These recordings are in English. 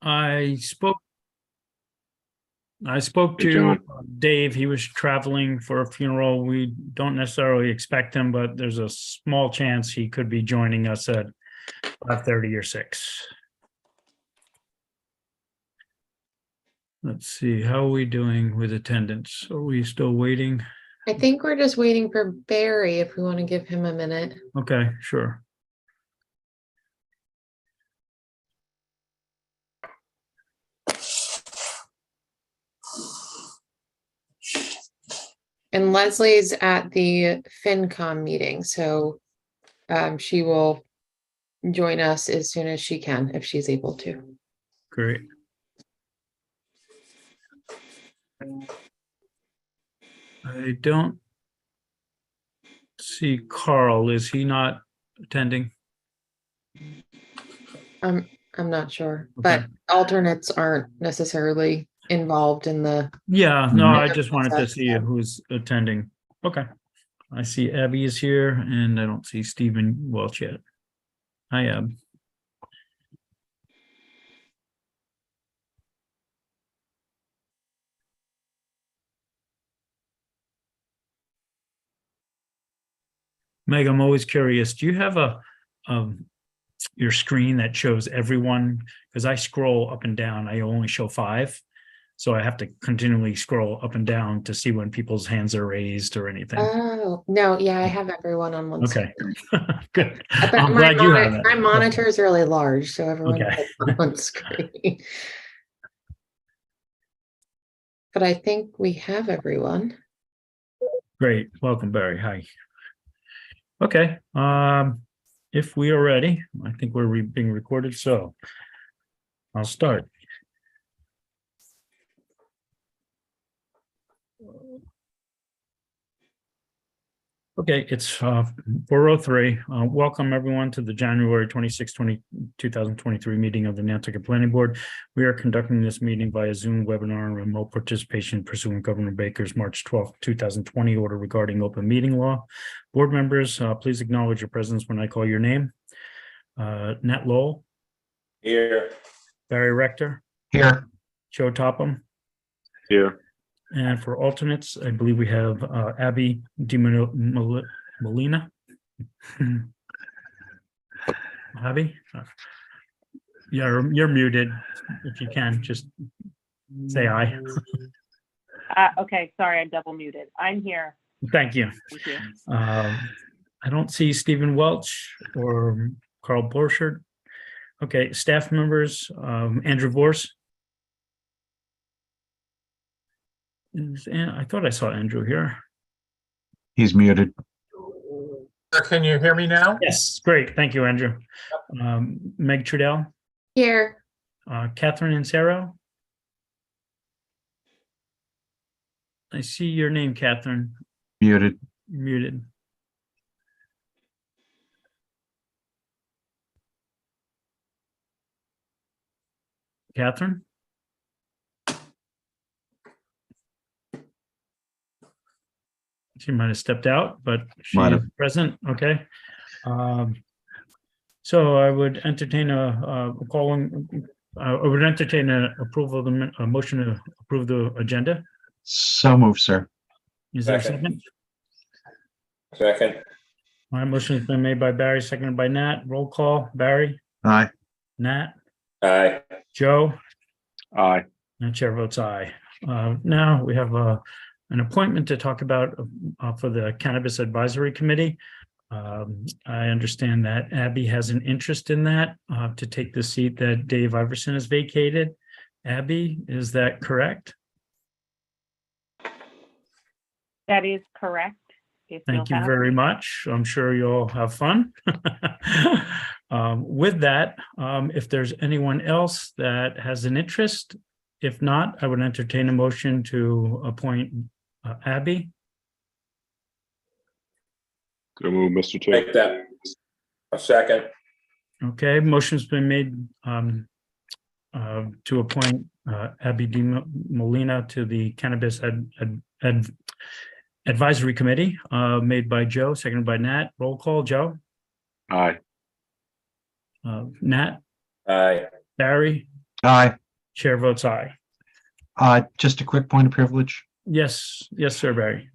I spoke Hey, to John. Dave. He was traveling for a funeral. We don't necessarily expect him, but there's a small chance he could be joining us at 5:30 or 6. Let's see, how are we doing with attendance? Are we still waiting? I think we're just waiting for Barry if we want to give him a minute. Okay, sure. And Leslie's at the FinCom meeting, so she will join us as soon as she can, if she's able to. Great. I don't see Carl. Is he not attending? I'm not sure, Okay. but alternates aren't necessarily involved in the. Yeah, no, Mhm. I just wanted to see who's attending. Okay. I see Abby is here and I don't see Stephen Welch yet. Hi, Ab. Meg, I'm always curious. Do you have your screen that shows everyone? Because I scroll up and down. I only show 5. So I have to continually scroll up and down to see when people's hands are raised or anything. Oh, no, yeah, I have everyone on one Okay, screen. good. But I'm glad you have that. my monitor is really large, so everyone's Okay. on one screen. But I think we have everyone. Great. Welcome, Barry. Hi. Okay. If we are ready, I think we're being recorded, so I'll start. Okay, it's 4:03. Welcome everyone to the January 26, 2023 meeting of the Nantucket Planning Board. We are conducting this meeting via Zoom webinar and remote participation pursuant Governor Baker's March 12, 2020 order regarding open meeting law. Board members, please acknowledge your presence when I call your name. Nat Lowell. Here. Barry Rector. Here. Joe Topham. Here. And for alternates, I believe we have Abby Molina. Abby? You're muted. If you can, just say aye. Okay, sorry, I'm double muted. I'm here. Thank you. Thank you. I don't see Stephen Welch or Carl Borchardt. Okay, staff members, Andrew Vorse. And I thought I saw Andrew here. He's muted. Can you hear me now? Yes, great. Thank you, Andrew. Meg Trudell, Here. Catherine Insero. I see your name, Catherine. Muted. Muted. Catherine? She might have stepped out, but she Might is have. present. Okay. So I would entertain a approval of a motion to approve the agenda. So moved, sir. Is there a Second. second? Second. My motion has been made by Barry, seconded by Nat. Roll call. Barry, Aye. Nat, Aye. Joe, Aye. and chair votes aye. Now we have an appointment to talk about for the Cannabis Advisory Committee. I understand that Abby has an interest in that to take the seat that Dave Iverson has vacated. Abby, is that correct? That is correct. Thank you very much. I'm sure you'll have fun. With that, if there's anyone else that has an interest, if not, I would entertain a motion to appoint Abby. So move, Mr. Chair. Take that. A second. Okay, motion's been made to appoint Abby Molina to the Cannabis Advisory Committee, made by Joe, seconded by Nat. Roll call, Joe. Aye. Nat, Aye. Barry, Aye. Chair votes aye. Just a quick point of privilege. Yes, yes, sir, Barry.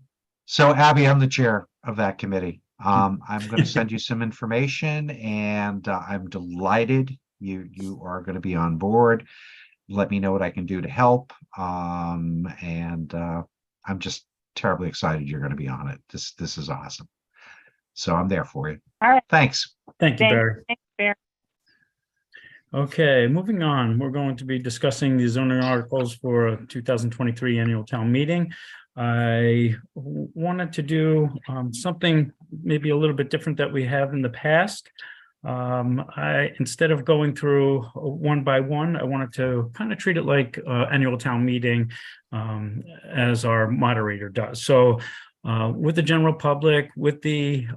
So Abby, I'm the chair of that committee. I'm going to send you some information and I'm delighted you are going to be on board. Let me know what I can do to help. I'm just terribly excited you're going to be on it. This is awesome. So I'm there for you. All right. Thanks. Thank you, Barry. Thanks, Barry. Okay, moving on, we're going to be discussing the zoning articles for 2023 annual town meeting. I wanted to do something maybe a little bit different that we have in the past. Instead of going through one by one, I wanted to kind of treat it like annual town meeting as our moderator does. So with the general public, with the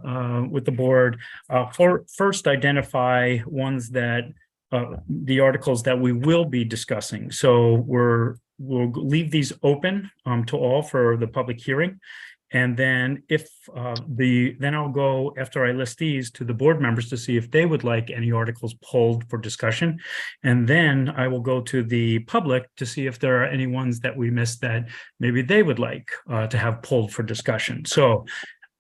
board, first identify ones that the articles that we will be discussing. So we'll leave these open to all for the public hearing. And then if then I'll go, after I list these, to the board members to see if they would like any articles pulled for discussion. And then I will go to the public to see if there are any ones that we missed that maybe they would like to have pulled for discussion. So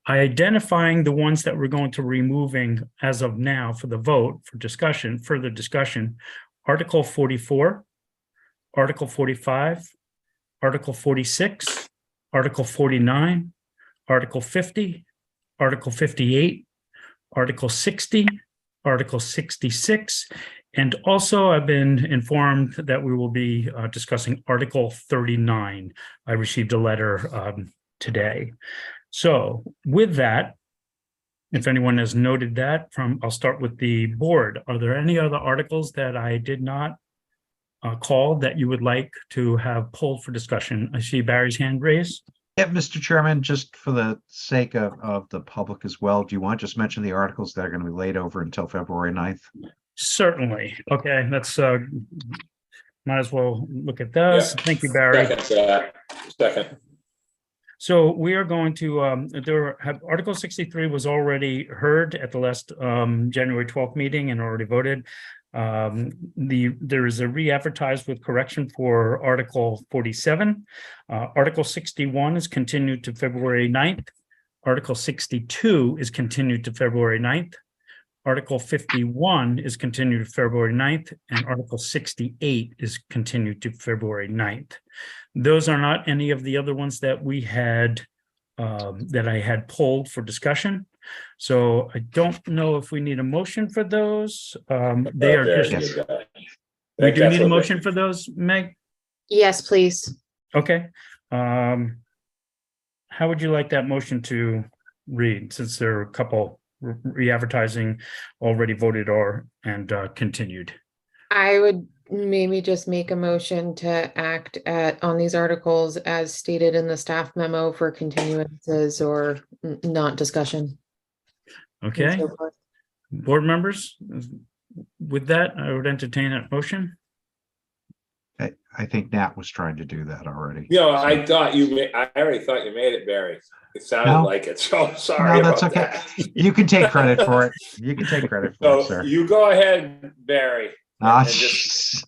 identifying the ones that we're going to removing as of now for the vote for discussion, further discussion, Article 44, Article 45, Article 46, Article 49, Article 50, Article 58, Article 60, Article 66, and also I've been informed that we will be discussing Article 39. I received a letter today. So with that, if anyone has noted that I'll start with the board. Are there any other articles that I did not call that you would like to have pulled for discussion? I see Barry's hand raised. Yeah, Mr. Chairman, just for the sake of the public as well, do you want to just mention the articles that are going to be laid over until February 9th? Certainly. Okay, that's might as well look at those. Yeah. Thank you, Barry. Second. So we are going to Article 63 was already heard at the last January 12th meeting and already voted. There is a re-advertised with correction for Article 47. Article 61 is continued to February 9th. Article 62 is continued to February 9th. Article 51 is continued to February 9th, and Article 68 is continued to February 9th. Those are not any of the other ones that we had, that I had pulled for discussion. So I don't know if we need a motion for those. They are just, we do need a motion for those, Meg? Yes, please. Okay. How would you like that motion to read, since there are a couple re-advertising already voted and continued? I would maybe just make a motion to act on these articles as stated in the staff memo for continuances or not discussion. Okay, And so forth. board members, with that, I would entertain that motion. I think Nat was trying to do that already. You know, I already thought you made it, Barry. It sounded No. like it, so sorry No, that's about okay. that. You can take credit for it. You can take credit for it, So sir. you go ahead, Barry. and just-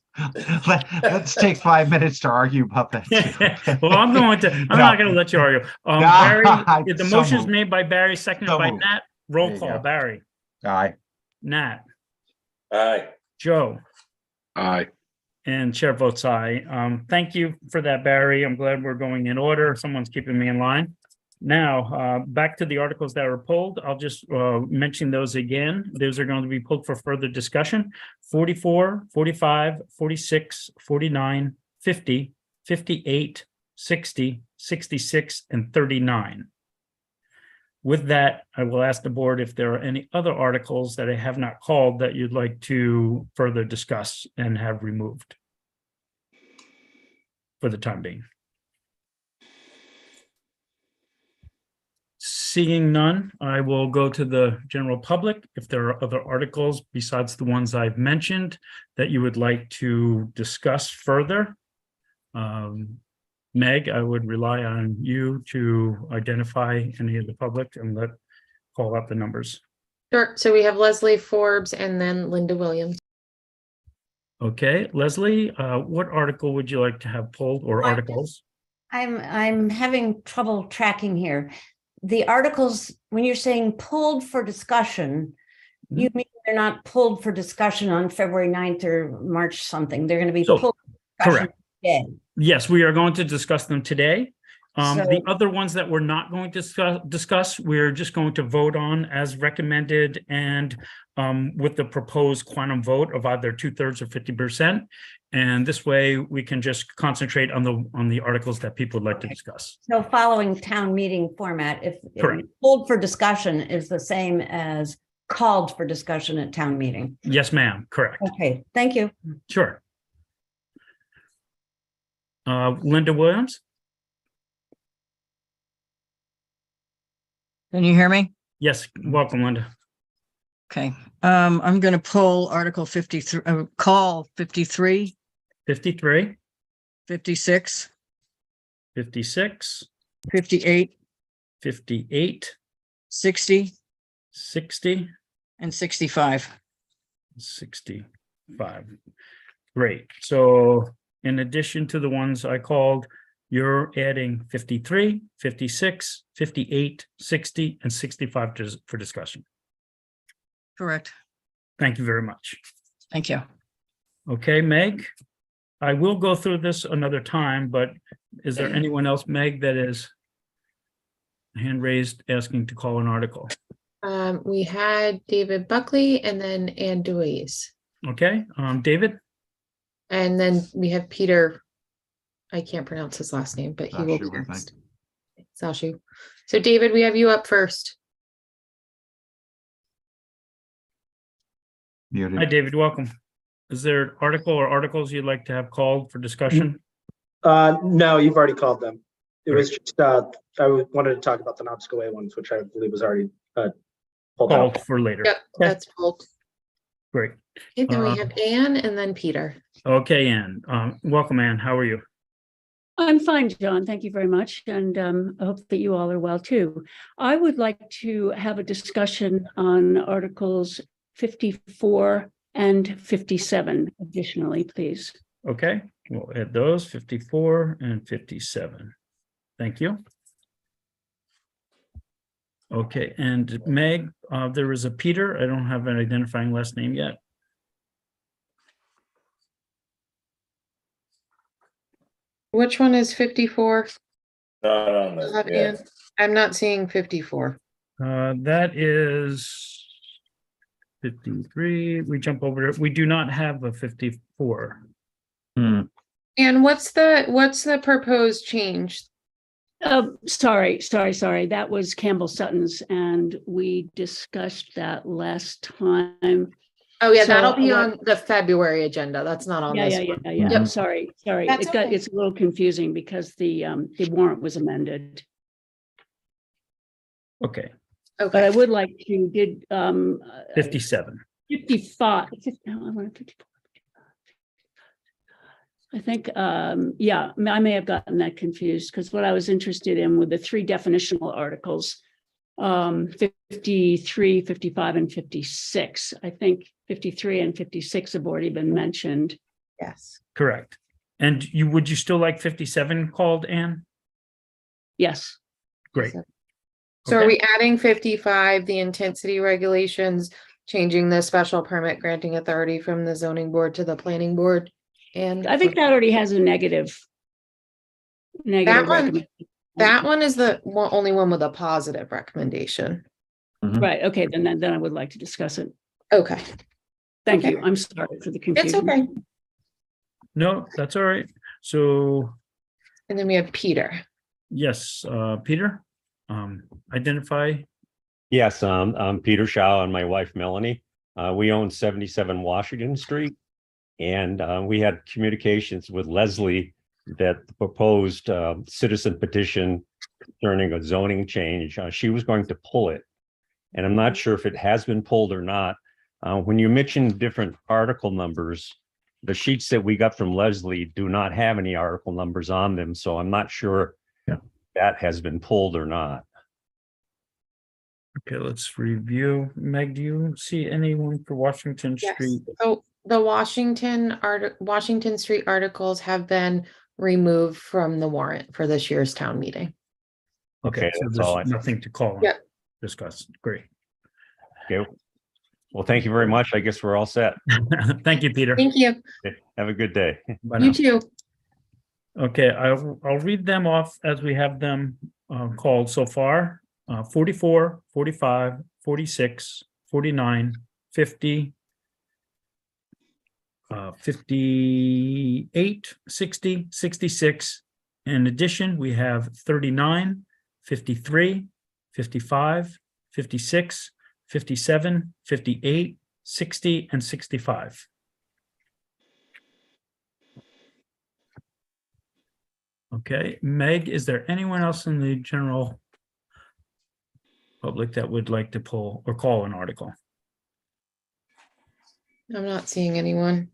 Let's take 5 minutes to argue about that. too. Well, I'm not going to let you argue. Barry, the So motion is moved. made by Barry, seconded So by moved. Nat. There Roll you call, go. Barry, Aye. Nat, Aye. Joe, Aye. and chair votes aye. Thank you for that, Barry. I'm glad we're going in order. Someone's keeping me in line. Now, back to the articles that were pulled. I'll just mention those again. Those are going to be pulled for further discussion. 44, 45, 46, 49, 50, 58, 60, 66, and 39. With that, I will ask the board if there are any other articles that I have not called that you'd like to further discuss and have removed for the time being. Seeing none, I will go to the general public. If there are other articles besides the ones I've mentioned that you would like to discuss further, Meg, I would rely on you to identify any of the public and call out the numbers. Sure. So we have Leslie Forbes and then Linda Williams. Okay, Leslie, what article would you like to have pulled or I articles? I'm having trouble tracking here. The articles, when you're saying pulled for discussion, you mean they're not pulled for discussion on February 9th or March something. They're going to be So, pulled for discussion correct. today. Yes, we are going to discuss them today. The So- other ones that we're not going to discuss, we're just going to vote on as recommended and with the proposed quantum vote of either 2/3 or 50%. And this way we can just concentrate on the articles that people would like to discuss. So following town meeting format, if Correct. pulled for discussion is the same as called for discussion at town meeting. Yes, ma'am. Correct. Okay, thank you. Sure. Linda Williams? Can you hear me? Yes, welcome, Linda. Okay, I'm gonna pull Article 53, call 53, 53, 56, 56, 58, 58, 60, 60, and 65. 65. Great. So in addition to the ones I called, you're adding 53, 56, 58, 60, and 65 for discussion. Correct. Thank you very much. Thank you. Okay, Meg, I will go through this another time, but is there anyone else, Meg, that is hand raised asking to call an article? We had David Buckley and then Ann Deweese. Okay, David? And then we have Peter. I can't pronounce his last name, but he will be Sashu, I think. next. Sashu. So David, we have you up first. Muted. Hi, David, welcome. Is there an article or articles you'd like to have called for discussion? No, you've already called them. It Great. was just, wanted to talk about the Nantucket ones, which I believe was already pulled Called out. for later. Yep, Okay, that's pulled. great. Okay, then we Um, have Ann and then Peter. Okay, Ann, welcome, Ann. How are you? I'm fine, John. Thank you very much. And I hope that you all are well too. I would like to have a discussion on Articles 54 and 57 additionally, please. Okay, we'll add those 54 and 57. Thank you. Okay, and Meg, there is a Peter. I don't have an identifying last name yet. Which one is 54? Not on We'll have the, yeah. Ann. I'm not seeing 54. That is 53. We jump over it. We do not have a 54. And what's the proposed change? Sorry. That was Campbell Sutton's, and we discussed that last time. Oh yeah, So that'll be what- on the February agenda. That's not on Yeah. this one. Mhm. Sorry. That's okay. It's a little confusing because the warrant was amended. Okay, But I Okay, would like to did 57. 55. No, I wanted 54. I think, yeah, I may have gotten that confused because what I was interested in were the three definitional articles, 53, 55, and 56. I think 53 and 56 have already been mentioned. yes. Correct. And would you still like 57 called, Ann? Yes. Great. So are Okay. we adding 55, the intensity regulations, changing the special permit granting authority from the zoning board to the planning board? And I think that already has a negative. That one- recommendation. that one is the only one with a positive recommendation. Right, okay, then I would like to discuss it. Okay, Thank Okay. you. I'm sorry for the it's confusion. okay. No, that's all right. So And then we have Peter. yes, Peter, identify. Yes, I'm Peter Shaw and my wife Melanie. We own 77 Washington Street. And we had communications with Leslie that the proposed citizen petition concerning a zoning change, she was going to pull it. And I'm not sure if it has been pulled or not. When you mentioned different article numbers, the sheets that we got from Leslie do not have any article numbers on them. So I'm not sure if that has been pulled or not. Okay, let's review. Meg, do you see anyone for Washington Yes. Street? So The Washington Street articles have been removed from the warrant for this year's town meeting. Okay, Okay, so that's all there's nothing to call on. Yeah. Discuss. Great. Okay. Well, thank you very much. I guess we're all set. Thank you, Peter. Thank you. Have a good day. Bye You now. too. Okay, I'll read them off as we have them called so far. 44, 45, 46, 49, 50, 58, 60, 66. In addition, we have 39, 53, 55, 56, 57, 58, 60, and 65. Okay, Meg, is there anyone else in the general public that would like to pull or call an article? I'm not seeing anyone.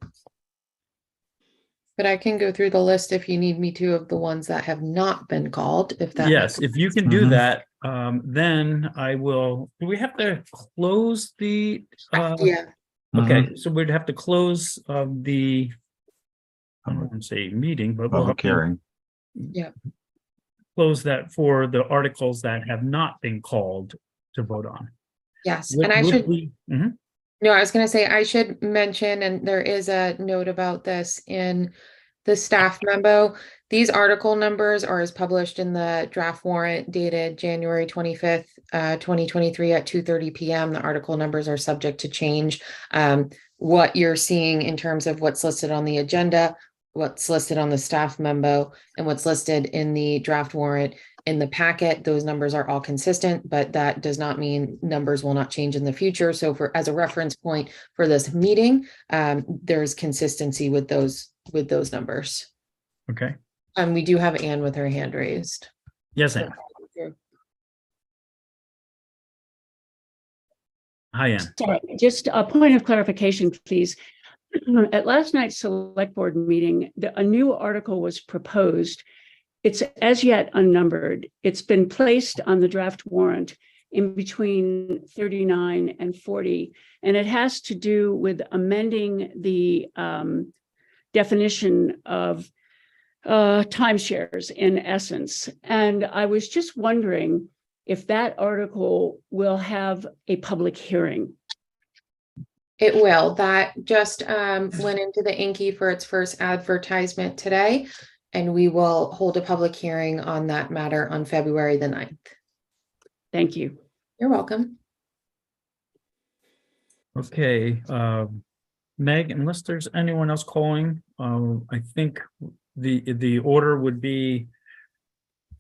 But I can go through the list if you need me to of the ones that have not been called, if that. Yes, if you can do Mhm. that, then I will, do we have to close the? Yeah, Okay, so we'd have to close the, I don't Public- want to say meeting, but we'll have Public to hearing. close that for the articles that have not been called to vote on. yes, Would- and I would should, we- Mhm. no, I was gonna say, I should mention, and there is a note about this in the staff memo. These article numbers are as published in the draft warrant dated January 25th, 2023 at 2:30 PM. The article numbers are subject to change. What you're seeing in terms of what's listed on the agenda, what's listed on the staff memo, and what's listed in the draft warrant in the packet, those numbers are all consistent, but that does not mean numbers will not change in the future. So as a reference point for this meeting, there's consistency with those numbers. Okay, We do have Anne with her hand raised. yes, Ann. Hi, Ann. Sorry, just a point of clarification, please. At last night's select board meeting, a new article was proposed. It's as yet unnumbered. It's been placed on the draft warrant in between 39 and 40, and it has to do with amending the definition of timeshares in essence. And I was just wondering if that article will have a public hearing. It will. That just went into the Inky for its first advertisement today, and we will hold a public hearing on that matter on February the 9th. Thank you. You're welcome. Okay, Meg, unless there's anyone else calling, I think the order would be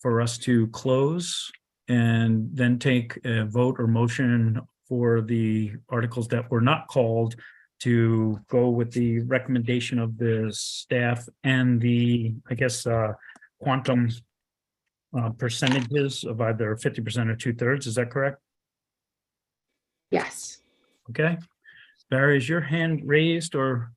for us to close and then take a vote or motion for the articles that were not called to go with the recommendation of the staff and the, I guess, quantum percentages of either 50% or 2/3. Is that correct? Yes. Okay. Barry, is your hand raised or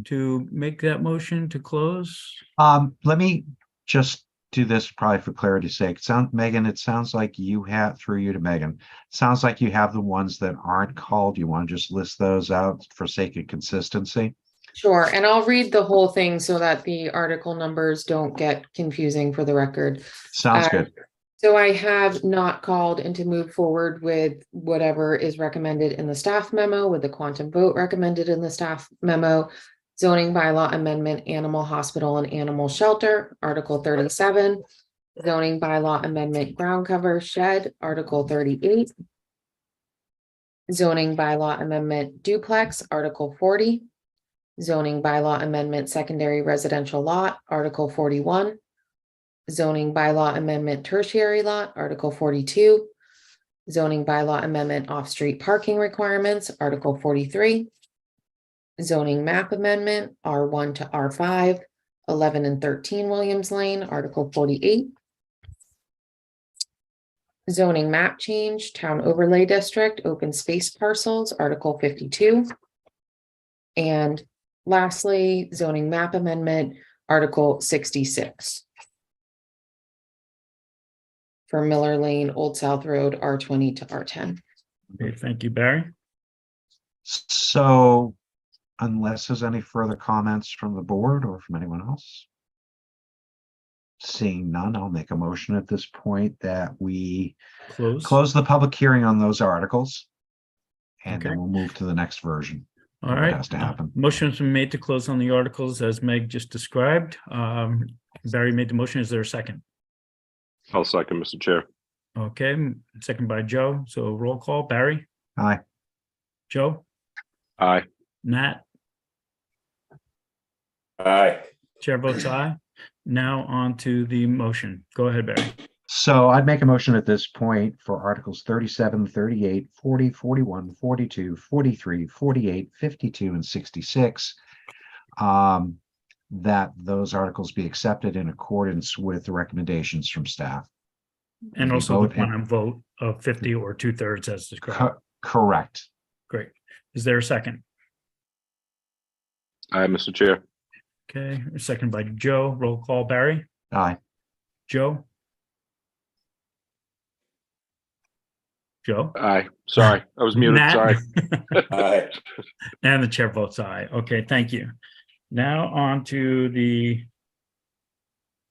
to make that motion to close? Let me just do this probably for clarity's sake. Megan, it sounds like you have, through you to Megan, sounds like you have the ones that aren't called. You want to just list those out for sake of consistency? Sure. And I'll read the whole thing so that the article numbers don't get confusing for the record. Sounds good. So I have not called and to move forward with whatever is recommended in the staff memo, with the quantum vote recommended in the staff memo, zoning bylaw amendment, animal hospital and animal shelter, Article 37, zoning bylaw amendment, ground cover shed, Article 38, zoning bylaw amendment, duplex, Article 40, zoning bylaw amendment, secondary residential lot, Article 41, zoning bylaw amendment, tertiary lot, Article 42, zoning bylaw amendment, off-street parking requirements, Article 43, zoning map amendment, R1 to R5, 11 and 13 Williams Lane, Article 48, zoning map change, town overlay district, open space parcels, Article 52, and lastly, zoning map amendment, Article 66. For Miller Lane, Old South Road, R20 to R10. Okay, thank you, Barry. So unless there's any further comments from the board or from anyone else. Seeing none, I'll make a motion at this point that we close the public hearing on those articles. And then Okay. we'll move to the next version. All What right. has to happen. Motion's been made to close on the articles as Meg just described. Barry made the motion. Is there a second? I'll second, Mr. Chair. Okay, second by Joe. So roll call. Barry, Aye. Joe, Aye. Nat, Aye. chair votes aye. Now on to the motion. Go ahead, Barry. So I'd make a motion at this point for articles 37, 38, 40, 41, 42, 43, 48, 52, and 66. That those articles be accepted in accordance with the recommendations from staff. And We also the vote and- quantum vote of 50 or 2/3 as described. Correct. Great. Is there a second? Aye, Mr. Chair. Okay, a second by Joe. Roll call. Barry, Aye. Joe, Joe. Aye. Sorry, I was muted. Nat? Sorry. Aye. And the chair votes aye. Okay, thank you. Now on to the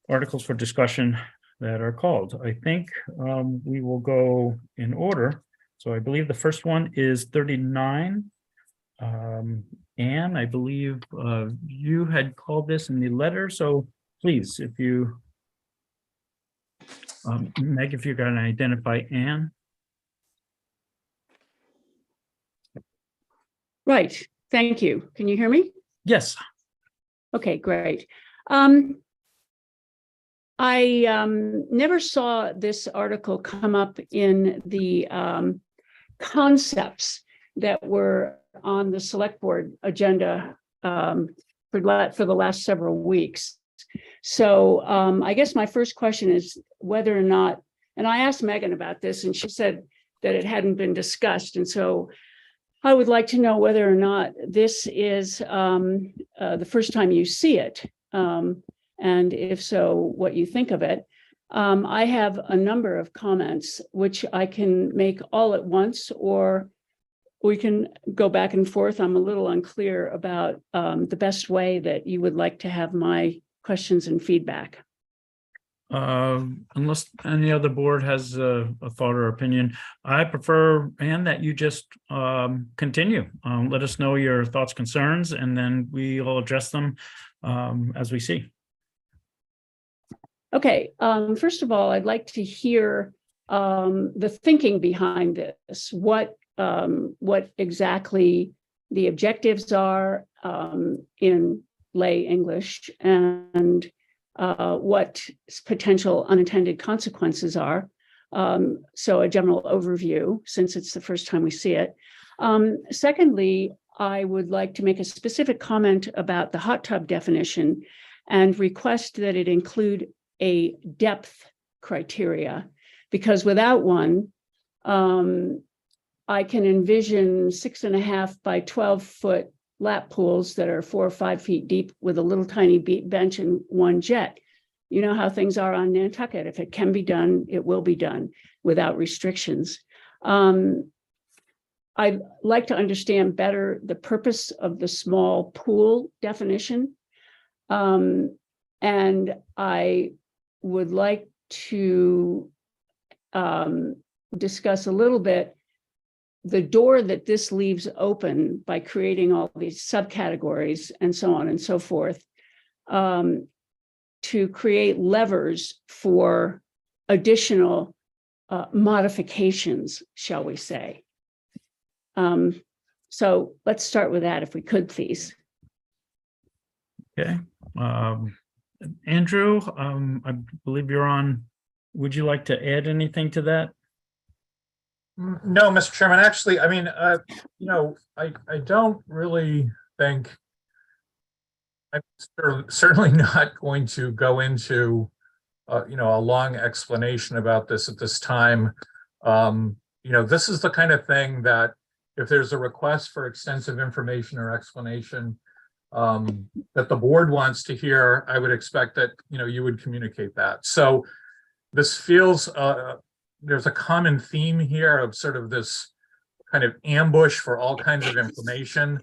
articles for discussion that are called. I think we will go in order. So I believe the first one is 39. Anne, I believe you had called this in the letter. So please, if you, Meg, if you can identify Anne. Right. Thank you. Can you hear me? Yes. Okay, great. I never saw this article come up in the concepts that were on the select board agenda for the last several weeks. So I guess my first question is whether or not, and I asked Megan about this and she said that it hadn't been discussed. And so I would like to know whether or not this is the first time you see it. And if so, what you think of it. I have a number of comments, which I can make all at once, or we can go back and forth. I'm a little unclear about the best way that you would like to have my questions and feedback. Unless any other board has a thought or opinion, I prefer, Anne, that you just continue. Let us know your thoughts, concerns, and then we'll address them as we see. Okay, first of all, I'd like to hear the thinking behind this. What exactly the objectives are in lay English, and what potential unintended consequences are. So a general overview, since it's the first time we see it. Secondly, I would like to make a specific comment about the hot tub definition and request that it include a depth criteria, because without one, I can envision 6.5 by 12 foot lap pools that are 4 or 5 feet deep with a little tiny bench and one jet. You know how things are on Nantucket. If it can be done, it will be done without restrictions. I'd like to understand better the purpose of the small pool definition. And I would like to discuss a little bit the door that this leaves open by creating all these subcategories and so on and so forth, to create levers for additional modifications, shall we say. So let's start with that, if we could, please. Okay. Andrew, I believe you're on. Would you like to add anything to that? No, Mr. Chairman, actually, I mean, I don't really think, I'm certainly not going to go into, a long explanation about this at this time. This is the kind of thing that if there's a request for extensive information or explanation that the board wants to hear, I would expect that, you would communicate that. So this feels, there's a common theme here of sort of this kind of ambush for all kinds of information.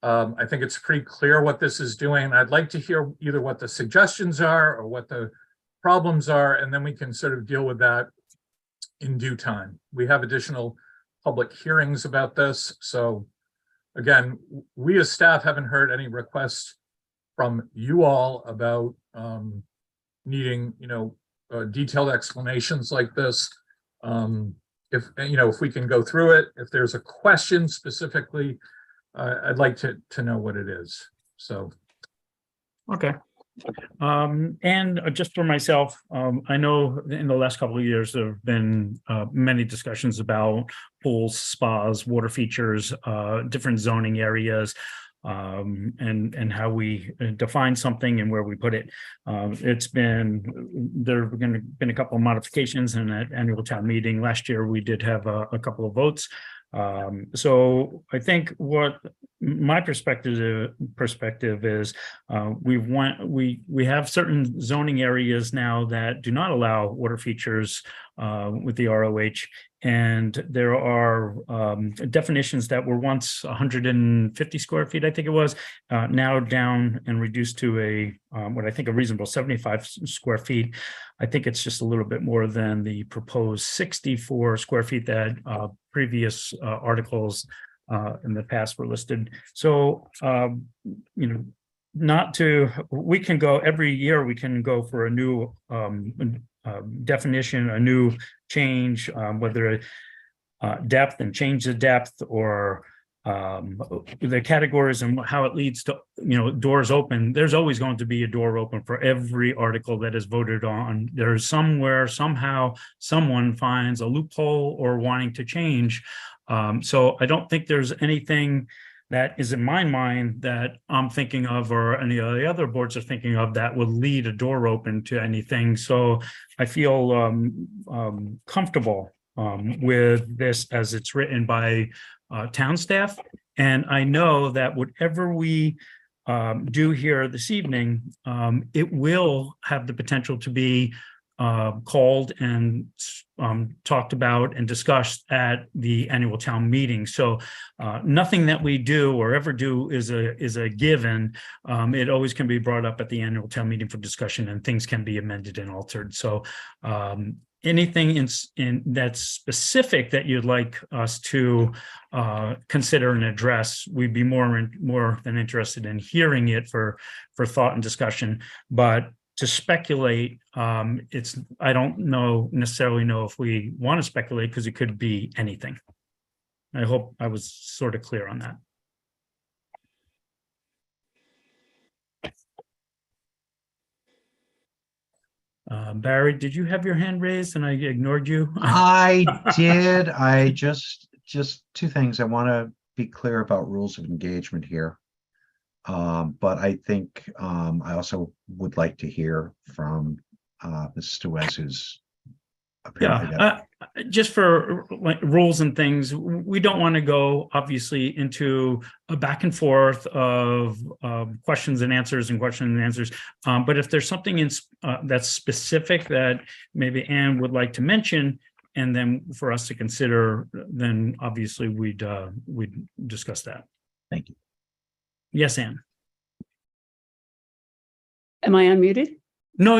I think it's pretty clear what this is doing. I'd like to hear either what the suggestions are or what the problems are, and then we can sort of deal with that in due time. We have additional public hearings about this. So again, we as staff haven't heard any requests from you all about needing, detailed explanations like this. If we can go through it, if there's a question specifically, I'd like to know what it is. So. Okay. And just for myself, I know in the last couple of years, there have been many discussions about pools, spas, water features, different zoning areas, and how we define something and where we put it. There have been a couple of modifications in that annual town meeting. Last year, we did have a couple of votes. So I think what my perspective is, we have certain zoning areas now that do not allow water features with the ROH, and there are definitions that were once 150 square feet, I think it was, now down and reduced to what I think a reasonable 75 square feet. I think it's just a little bit more than the proposed 64 square feet that previous articles in the past were listed. So, we can go every year, we can go for a new definition, a new change, whether depth and change the depth, or the categories and how it leads to, doors open. There's always going to be a door open for every article that is voted on. There's somewhere, somehow, someone finds a loophole or wanting to change. So I don't think there's anything that is in my mind that I'm thinking of, or any of the other boards are thinking of, that would lead a door open to anything. So I feel comfortable with this as it's written by town staff. And I know that whatever we do here this evening, it will have the potential to be called and talked about and discussed at the annual town meeting. So nothing that we do or ever do is a given. It always can be brought up at the annual town meeting for discussion, and things can be amended and altered. So anything in that's specific that you'd like us to consider and address, we'd be more than interested in hearing it for thought and discussion. But to speculate, I don't necessarily know if we want to speculate, because it could be anything. I hope I was sort of clear on that. Barry, did you have your hand raised and I ignored you? I did. I just two things. I want to be clear about rules of engagement here. But I think I also would like to hear from Mrs. Tewes, who's apparently just for rules and things, we don't want to go obviously into a back and forth of questions and answers. But if there's something that's specific that maybe Anne would like to mention, and then for us to consider, then obviously we'd discuss that. Thank you. Yes, Anne. Am I unmuted? No,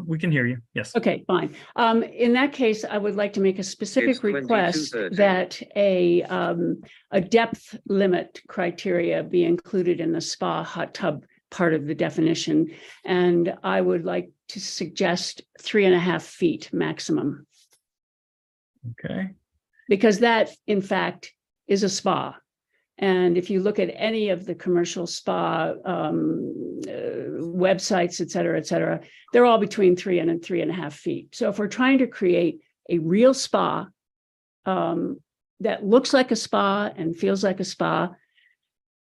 we can hear you. Yes. Okay, fine. In that case, I would like to make a specific request that a depth limit criteria be included in the spa hot tub part of the definition. And I would like to suggest 3.5 feet maximum. Okay. Because that, in fact, is a spa. And if you look at any of the commercial spa websites, et cetera, they're all between 3 and 3.5 feet. So if we're trying to create a real spa that looks like a spa and feels like a spa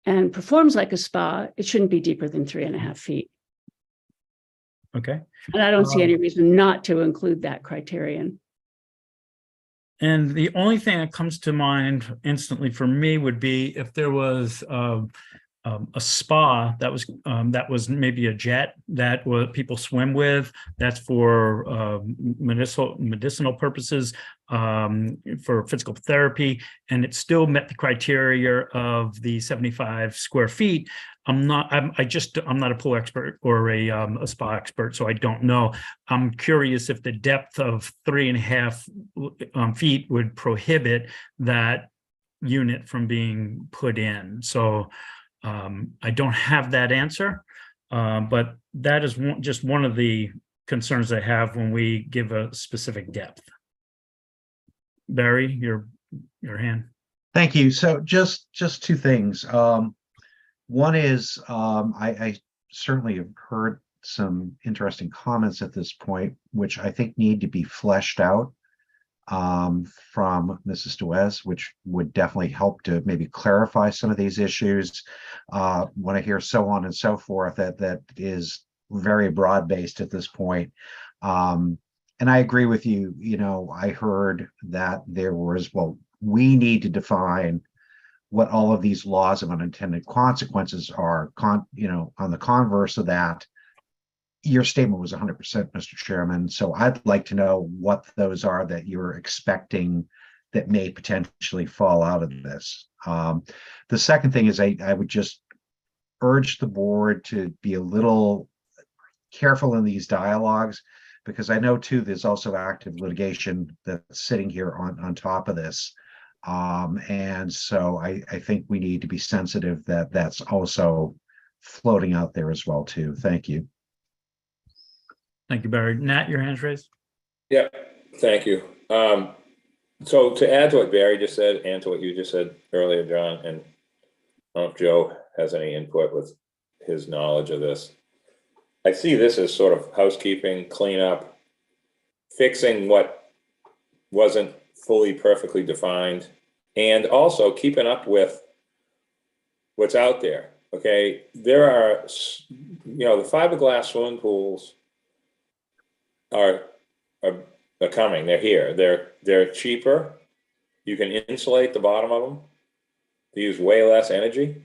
and performs like a spa, it shouldn't be deeper than 3.5 feet. Okay. And I don't see any reason not to include that criterion. And the only thing that comes to mind instantly for me would be if there was a spa that was maybe a jet that people swim with. That's for medicinal purposes, for physical therapy, and it still met the criteria of the 75 square feet. I'm not a pool expert or a spa expert, so I don't know. I'm curious if the depth of 3.5 feet would prohibit that unit from being put in. So I don't have that answer, but that is just one of the concerns I have when we give a specific depth. Barry, your hand. Thank you. So just two things. One is I certainly have heard some interesting comments at this point, which I think need to be fleshed out from Mrs. Duez, which would definitely help to maybe clarify some of these issues. When I hear so on and so forth, that is very broad-based at this point. And I agree with you. You know, I heard that there was, well, we need to define what all of these laws of unintended consequences are. On the converse of that, your statement was 100%, Mr. Chairman. So I'd like to know what those are that you're expecting that may potentially fall out of this. The second thing is I would just urge the board to be a little careful in these dialogues, because I know too, there's also active litigation that's sitting here on top of this. And so I think we need to be sensitive that that's also floating out there as well too. Thank you. Thank you, Barry. Nat, your hand's raised. Yeah, thank you. So to add to what Barry just said and to what you just said earlier, John, and I don't know if Joe has any input with his knowledge of this. I see this as sort of housekeeping, cleanup, fixing what wasn't fully perfectly defined, and also keeping up with what's out there. Okay, there are, the fiberglass swimming pools are coming. They're here. They're cheaper. You can insulate the bottom of them. They use way less energy,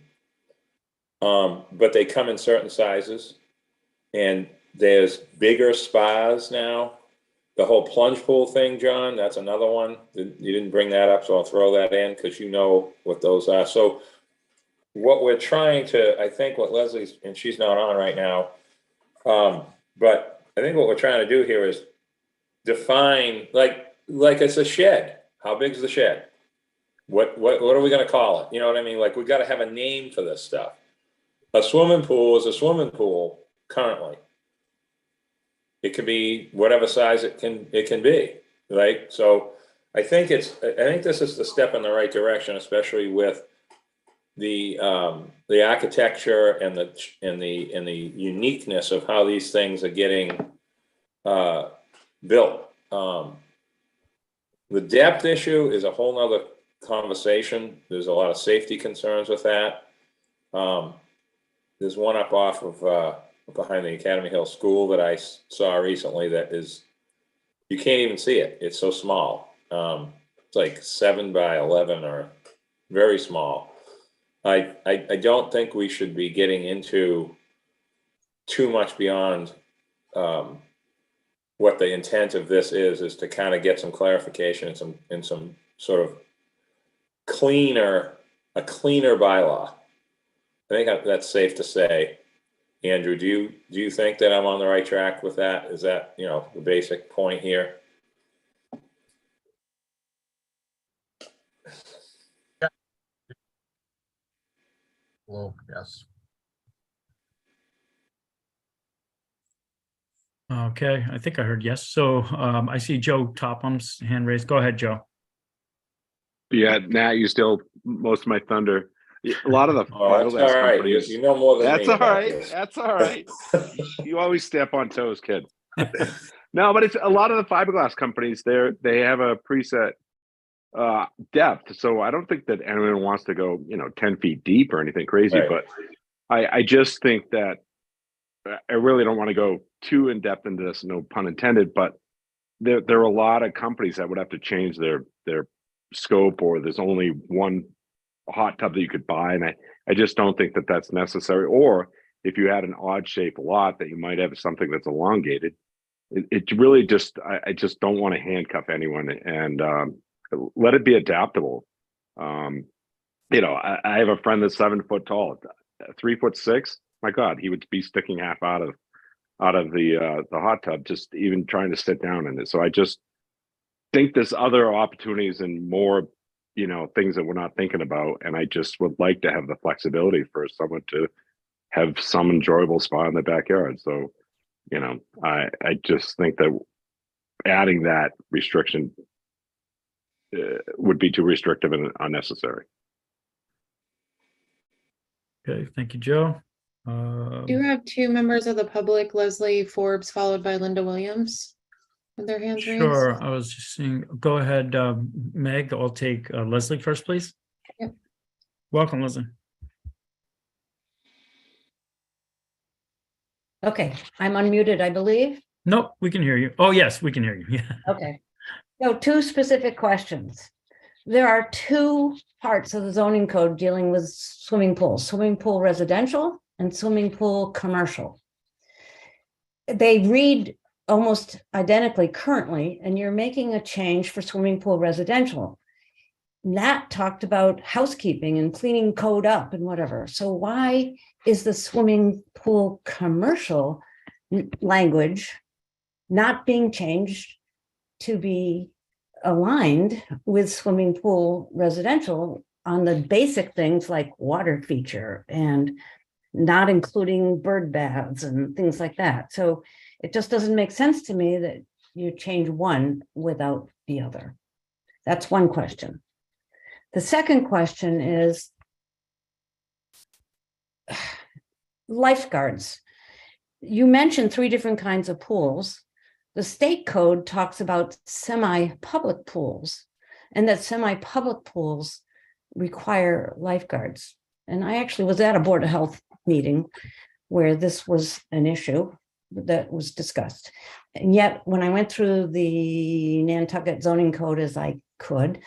but they come in certain sizes, and there's bigger spas now. The whole plunge pool thing, John, that's another one. You didn't bring that up, so I'll throw that in because you know what those are. So what we're trying to, I think what Leslie's, and she's not on right now, but I think what we're trying to do here is define, like it's a shed. How big is the shed? What are we going to call it? You know what I mean? Like, we got to have a name for this stuff. A swimming pool is a swimming pool currently. It can be whatever size it can be, right? So I think this is the step in the right direction, especially with the architecture and the uniqueness of how these things are getting built. The depth issue is a whole nother conversation. There's a lot of safety concerns with that. There's one up off of behind the Academy Hill School that I saw recently that is, you can't even see it. It's so small. It's like 7 by 11 or very small. I don't think we should be getting into too much beyond what the intent of this is to kind of get some clarification and some sort of cleaner bylaw. I think that's safe to say. Andrew, do you think that I'm on the right track with that? Is that, the basic point here? Well, yes. Okay, I think I heard yes. So I see Joe Topham's hand raised. Go ahead, Joe. Yeah, Nat, you still most of my thunder. A lot of the That's all right. companies. You know more than That's me all about right. this. That's all right. You always step on toes, kid. No, but it's a lot of the fiberglass companies. They have a preset depth, so I don't think that anyone wants to go 10 feet deep or anything crazy. Right. But I just think that I really don't want to go too in depth into this, no pun intended. But there are a lot of companies that would have to change their scope, or there's only one hot tub that you could buy. And I just don't think that that's necessary. Or if you had an odd shaped lot that you might have something that's elongated, it really just, I just don't want to handcuff anyone, and let it be adaptable. You know, I have a friend that's 7 foot tall, 3'6". My God, he would be sticking half out of the hot tub, just even trying to sit down in it. So I just think there's other opportunities and more, you know, things that we're not thinking about. And I just would like to have the flexibility for someone to have some enjoyable spot in the backyard. So, you know, I just think that adding that restriction would be too restrictive and unnecessary. Okay, thank you, Joe. Do you have two members of the public, Leslie Forbes, followed by Linda Williams, with their hands raised? Sure, I was just seeing, go ahead, Meg, I'll take Leslie first, please. Yep. Welcome, Leslie. Okay, I'm unmuted, I believe. Nope, we can hear you. Oh, yes, we can hear you. Yeah. Okay. So two specific questions. There are two parts of the zoning code dealing with swimming pools, swimming pool residential and swimming pool commercial. They read almost identically currently, and you're making a change for swimming pool residential. That talked about housekeeping and cleaning code up and whatever. So why is the swimming pool commercial language not being changed to be aligned with swimming pool residential on the basic things like water feature and not including bird baths and things like that? So it just doesn't make sense to me that you change one without the other. That's one question. The second question is lifeguards. You mentioned 3 different kinds of pools. The state code talks about semi-public pools, and that semi-public pools require lifeguards. And I actually was at a Board of Health meeting where this was an issue that was discussed. And yet, when I went through the Nantucket zoning code as I could,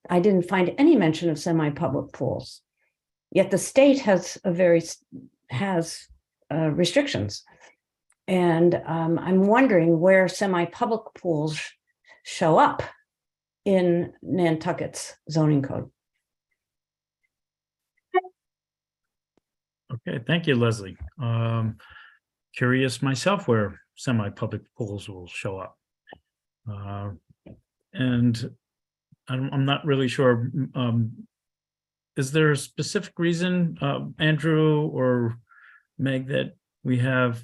I didn't find any mention of semi-public pools. Yet the state has restrictions. And I'm wondering where semi-public pools show up in Nantucket's zoning code. Okay, thank you, Leslie. Curious myself where semi-public pools will show up. And I'm not really sure. Is there a specific reason, Andrew or Meg, that we have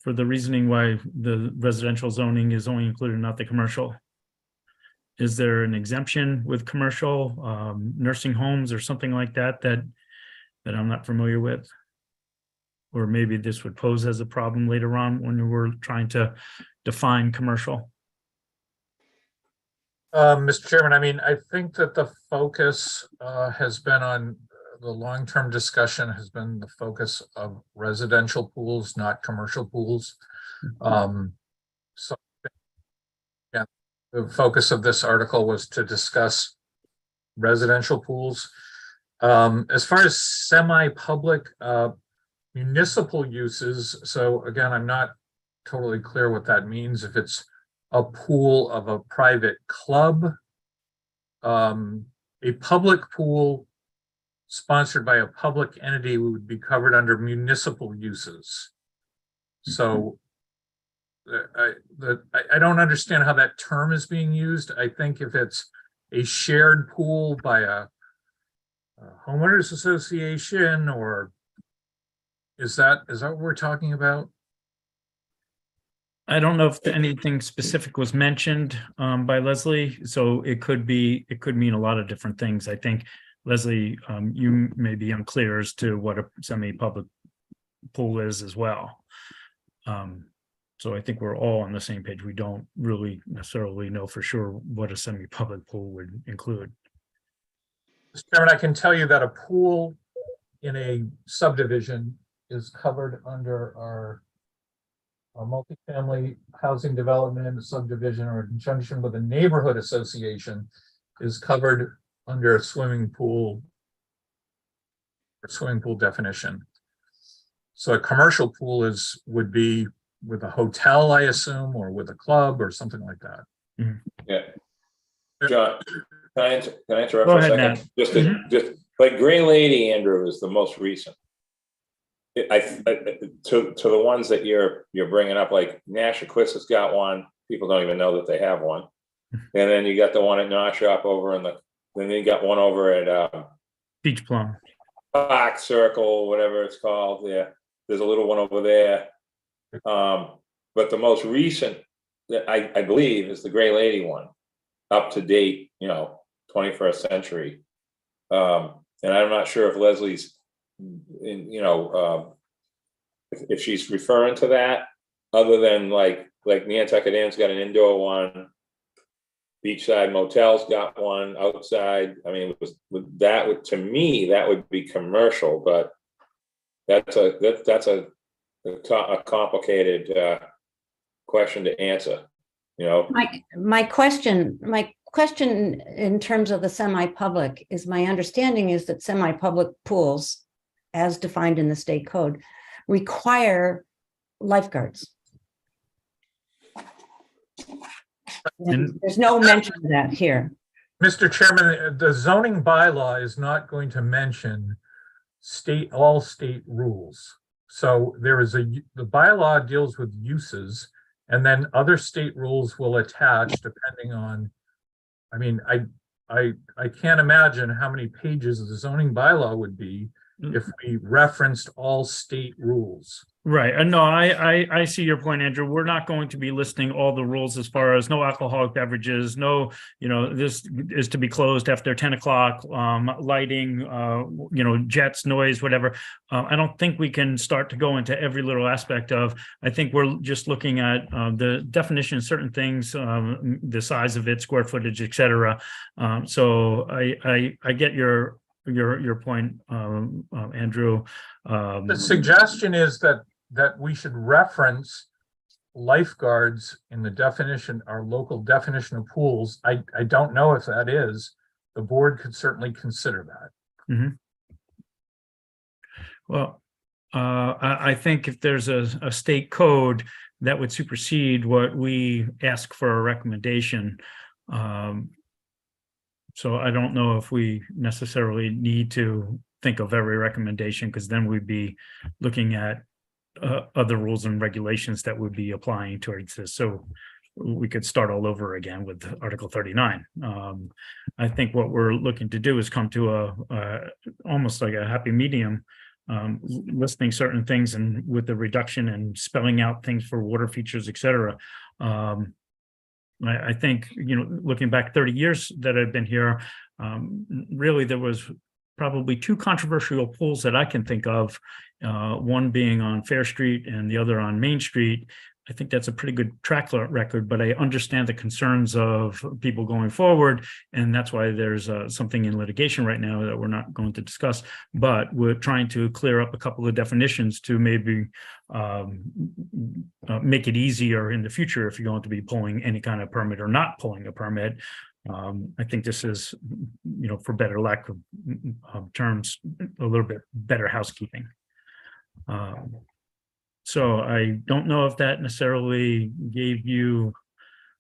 for the reasoning why the residential zoning is only included, not the commercial? Is there an exemption with commercial, nursing homes or something like that, that I'm not familiar with? Or maybe this would pose as a problem later on when we're trying to define commercial. Mr. Chairman, I mean, I think that the focus has been on the long-term discussion has been the focus of residential pools, not commercial pools. So yeah, the focus of this article was to discuss residential pools. As far as semi-public municipal uses, so again, I'm not totally clear what that means. If it's a pool of a private club, a public pool sponsored by a public entity would be covered under municipal uses. So I don't understand how that term is being used. I think if it's a shared pool by a homeowners association, or is that what we're talking about? I don't know if anything specific was mentioned by Leslie, so it could mean a lot of different things. I think, Leslie, you may be unclear as to what a semi-public pool is as well. So I think we're all on the same page. We don't really necessarily know for sure what a semi-public pool would include. Mr. Chairman, I can tell you that a pool in a subdivision is covered under our multifamily housing development in a subdivision, or in conjunction with a neighborhood association, is covered under a swimming pool swimming pool definition. So a commercial pool would be with a hotel, I assume, or with a club or something like that. Yeah. John, can I interrupt Go for a ahead, second? Nat. Just like Green Lady, Andrew, is the most recent. To the ones that you're bringing up, like Nashua has got one. People don't even know that they have one. And then you got the one at Noshop over then you got one over at Beach Plum. Park Circle, whatever it's called. Yeah, there's a little one over there. But the most recent that I believe is the Gray Lady one, up to date, 21st century. And I'm not sure if Leslie's, if she's referring to that, other than like Nantucket Inn's got an indoor one, Beachside Motel's got one outside. I mean, to me, that would be commercial, but that's a complicated question to answer. My question in terms of the semi-public is, my understanding is that semi-public pools, as defined in the state code, require lifeguards. And there's no mention of that here. Mr. Chairman, the zoning bylaw is not going to mention all state rules. So there is the bylaw deals with uses, and then other state rules will attach depending on, I mean, I can't imagine how many pages of the zoning bylaw would be if we referenced all state rules. Right. No, I see your point, Andrew. We're not going to be listing all the rules as far as no alcoholic beverages, no, this is to be closed after 10 o'clock, lighting, jets, noise, whatever. I don't think we can start to go into every little aspect of, I think we're just looking at the definition of certain things, the size of it, square footage, et cetera. So I get your point, Andrew. The suggestion is that we should reference lifeguards in the definition, our local definition of pools. I don't know if that is. The board could certainly consider that. Mm-hmm. Well, I think if there's a state code that would supersede what we ask for a recommendation. So I don't know if we necessarily need to think of every recommendation, because then we'd be looking at other rules and regulations that would be applying towards this. So we could start all over again with Article 39. I think what we're looking to do is come to almost like a happy medium, listing certain things and with the reduction and spelling out things for water features, et cetera. I think, looking back 30 years that I've been here, really there was probably two controversial pools that I can think of, one being on Fair Street and the other on Main Street. I think that's a pretty good track record, but I understand the concerns of people going forward, and that's why there's something in litigation right now that we're not going to discuss, but we're trying to clear up a couple of definitions to maybe make it easier in the future if you're going to be pulling any kind of permit or not pulling a permit. I think this is, for better lack of terms, a little bit better housekeeping. So I don't know if that necessarily gave you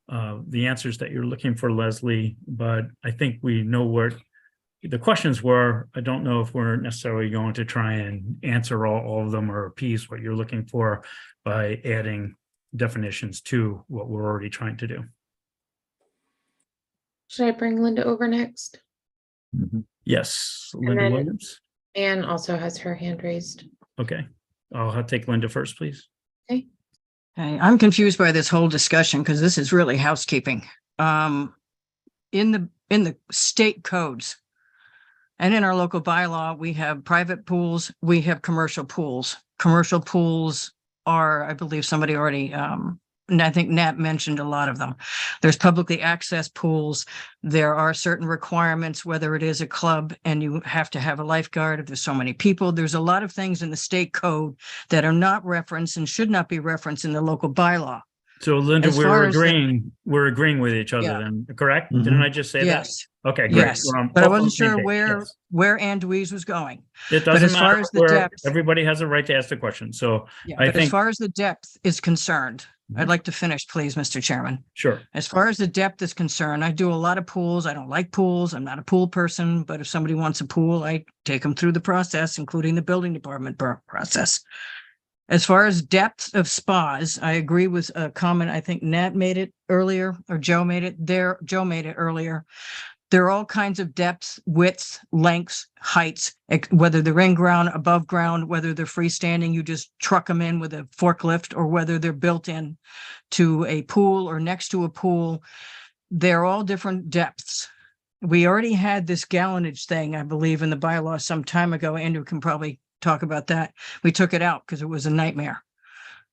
the answers that you're looking for, Leslie, but I think we know what the questions were. I don't know if we're necessarily going to try and answer all of them or appease what you're looking for by adding definitions to what we're already trying to do. Should I bring Linda over next? Yes, And Linda then Williams. Anne also has her hand raised. Okay, I'll take Linda first, please. Okay. Okay, I'm confused by this whole discussion because this is really housekeeping. In the state codes and in our local bylaw, we have private pools, we have commercial pools. Commercial pools are, I believe somebody already, and I think Nat mentioned a lot of them. There's publicly accessed pools. There are certain requirements, whether it is a club and you have to have a lifeguard if there's so many people. There's a lot of things in the state code that are not referenced and should not be referenced in the local bylaw. So Linda, As far as the- we're agreeing with each other Yeah. then, correct? Didn't I just say that? Yes, Okay, great. yes, We're on but I both on the wasn't same sure page. where, Yes. Ann Deweese was going. It But doesn't as far matter as the where, depth, everybody has a right to ask the question. So yeah, I but as think, far as the depth is concerned, Mhm. I'd like to finish, please, Mr. Chairman. sure. As far as the depth is concerned, I do a lot of pools. I don't like pools. I'm not a pool person, but if somebody wants a pool, I take them through the process, including the building department process. As far as depth of spas, I agree with a comment. I think Nat made it earlier, or Joe made it there. Joe made it earlier. There are all kinds of depths, widths, lengths, heights, whether they're in ground, above ground, whether they're freestanding, you just truck them in with a forklift, or whether they're built in to a pool or next to a pool. They're all different depths. We already had this gallonage thing, I believe, in the bylaw some time ago. Andrew can probably talk about that. We took it out because it was a nightmare.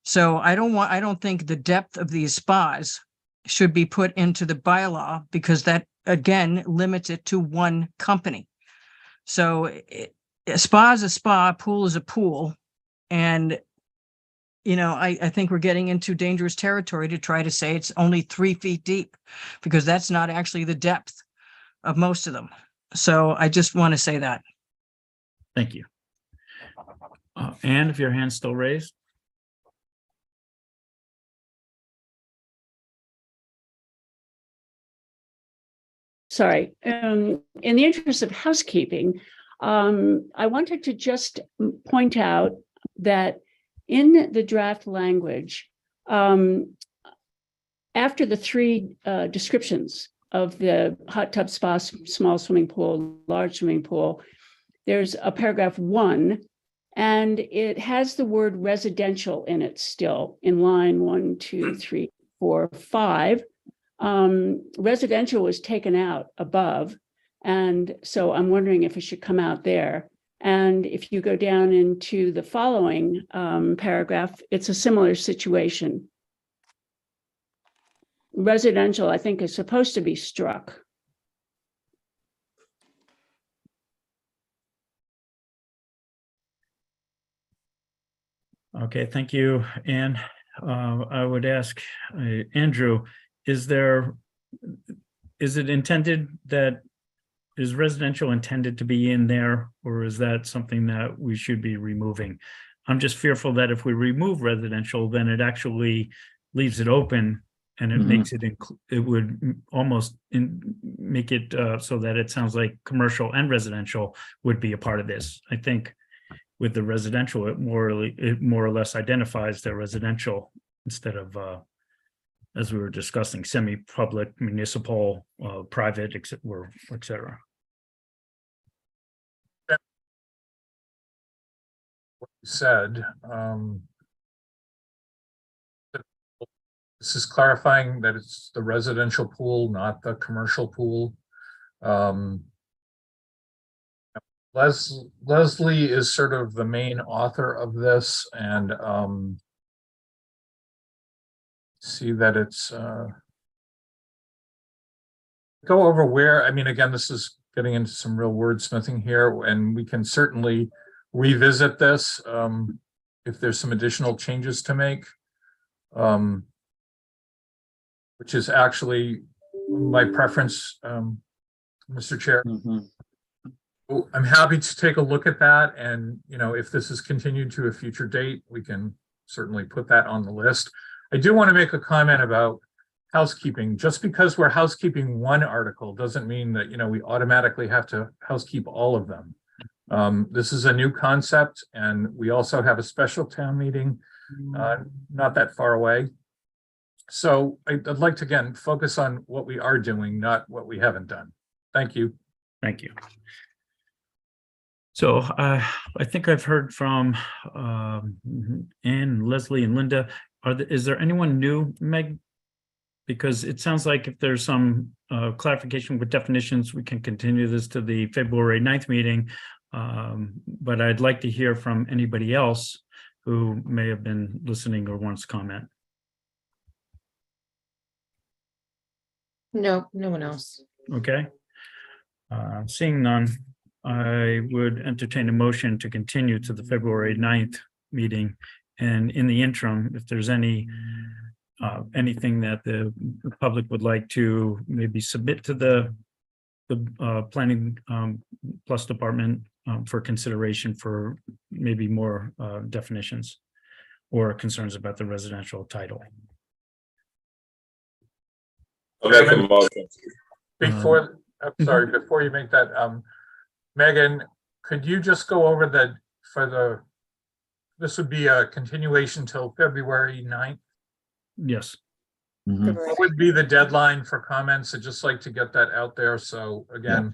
So I don't think the depth of these spas should be put into the bylaw, because that again limits it to one company. So a spa is a spa, a pool is a pool. And, I think we're getting into dangerous territory to try to say it's only 3 feet deep, because that's not actually the depth of most of them. So I just want to say that. Thank you. Ann, if your hand's still raised. Sorry, in the interest of housekeeping, I wanted to just point out that in the draft language, after the 3 descriptions of the hot tub, spa, small swimming pool, large swimming pool, there's a paragraph 1, and it has the word residential in it still in line 1, 2, 3, 4, 5. Residential was taken out above, and so I'm wondering if it should come out there. And if you go down into the following paragraph, it's a similar situation. Residential, I think, is supposed to be struck. Okay, thank you, Ann. I would ask Andrew, is it intended that, is residential intended to be in there, or is that something that we should be removing? I'm just fearful that if we remove residential, then it actually leaves it open, and it makes it, it would almost make it so that it sounds like commercial and residential would be a part of this. I think with the residential, it more or less identifies the residential instead of, as we were discussing, semi-public, municipal, private, et cetera. What you said, this is clarifying that it's the residential pool, not the commercial pool. Leslie is sort of the main author of this, and see that it's go over where, I mean, again, this is getting into some real wordsmithing here, and we can certainly revisit this if there's some additional changes to make, which is actually my preference, Mr. Chair. I'm happy to take a look at that, and if this is continued to a future date, we can certainly put that on the list. I do want to make a comment about housekeeping. Just because we're housekeeping one article doesn't mean that we automatically have to housekeep all of them. This is a new concept, and we also have a special town meeting not that far away. So I'd like to again focus on what we are doing, not what we haven't done. Thank you. Thank you. So I think I've heard from Ann, Leslie, and Linda. Is there anyone new, Meg? Because it sounds like if there's some clarification with definitions, we can continue this to the February 9th meeting. But I'd like to hear from anybody else who may have been listening or wants to comment. No, no one else. Okay. Seeing none, I would entertain a motion to continue to the February 9th meeting. And in the interim, if there's any anything that the public would like to maybe submit to the planning plus department for consideration for maybe more definitions or concerns about the residential title. I'll make a motion. Before, I'm sorry, before you make that, Megan, could you just go over this would be a continuation till February 9th? Yes. What would be the deadline for comments? I'd just like to get that out there. So again,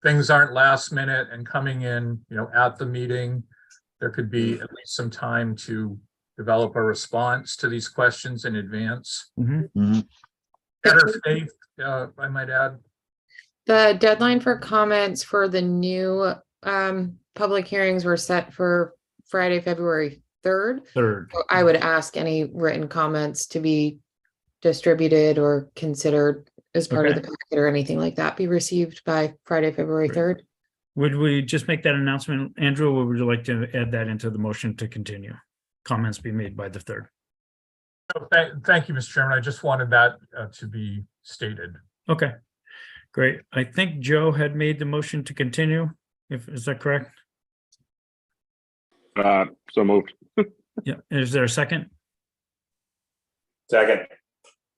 things aren't last minute and coming in, at the meeting. There could be at least some time to develop a response to these questions in advance. Better faith, I might add. The deadline for comments for the new public hearings were set for Friday, February 3rd. So I would ask any written comments to be distributed or considered as part of the packet or anything like that be received by Friday, February 3rd. Would we just make that announcement, Andrew, or would you like to add that into the motion to continue? Comments be made by the 3rd. Thank you, Mr. Chairman. I just wanted that to be stated. Okay, great. I think Joe had made the motion to continue. Is that correct? So moved. Yeah. Is there a second? Second.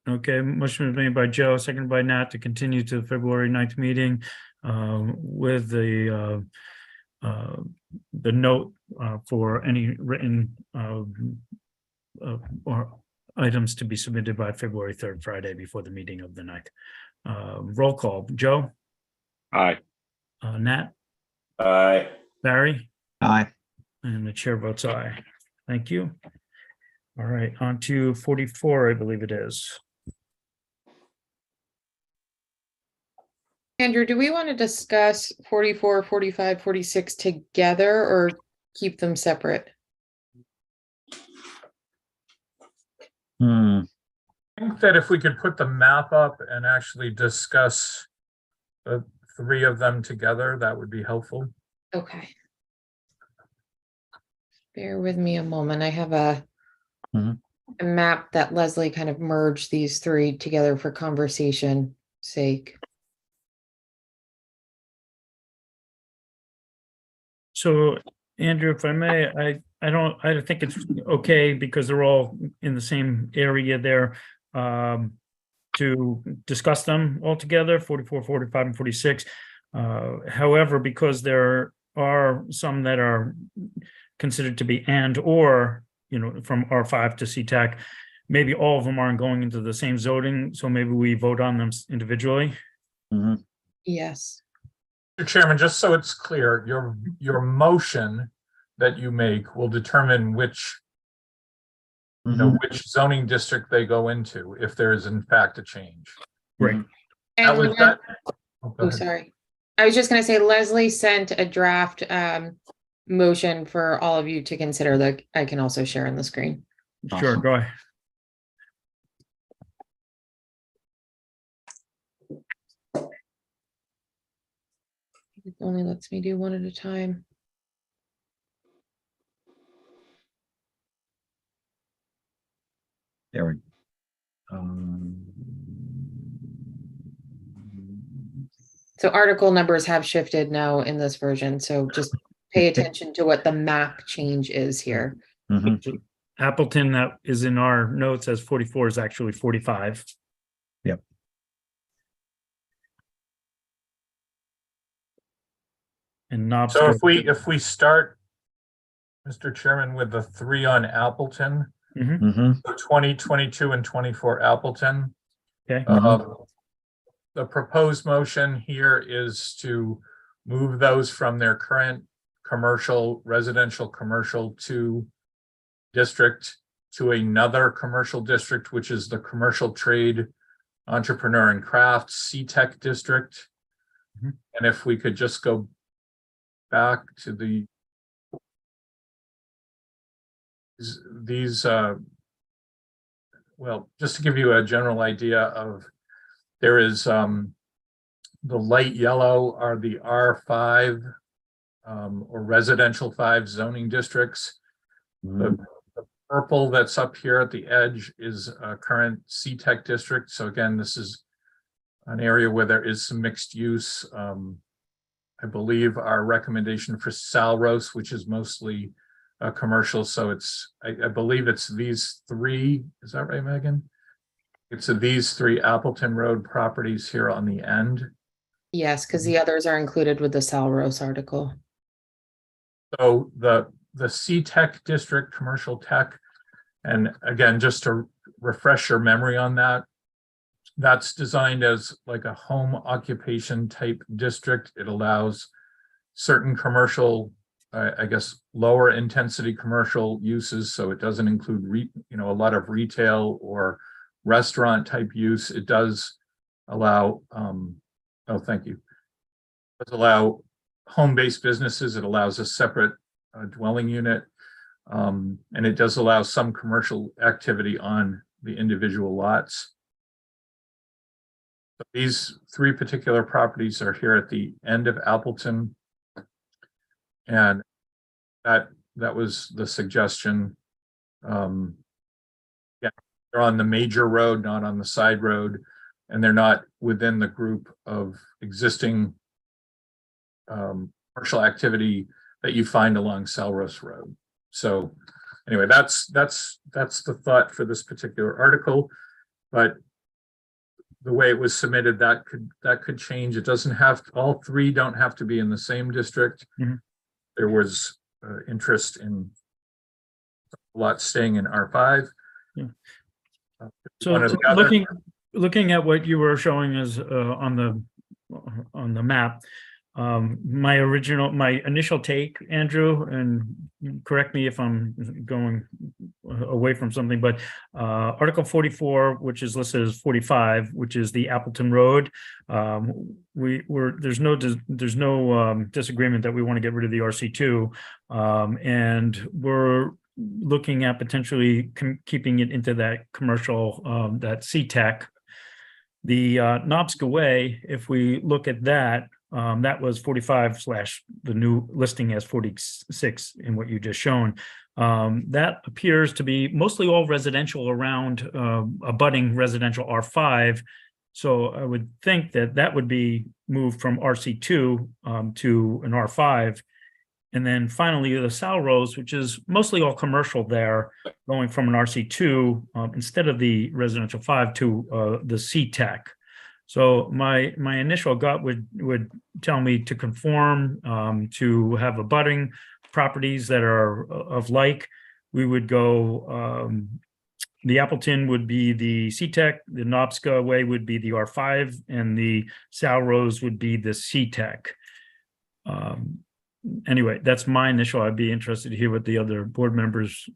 Okay, motion was made by Joe, seconded by Nat to continue to the February 9th meeting with the note for any written or items to be submitted by February 3rd, Friday, before the meeting of the 9th. Roll call. Joe? Aye. Nat? Aye. Barry? Aye. And the chair votes aye. Thank you. All right, on to 44, I believe it is. Andrew, do we want to discuss 44, 45, 46 together or keep them separate? I think that if we could put the map up and actually discuss the 3 of them together, that would be helpful. Okay. Bear with me a moment. I have a map that Leslie kind of merged these 3 together for conversation sake. So, Andrew, if I may, I think it's okay because they're all in the same area there to discuss them all together, 44, 45, and 46. However, because there are some that are considered to be and or, from R5 to CTAC, maybe all of them aren't going into the same zoning, so maybe we vote on them individually. Yes. Mr. Chairman, just so it's clear, your motion that you make will determine which which zoning district they go into if there is in fact a change. Right. And sorry. I was just going to say Leslie sent a draft motion for all of you to consider that I can also share on the screen. Sure, go ahead. It only lets me do one at a time. There. So article numbers have shifted now in this version, so just pay attention to what the map change is here. Appleton, that is in our notes as 44, is actually 45. Yep. And Knobs. So if we start, Mr. Chairman, with the 3 on Appleton, so 20, 22, and 24 Appleton. Okay. The proposed motion here is to move those from their current residential commercial 2 district to another commercial district, which is the commercial trade, entrepreneur and craft CTEC district. And if we could just go back to these well, just to give you a general idea of, there is the light yellow are the R5 or residential 5 zoning districts. The purple that's up here at the edge is a current C-Tech district. So again, this is an area where there is some mixed use. I believe our recommendation for Salros, which is mostly commercial. So it's, I believe it's these three. Is that right, Megan? It's these three Appleton Road properties here on the end. Yes, because the others are included with the Salros article. So the C-Tech district, commercial tech, and again, just to refresh your memory on that, that's designed as like a home occupation type district. It allows certain commercial, I guess, lower intensity commercial uses. So it doesn't include, a lot of retail or restaurant type use. It does allow, oh, thank you. It does allow home-based businesses. It allows a separate dwelling unit. And it does allow some commercial activity on the individual lots. These three particular properties are here at the end of Appleton. And that was the suggestion. Yeah, they're on the major road, not on the side road, and they're not within the group of existing commercial activity that you find along Selros Road. So anyway, that's the thought for this particular article, but the way it was submitted, that could change. It doesn't have to, all three don't have to be in the same district. Mm-hmm. There was interest in lots staying in R5. Yeah. So looking at what you were showing as on the map, my initial take, Andrew, and correct me if I'm going away from something, but Article 44, which is listed as 45, which is the Appleton Road, there's no disagreement that we want to get rid of the RC2, and we're looking at potentially keeping it into that commercial, that C-Tech. The Knobska Way, if we look at that, that was 45 / the new listing as 46 in what you just shown. That appears to be mostly all residential around abutting residential R5. So I would think that would be moved from RC2 to an R5. And then finally, the Salros, which is mostly all commercial there, going from an RC2 instead of the residential 5 to the C-Tech. So my initial gut would tell me to conform to have abutting properties that are of like. We would go, the Appleton would be the C-Tech, the Knobska Way would be the R5, and the Salros would be the C-Tech. Anyway, that's my initial. I'd be interested to hear what the other board members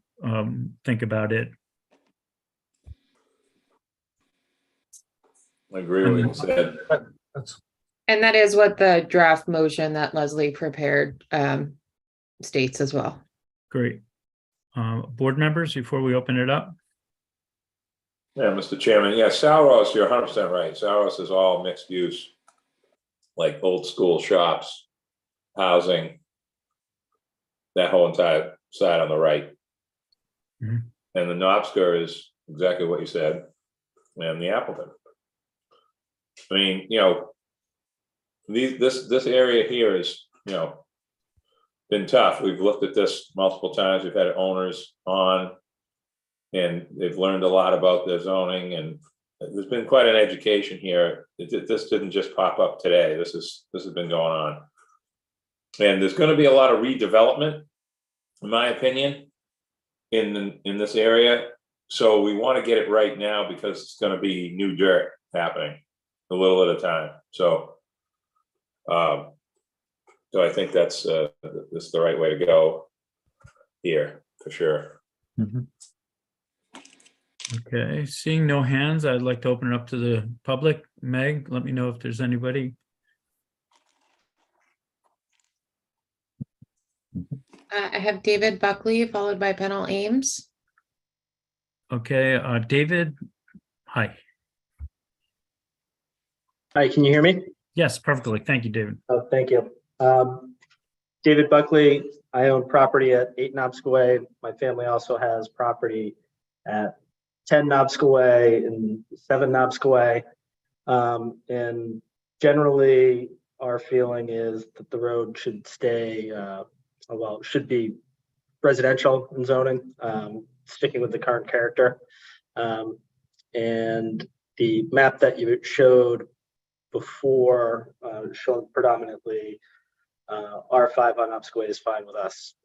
think about it. I agree with what you said. And that is what the draft motion that Leslie prepared states as well. Great. Board members, before we open it up. Yeah, Mr. Chairman. Yeah, Salros, you're 100% right. Salros is all mixed use, like old school shops, housing, that whole entire side on the right. Mm-hmm. And the Knobska is exactly what you said, and the Appleton. I mean, this area here is, been tough. We've looked at this multiple times. We've had owners on, and they've learned a lot about their zoning, and there's been quite an education here. This didn't just pop up today. This has been going on, and there's going to be a lot of redevelopment, in my opinion, in this area. So we want to get it right now because it's going to be new dirt happening a little at a time. So I think that's the right way to go here for sure. Mm-hmm. Okay, seeing no hands, I'd like to open it up to the public. Meg, let me know if there's anybody. I have David Buckley followed by Pennell Ames. Okay, David, hi. Hi, can you hear me? Yes, perfectly. Thank you, David. Oh, thank you. David Buckley, I own property at 8 Knobscoay. My family also has property at 10 Knobscoay and 7 Knobscoay. And generally, our feeling is that the road should stay, should be residential in zoning, sticking with the current character. And the map that you showed before showed predominantly R5 on Knobscoay is fine with us.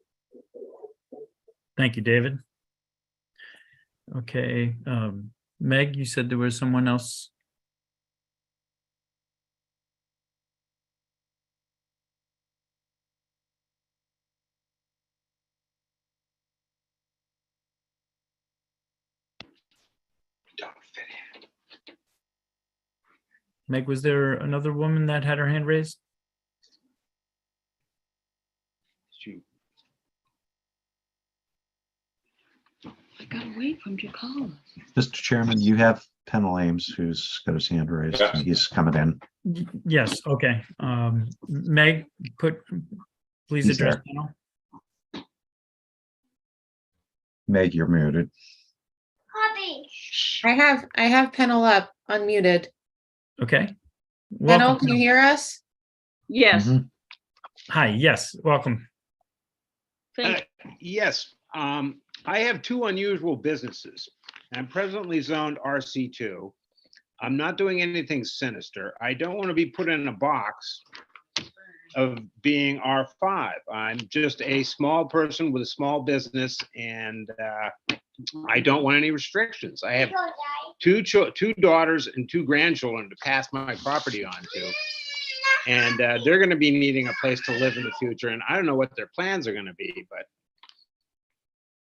Thank you, David. Okay, Meg, you said there was someone else. Meg, was there another woman that had her hand raised? I got away from your call. Mr. Chairman, you have Penel Ames, who's got his hand raised. Yeah. He's coming in. Yes, okay. Meg, please He's address there. panel. Meg, you're muted. I have Pennell up, unmuted. Okay. Pennell, Welcome. can you hear us? Yes. Mhm. Hi, yes, welcome. Thank Yes, I have two unusual businesses. I'm presently zoned RC2. I'm not doing anything sinister. I don't want to be put in a box of being R5. I'm just a small person with a small business, and I don't want any restrictions. I have two daughters and 2 grandchildren to pass my property on to. And they're going to be needing a place to live in the future. And I don't know what their plans are going to be, but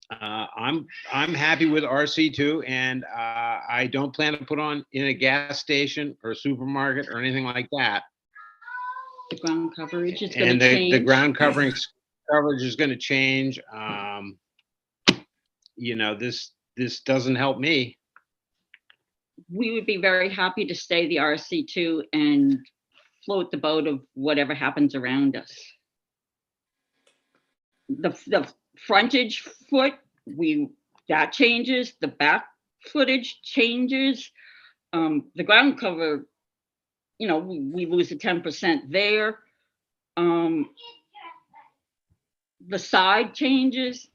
I'm happy with RC2, and I don't plan to put on in a gas station or a supermarket or anything like that. The ground coverage is going And to change. the ground coverage is going to change. You know, this doesn't help me. We would be very happy to stay the RC2 and float the boat of whatever happens around us. The frontage foot, that changes, the back footage changes. The ground cover, you know, we lose the 10% there. The side changes.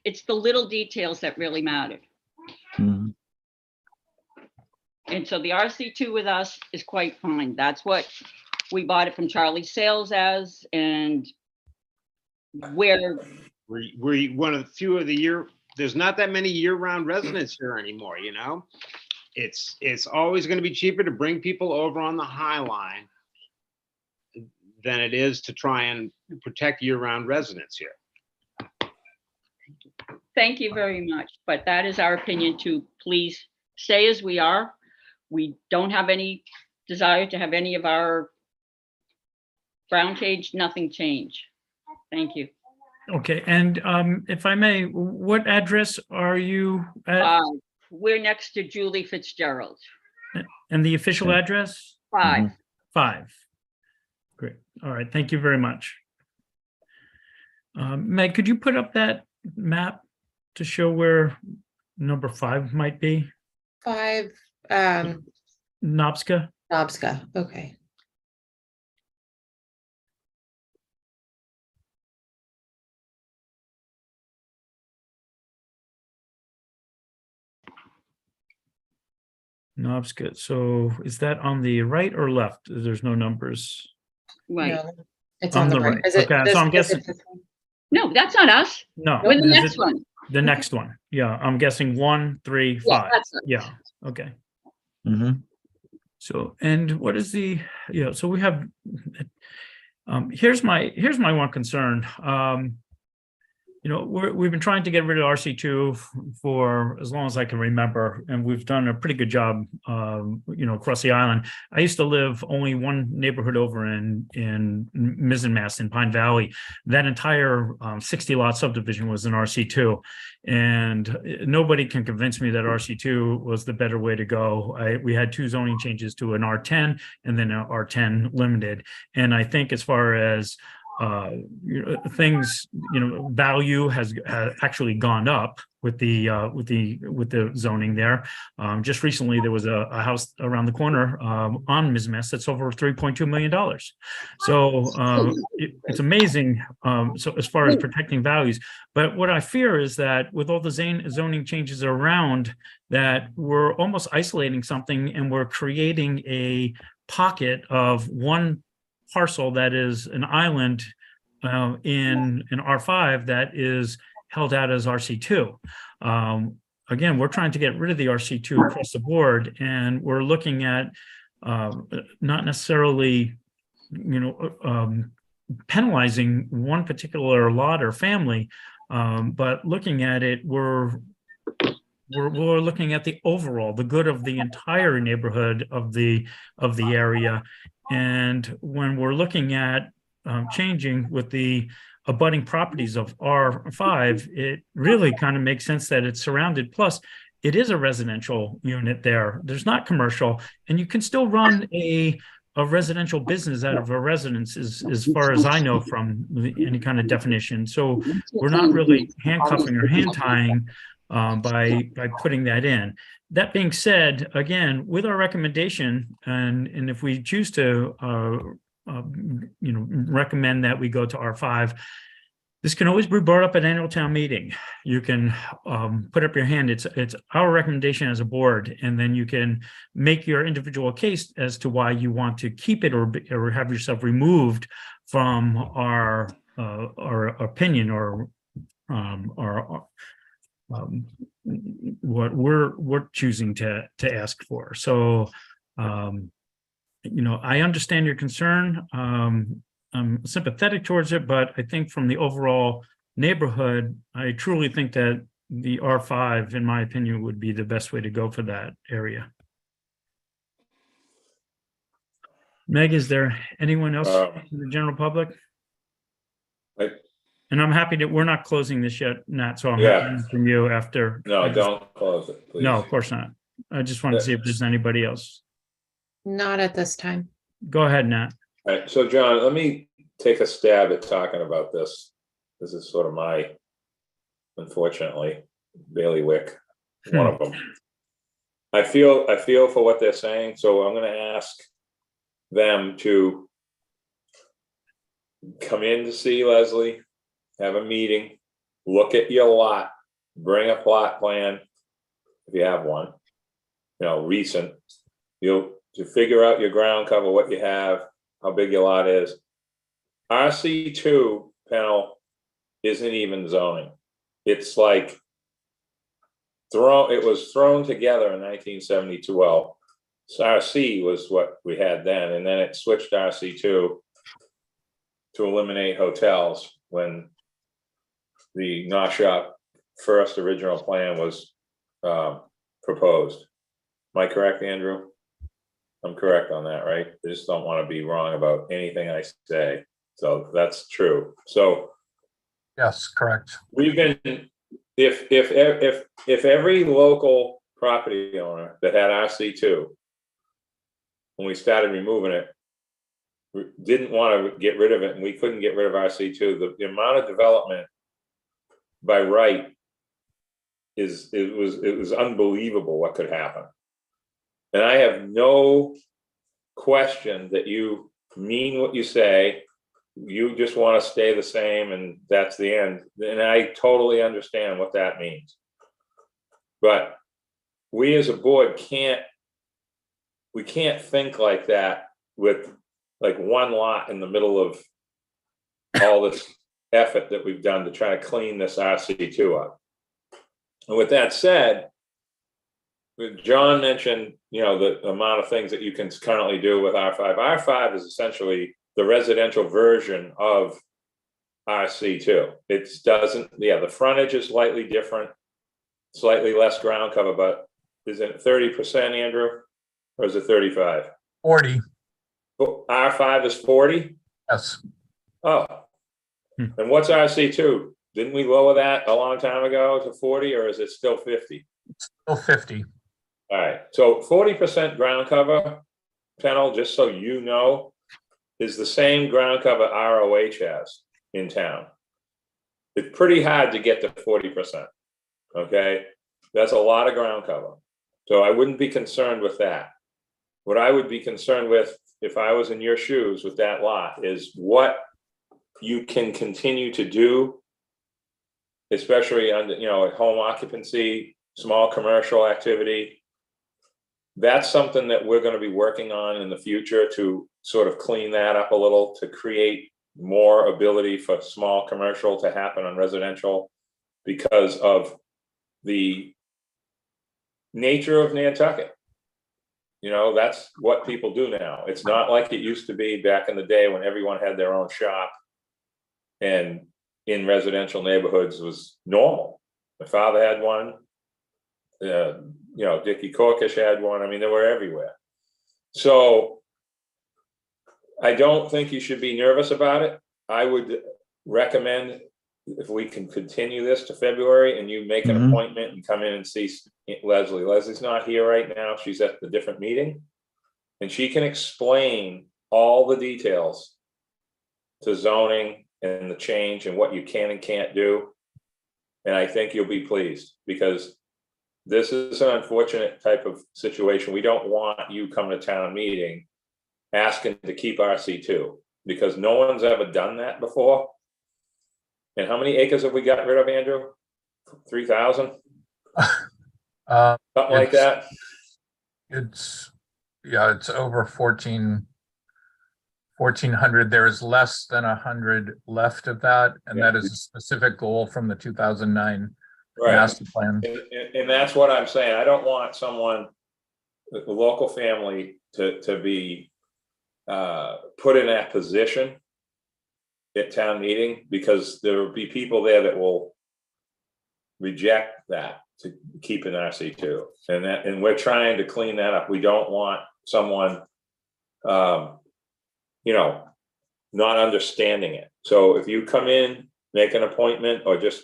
It's the little details that really matter. Mhm. And so the RC2 with us is quite fine. That's what we bought it from Charlie Sales as, and we're We're one of the few of the year. There's not that many year-round residents here anymore. You know, it's always going to be cheaper to bring people over on the High Line than it is to try and protect year-round residents here. thank you very much, but that is our opinion to please stay as we are. We don't have any desire to have any of our ground cage, nothing change. Thank you. Okay, and if I may, what address are you at? We're next to Julie Fitzgerald. And the official address? 5. Mhm. 5. Great. All right, thank you very much. Meg, could you put up that map to show where number 5 might be? 5, Knobska? Knobska, okay. Knobska. So is that on the right or left? There's no numbers. Right. No, it's on the right. Is it Okay, so I'm guessing, this one? No, that's not us. no. We're the is next it one. The next one. Yeah, I'm guessing 1, 3, 5. Yeah, that's us. Yeah, okay. Mhm. So, and what is the, yeah, so we have, here's my one concern. You know, we've been trying to get rid of RC2 for as long as I can remember, and we've done a pretty good job, you know, across the island. I used to live only one neighborhood over in Mizzenmast in Pine Valley. That entire 60-lot subdivision was an RC2, and nobody can convince me that RC2 was the better way to go. We had 2 zoning changes to an R10 and then an R10 limited, and I think as far as things, value has actually gone up with the zoning there. Just recently, there was a house around the corner on Ms. that's over $3.2 million. So it's amazing. So as far as protecting values, but what I fear is that with all the zoning changes around, that we're almost isolating something and we're creating a pocket of one parcel that is an island in R5 that is held out as RC2. Again, we're trying to get rid of the RC2 across the board, and we're looking at not necessarily, penalizing one particular lot or family, but looking at it, we're looking at the overall, the good of the entire neighborhood of the area. And when we're looking at changing with the abutting properties of R5, it really kind of makes sense that it's surrounded. Plus, it is a residential unit there. There's not commercial, and you can still run a residential business out of a residence, as far as I know from any kind of definition. So we're not really handcuffing or hand tying by putting that in. That being said, again, with our recommendation, and if we choose to recommend that we go to R5, this can always be brought up at annual town meeting. You can put up your hand. It's our recommendation as a board, and then you can make your individual case as to why you want to keep it or have yourself removed from our opinion or what we're choosing to ask for. So, I understand your concern. I'm sympathetic towards it, but I think from the overall neighborhood, I truly think that the R5, in my opinion, would be the best way to go for that area. Meg, is there anyone else in the general public? And I'm happy that we're not closing this yet, Nat, so I'm happy from you after. No, don't close it, please. No, of course not. I just want to see if there's anybody else. Not at this time. Go ahead, Nat. All right, so John, let me take a stab at talking about this. This is sort of my, unfortunately, bailiwick, one of them. I feel for what they're saying, so I'm going to ask them to come in to see Leslie, have a meeting, look at your lot, bring a plot plan, if you have one, recent. To figure out your ground cover, what you have, how big your lot is. RC2 panel isn't even zoning. It's like it was thrown together in 1972. Well, RC was what we had then, and then it switched RC2 to eliminate hotels when the North Shop first original plan was proposed. Am I correct, Andrew? I'm correct on that, right? I just don't want to be wrong about anything I say. So that's true. So yes, correct. We've been, if every local property owner that had RC2, when we started removing it, we didn't want to get rid of it, and we couldn't get rid of RC2, the amount of development by right it was unbelievable what could happen. And I have no question that you mean what you say. You just want to stay the same, and that's the end. And I totally understand what that means. But we as a board can't think like that with like one lot in the middle of all this effort that we've done to try to clean this RC2 up. And with that said, John mentioned, the amount of things that you can currently do with R5. R5 is essentially the residential version of RC2. It doesn't, the frontage is slightly different, slightly less ground cover, but is it 30%, Andrew? Or is it 35? 40. R5 is 40? Yes. Oh. And what's RC2? Didn't we lower that a long time ago to 40, or is it still 50? It's still 50. All right, so 40% ground cover panel, just so you know, is the same ground cover ROH has in town. It's pretty hard to get to 40%. Okay, that's a lot of ground cover. So I wouldn't be concerned with that. What I would be concerned with, if I was in your shoes with that lot, is what you can continue to do, especially on, you know, home occupancy, small commercial activity. That's something that we're going to be working on in the future to sort of clean that up a little, to create more ability for small commercial to happen on residential, because of the nature of Nantucket. You know, that's what people do now. It's not like it used to be back in the day when everyone had their own shop and in residential neighborhoods was normal. My father had one. You know, Dickie Corkish had one. I mean, they were everywhere. So I don't think you should be nervous about it. I would recommend, if we can continue this to February and you make an appointment and come in and see Leslie. Leslie's not here right now. She's at the different meeting, and she can explain all the details to zoning and the change and what you can and can't do. And I think you'll be pleased, because this is an unfortunate type of situation. We don't want you coming to town meeting asking to keep RC2, because no one's ever done that before. And how many acres have we got rid of, Andrew? 3,000? Something like that? It's over 1,400. There is less than 100 left of that, and that is a specific goal from the 2009 master plan. And that's what I'm saying. I don't want someone, a local family, to be put in that position at town meeting, because there will be people there that will reject that to keep an RC2, and we're trying to clean that up. We don't want someone, you know, not understanding it. So if you come in, make an appointment, or just,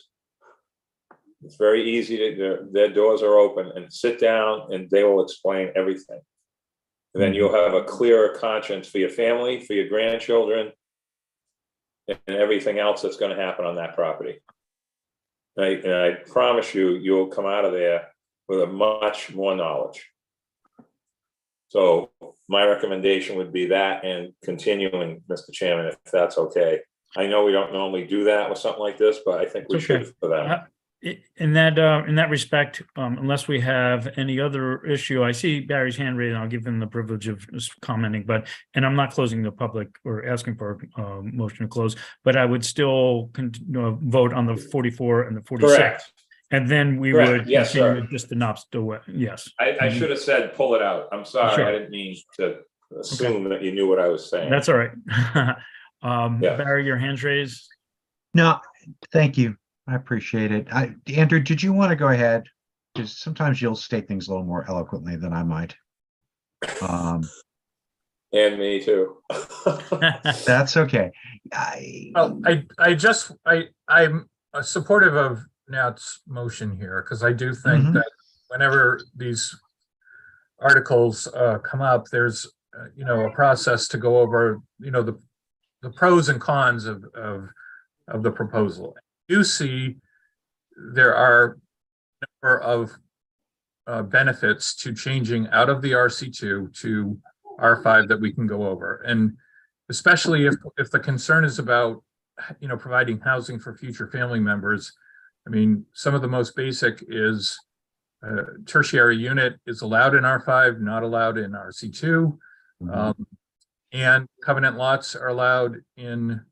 it's very easy to, their doors are open, and sit down and they will explain everything. And then you'll have a clearer conscience for your family, for your grandchildren, and everything else that's going to happen on that property. And I promise you, you'll come out of there with a much more knowledge. So my recommendation would be that, and continuing, Mr. Chairman, if that's okay. I know we don't normally do that with something like this, but I think we should for that. In that respect, unless we have any other issue, I see Barry's hand raised, and I'll give him the privilege of commenting, and I'm not closing the public or asking for a motion to close, but I would still vote on the 44 and the 46. Correct. And then we would continue just the knobs to yes. I should have said pull it out. I'm sorry. Sure. I didn't mean to assume that you knew what I was saying. That's all right. Barry, your hand's raised. No, thank you. I appreciate it. Andrew, did you want to go ahead? Because sometimes you'll state things a little more eloquently than I might. And me too. That's okay. I'm supportive of Nat's motion here, because I do think that whenever these articles come up, there's a process to go over the pros and cons of the proposal. You see there are a number of benefits to changing out of the RC2 to R5 that we can go over, and especially if the concern is about providing housing for future family members. I mean, some of the most basic is tertiary unit is allowed in R5, not allowed in RC2, and covenant lots are allowed in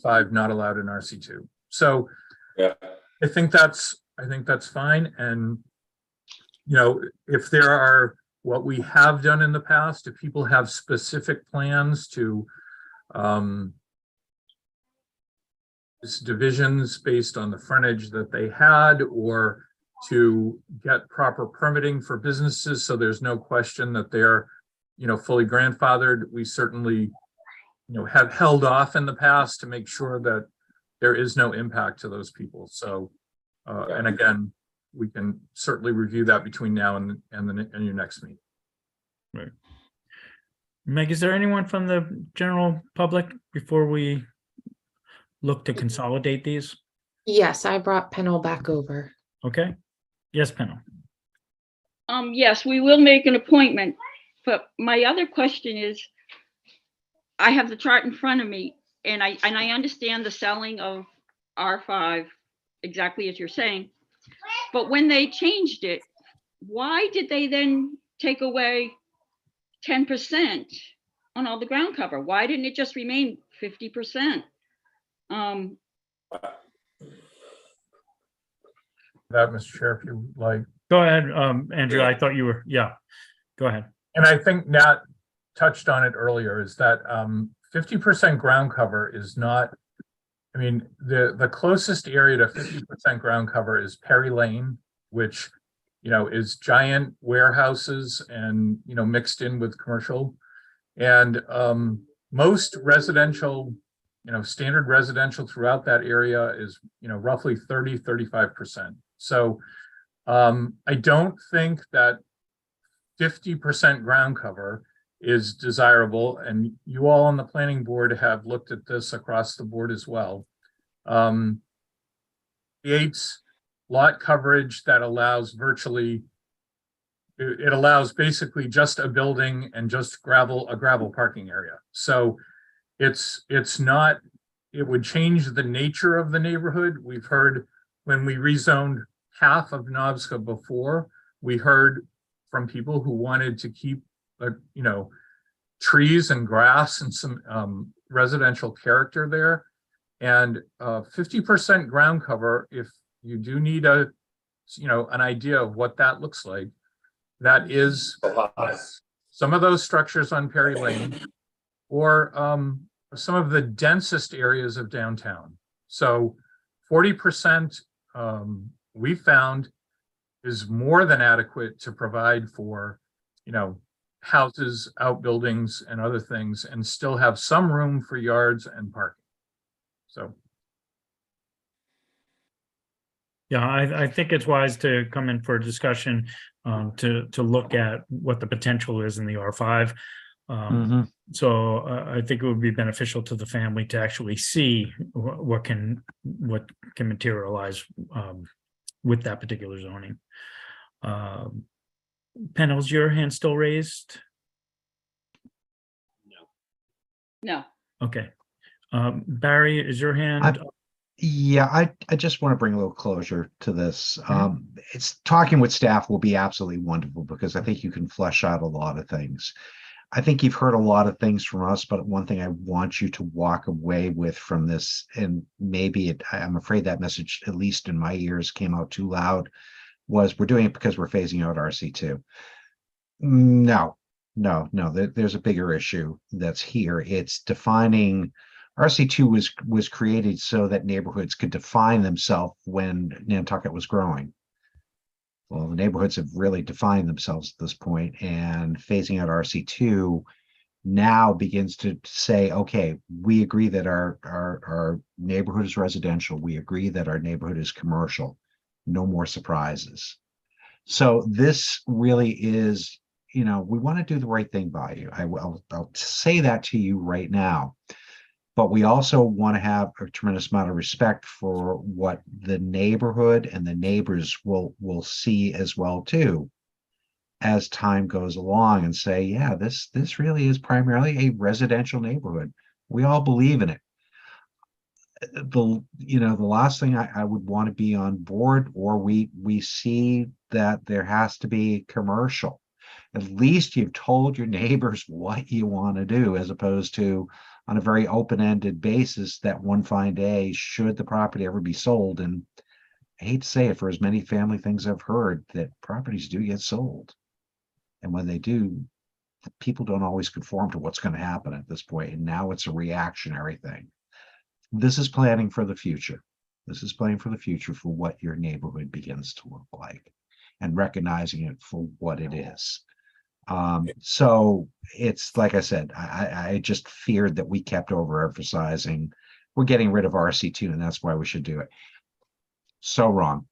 R5, not allowed in RC2. So I think that's fine. And if there are, what we have done in the past, if people have specific plans to divisions based on the frontage that they had, or to get proper permitting for businesses, so there's no question that they're fully grandfathered, we certainly have held off in the past to make sure that there is no impact to those people. So and again, we can certainly review that between now and your next meeting. Right. Meg, is there anyone from the general public before we look to consolidate these? Yes, I brought Pennell back over. Okay. Yes, Pennell. Yes, we will make an appointment, but my other question is, I have the chart in front of me, and I understand the selling of R5 exactly as you're saying. But when they changed it, why did they then take away 10% on all the ground cover? Why didn't it just remain 50%? That, Mr. Chair, if you like. Go ahead, Andrew. I thought you were, yeah, go ahead. And I think Nat touched on it earlier, is that 50% ground cover is not, I mean, the closest area to 50% ground cover is Perry Lane, which, you know, is giant warehouses and, you know, mixed in with commercial. And most residential, you know, standard residential throughout that area is, you know, roughly 35%. So I don't think that 50% ground cover is desirable, and you all on the planning board have looked at this across the board as well. Creates lot coverage that allows virtually, it allows basically just a building and just a gravel parking area. So it's not, it would change the nature of the neighborhood. We've heard when we rezoned half of Nobska before, we heard from people who wanted to keep, you know, trees and grass and some residential character there. And 50% ground cover, if you do need a, you know, an idea of what that looks like, that is some of those structures on Perry Lane, or some of the densest areas of downtown. So 40% we found is more than adequate to provide for, you know, houses, outbuildings, and other things, and still have some room for yards and parking. So. Yeah, I think it's wise to come in for a discussion to look at what the potential is in the R5. So I think it would be beneficial to the family to actually see what can materialize with that particular zoning. Pennell's your hand still raised? No. Okay. Barry, is your hand? Yeah, I just want to bring a little closure to this. It's talking with staff will be absolutely wonderful, because I think you can flesh out a lot of things. I think you've heard a lot of things from us, but one thing I want you to walk away with from this, and maybe I'm afraid that message, at least in my ears, came out too loud, was we're doing it because we're phasing out RC2. No, there's a bigger issue that's here. It's defining. RC2 was created so that neighborhoods could define themselves when Nantucket was growing. Well, the neighborhoods have really defined themselves at this point, and phasing out RC2 now begins to say, okay, we agree that our neighborhood is residential. We agree that our neighborhood is commercial. No more surprises. So this really is, you know, we want to do the right thing by you. I'll say that to you right now. But we also want to have a tremendous amount of respect for what the neighborhood and the neighbors will see as well too, as time goes along, and say, yeah, this really is primarily a residential neighborhood. We all believe in it. The last thing I would want to be on board, or we see that there has to be commercial. At least you've told your neighbors what you want to do, as opposed to on a very open-ended basis that one fine day, should the property ever be sold. And I hate to say it, for as many family things I've heard, that properties do get sold. And when they do, the people don't always conform to what's going to happen at this point. And now it's a reactionary thing. This is planning for the future. This is planning for the future for what your neighborhood begins to look like, and recognizing it for what it is. So it's like I said, I just feared that we kept overemphasizing we're getting rid of RC2 and that's why we should do it. So wrong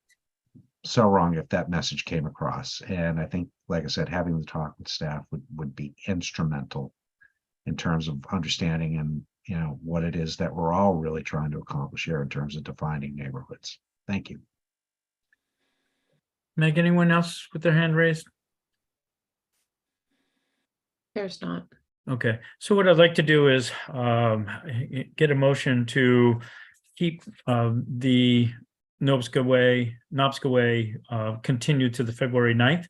if that message came across. And I think, like I said, having the talk with staff would be instrumental in terms of understanding and, you know, what it is that we're all really trying to accomplish here in terms of defining neighborhoods. Thank you. Meg, anyone else with their hand raised? There's not. Okay, so what I'd like to do is get a motion to keep the Knobsco Way continued to the February 9th.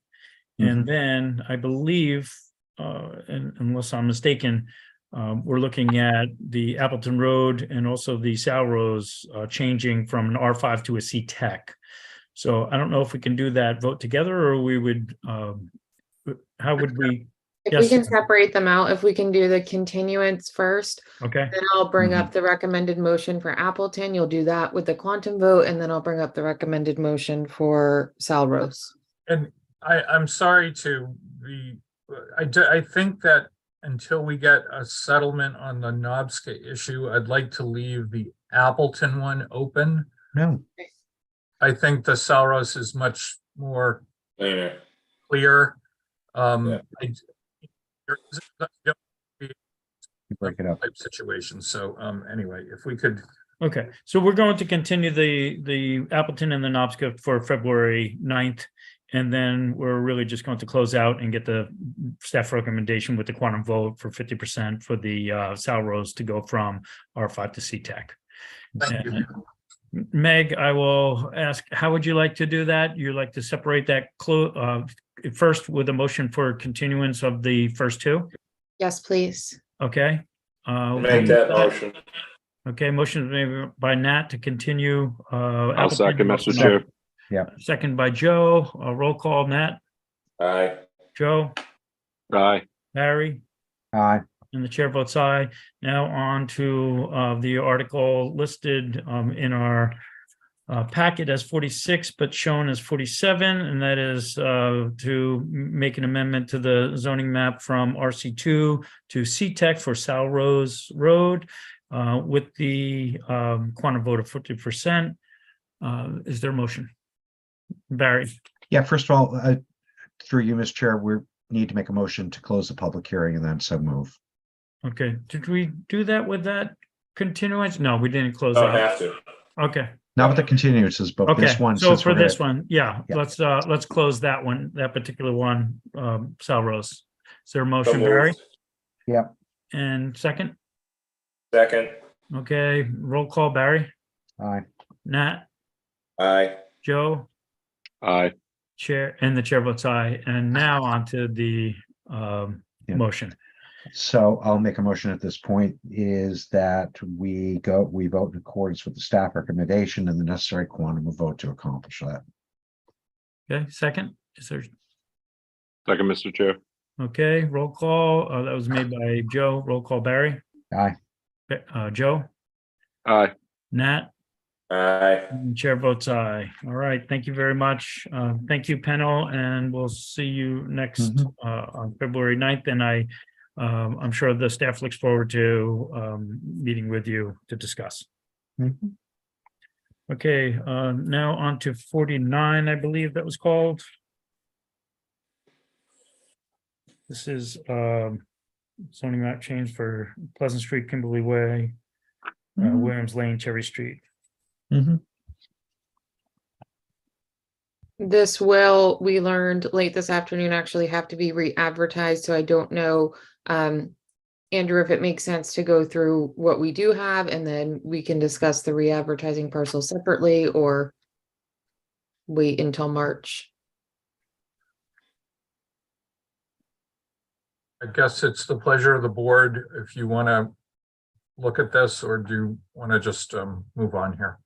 And then I believe, unless I'm mistaken, we're looking at the Appleton Road and also the Salrose changing from an R5 to a C-Tech. So I don't know if we can do that vote together, or we would, how would we? If Yes. we can separate them out, if we can do the continuance first, Okay, then I'll bring up the recommended motion for Appleton. You'll do that with the quantum vote, and then I'll bring up the recommended motion for Salrose. And I'm sorry to be, I think that until we get a settlement on the Knobska issue, I'd like to leave the Appleton one open. No. I think the Salrose is much more Later. clear. Yeah. Break it up. Type situation. So anyway, if we could. okay, so we're going to continue the Appleton and the Knobsco for February 9th. And then we're really just going to close out and get the staff recommendation with the quantum vote for 50% for the Salrose to go from R5 to C-Tech. Thank you. Meg, I will ask, how would you like to do that? You like to separate that first with a motion for continuance of the first two? Yes, please. Okay. Make that motion. Okay, motion made by Nat to continue. I'll second, Mr. Chair. Yeah. Second by Joe. Roll call, Nat, Aye. Joe, Aye. Barry, Aye. and the chair votes aye. Now on to the article listed in our packet as 46, but shown as 47, and that is to make an amendment to the zoning map from RC2 to C-Tech for Salrose Road with the quantum vote of 50%. Is there a motion? Barry? Yeah, first of all, through you, Mr. Chair, we need to make a motion to close the public hearing and then so move. Okay, did we do that with that continuance? No, we didn't close Don't out. have to. Okay. Not with the continuances, but Okay, this one. so since for we're gonna- this one, yeah, Yeah. let's close that one, that particular one, Salrose. Is there a So motion, Barry? moved. Yeah. And second? Second. Okay, roll call, Barry, Aye. Nat, Aye. Joe, Aye. chair, and the chair votes aye. And now on to the Yeah. motion. So I'll make a motion at this point is that we vote in accordance with the staff recommendation and the necessary quantum of vote to accomplish that. Okay, second, is there, Second, Mr. Chair. okay, roll call, that was made by Joe, roll call, Barry, Aye. Joe, Aye. Nat, Aye. and chair votes aye. All right, thank you very much. Thank you, panel, and we'll see you next on February 9th. And I'm sure the staff looks forward to meeting with you to discuss. Okay, now on to 49, I believe that was called. This is zoning map change for Pleasant Street, Kimberly Way, Williams Lane, Cherry Street. This will, we learned late this afternoon, actually have to be re-advertised, so I don't know, Andrew, if it makes sense to go through what we do have, and then we can discuss the re-advertising parcel separately, or wait until March. I guess it's the pleasure of the board if you want to look at this, or do you want to just move on here?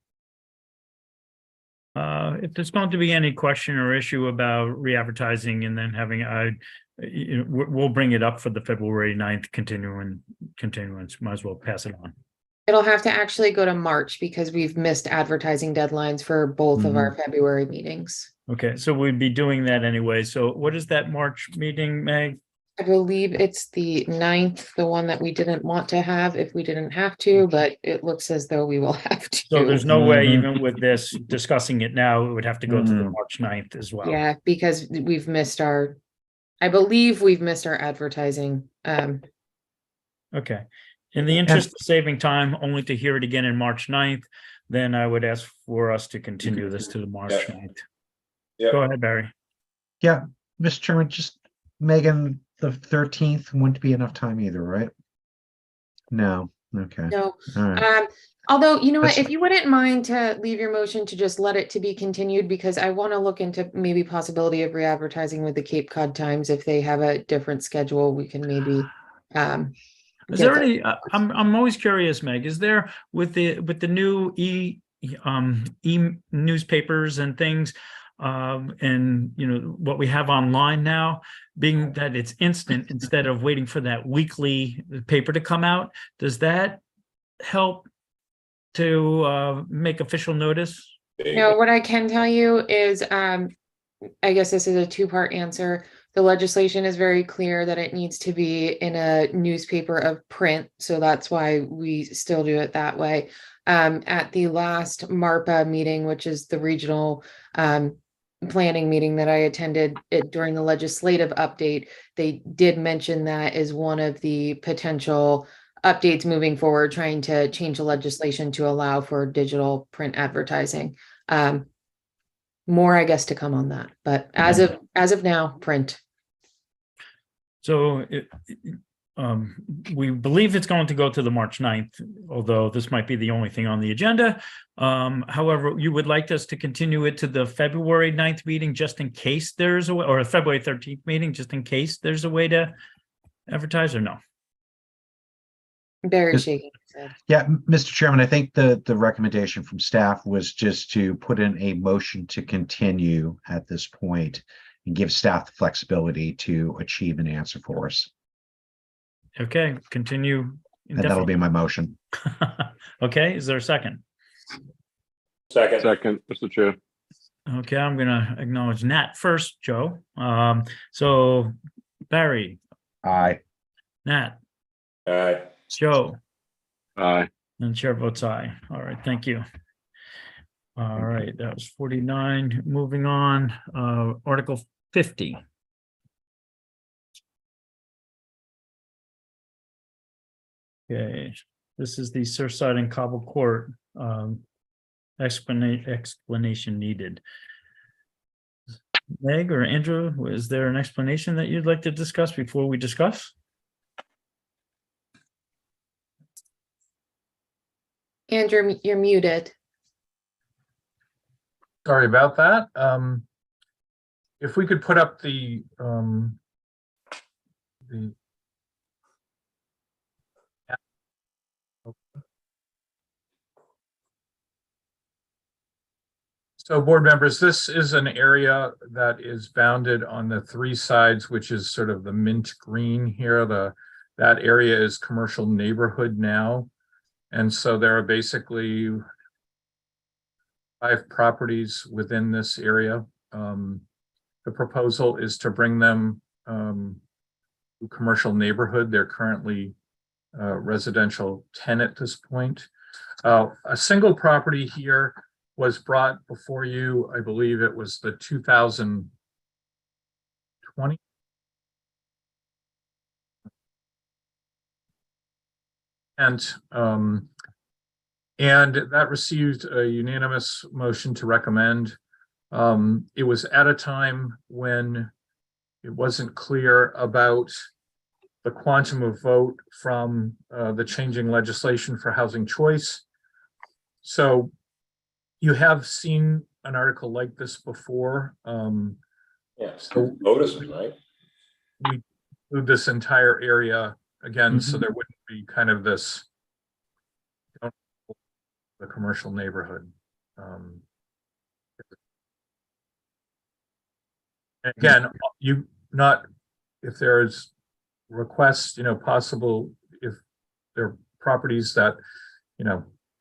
If there's going to be any question or issue about re-advertising and then having, we'll bring it up for the February 9th continuance. Might as well pass it on. It'll have to actually go to March because we've missed advertising deadlines for both of our February meetings. Okay, so we'd be doing that anyway. So what is that March meeting, Meg? I believe it's the 9th, the one that we didn't want to have if we didn't have to, but it looks as though we will have to. So there's no way, even with this, discussing it now, it would have to go to the March 9th as well. Yeah, because we've missed I believe we've missed our advertising Okay. In the interest of saving time, only to hear it again in March 9th, then I would ask for us to continue this to the March Yeah. 9th. Yeah. Go ahead, Barry. Yeah, Mr. Chairman, just Megan, the 13th wouldn't be enough time either, right? No, okay. No. All right. Although, you know what, That's- if you wouldn't mind to leave your motion to just let it to be continued, because I want to look into maybe possibility of re-advertising with the Cape Cod Times. If they have a different schedule, we can maybe Is get there that. any, I'm always curious, Meg, is there with the new e newspapers and things, and you know, what we have online now, being that it's instant instead of waiting for that weekly paper to come out, does that help to make official notice? No, what I can tell you is, I guess this is a two-part answer. The legislation is very clear that it needs to be in a newspaper of print, so that's why we still do it that way. At the last MARPA meeting, which is the regional planning meeting that I attended during the legislative update, they did mention that as one of the potential updates moving forward, trying to change the legislation to allow for digital print advertising. More, I guess, to come on that, but as of now, print. So we believe it's going to go to the March 9th, although this might be the only thing on the agenda. However, you would like us to continue it to the February 9th meeting, just in case there's a way, or a February 13th meeting, just in case there's a way to advertise, or no? Barry Is- shaking his head. Yeah, Mr. Chairman, I think the recommendation from staff was just to put in a motion to continue at this point and give staff the flexibility to achieve an answer for us. Okay, continue. And that'll be my motion. Okay, is there a second? Second. Second, Mr. Chair. Okay, I'm gonna acknowledge Nat first, Joe. So Barry, Aye. Nat, All right. Joe, Aye. and chair votes aye. All right, thank you. All right, that was 49. Moving on, Article 50. Okay, this is the Surfside and Cobble Court explanation needed. Meg or Andrew, is there an explanation that you'd like to discuss before we discuss? Andrew, you're muted. Sorry about that. If we could put up the so board members, this is an area that is bounded on the three sides, which is sort of the mint green here. That area is commercial neighborhood now. And so there are basically 5 properties within this area. The proposal is to bring them to commercial neighborhood. They're currently residential 10 at this point. A single property here was brought before you, I believe it was the 2020. And that received a unanimous motion to recommend. It was at a time when it wasn't clear about the quantum of vote from the changing legislation for housing choice. So you have seen an article like this before. Yeah. So Notices, right? we include this entire area again, so there wouldn't be kind of this the commercial neighborhood. And again, you not if there's requests, possible if there are properties that,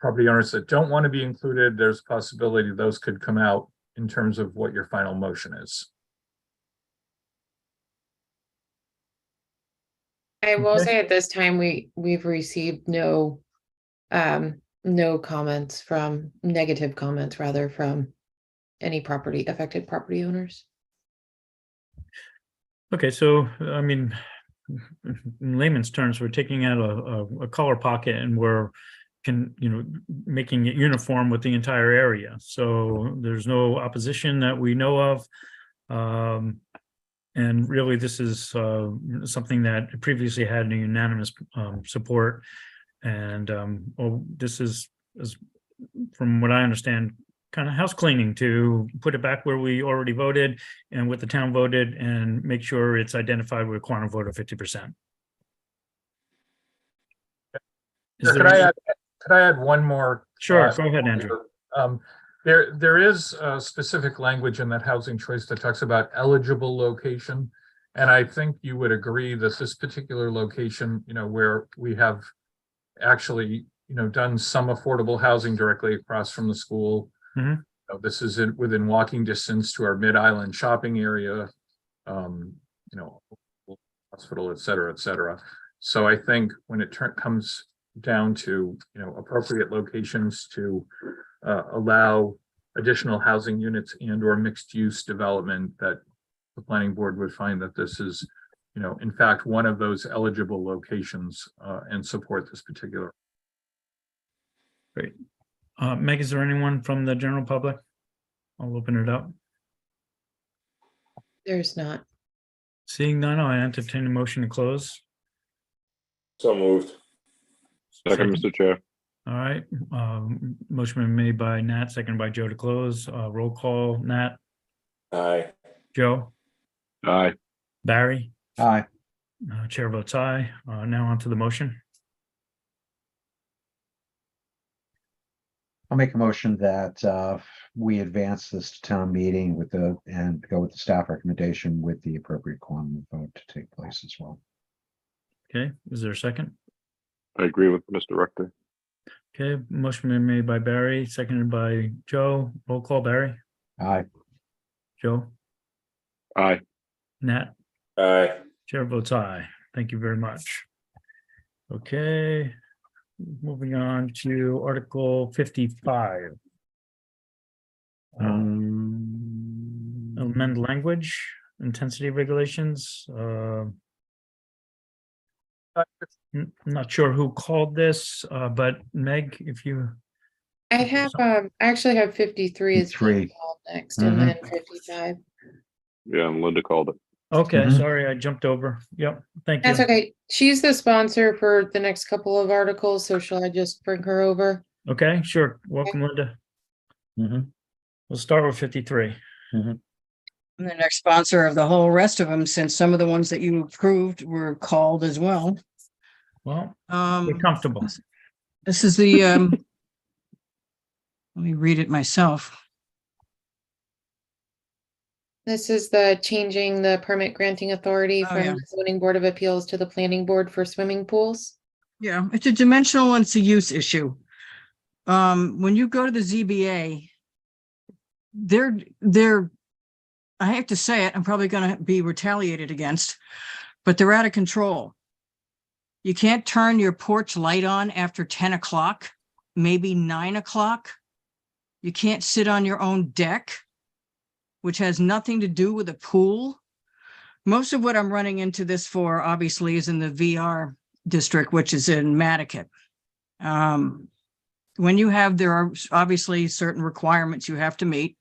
property owners that don't want to be included, there's a possibility those could come out in terms of what your final motion is. I will say at this time, we've received no comments from negative comments rather from any affected property owners. Okay, so I mean, in layman's terms, we're taking out a color pocket and we're making it uniform with the entire area. So there's no opposition that we know of. And really, this is something that previously had unanimous support. And this is, from what I understand, kind of house cleaning to put it back where we already voted and what the town voted, and make sure it's identified with a quorum vote of 50%. Could I add one more? Sure, go ahead, Andrew. There is a specific language in that housing choice that talks about eligible location. And I think you would agree that this particular location, where we have actually, done some affordable housing directly across from the school. Mhm. This is within walking distance to our Mid-Island shopping area, hospital, et cetera, et cetera. So I think when it comes down to, appropriate locations to allow additional housing units and or mixed use development, that the planning board would find that this is, in fact, one of those eligible locations and support this particular. Great. Meg, is there anyone from the general public? I'll open it up. There's not. Seeing none, I entertain a motion to close. So moved. Second, Mr. Chair. All right, motion been made by Nat, seconded by Joe to close. Roll call, Nat, Aye. Joe, Aye. Barry, Aye. chair votes aye. Now on to the motion. I'll make a motion that we advance this to town meeting and go with the staff recommendation with the appropriate quantum of vote to take place as well. Okay, is there a second? I agree with Mr. Rector. Okay, motion been made by Barry, seconded by Joe. Roll call, Barry, Aye. Joe, Aye. Nat, Aye. chair votes aye. Thank you very much. Okay, moving on to Article 55. Amend language, intensity regulations. Not sure who called this, but Meg, if you. I actually have 53 as being 53. called next, and then 55. Yeah, and Linda called it. Okay, Mhm. sorry, I jumped over. Yep, thank you. That's okay. She's the sponsor for the next couple of articles, so shall I just bring her over? Okay, sure. Welcome, Linda. Mhm. We'll start with 53. I'm the next sponsor of the whole rest of them, since some of the ones that you approved were called as well. Well, we're comfortable. This is the, let me read it myself. This is the changing the permit granting authority Oh, from yeah. the zoning board of appeals to the planning board for swimming pools. Yeah, it's a dimensional and it's a use issue. When you go to the ZBA, they're, I have to say it, I'm probably going to be retaliated against, but they're out of control. You can't turn your porch light on after 10 o'clock, maybe 9 o'clock. You can't sit on your own deck, which has nothing to do with a pool. Most of what I'm running into this for, obviously, is in the VR district, which is in Nantucket. When you have, there are obviously certain requirements you have to meet,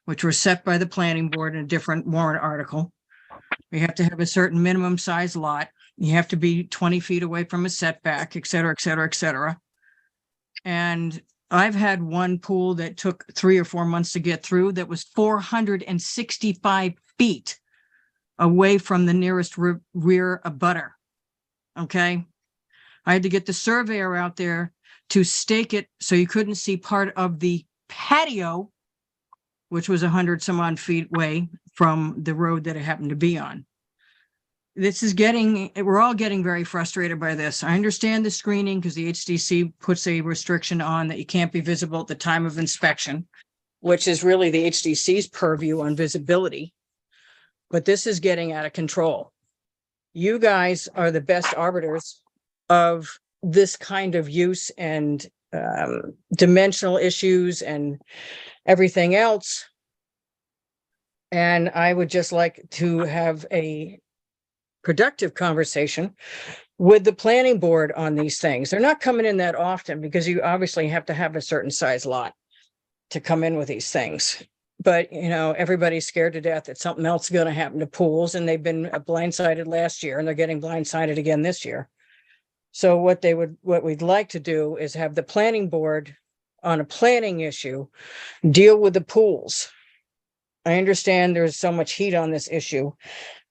which were set by the planning board in a different warrant article. You have to have a certain minimum size lot. You have to be 20 feet away from a setback, et cetera, et cetera, et cetera. And I've had one pool that took 3 or 4 months to get through that was 465 feet away from the nearest rear abutter. Okay. I had to get the surveyor out there to stake it so you couldn't see part of the patio, which was 100 some odd feet away from the road that it happened to be on. This is we're all getting very frustrated by this. I understand the screening because the HDC puts a restriction on that you can't be visible at the time of inspection, which is really the HDC's purview on visibility. But this is getting out of control. You guys are the best arbiters of this kind of use and dimensional issues and everything else. And I would just like to have a productive conversation with the planning board on these things. They're not coming in that often because you obviously have to have a certain size lot to come in with these things. But, you know, everybody's scared to death that something else is going to happen to pools, and they've been blindsided last year and they're getting blindsided again this year. So what we'd like to do is have the planning board on a planning issue deal with the pools. I understand there's so much heat on this issue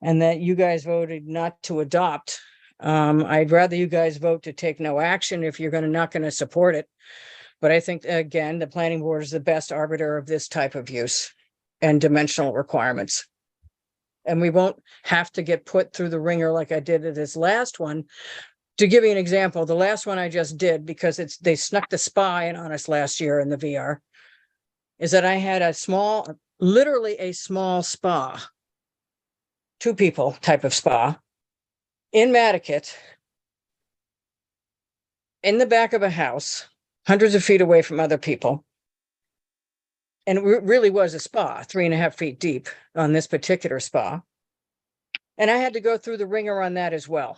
and that you guys voted not to adopt. I'd rather you guys vote to take no action if you're not going to support it. But I think, again, the planning board is the best arbiter of this type of use and dimensional requirements. And we won't have to get put through the ringer like I did at this last one. To give you an example, the last one I just did, because they snuck the spa in on us last year in the VR, is that I had literally a small spa, 2 people type of spa in Nantucket, in the back of a house, hundreds of feet away from other people. And it really was a spa, 3.5 feet deep on this particular spa. And I had to go through the ringer on that as well.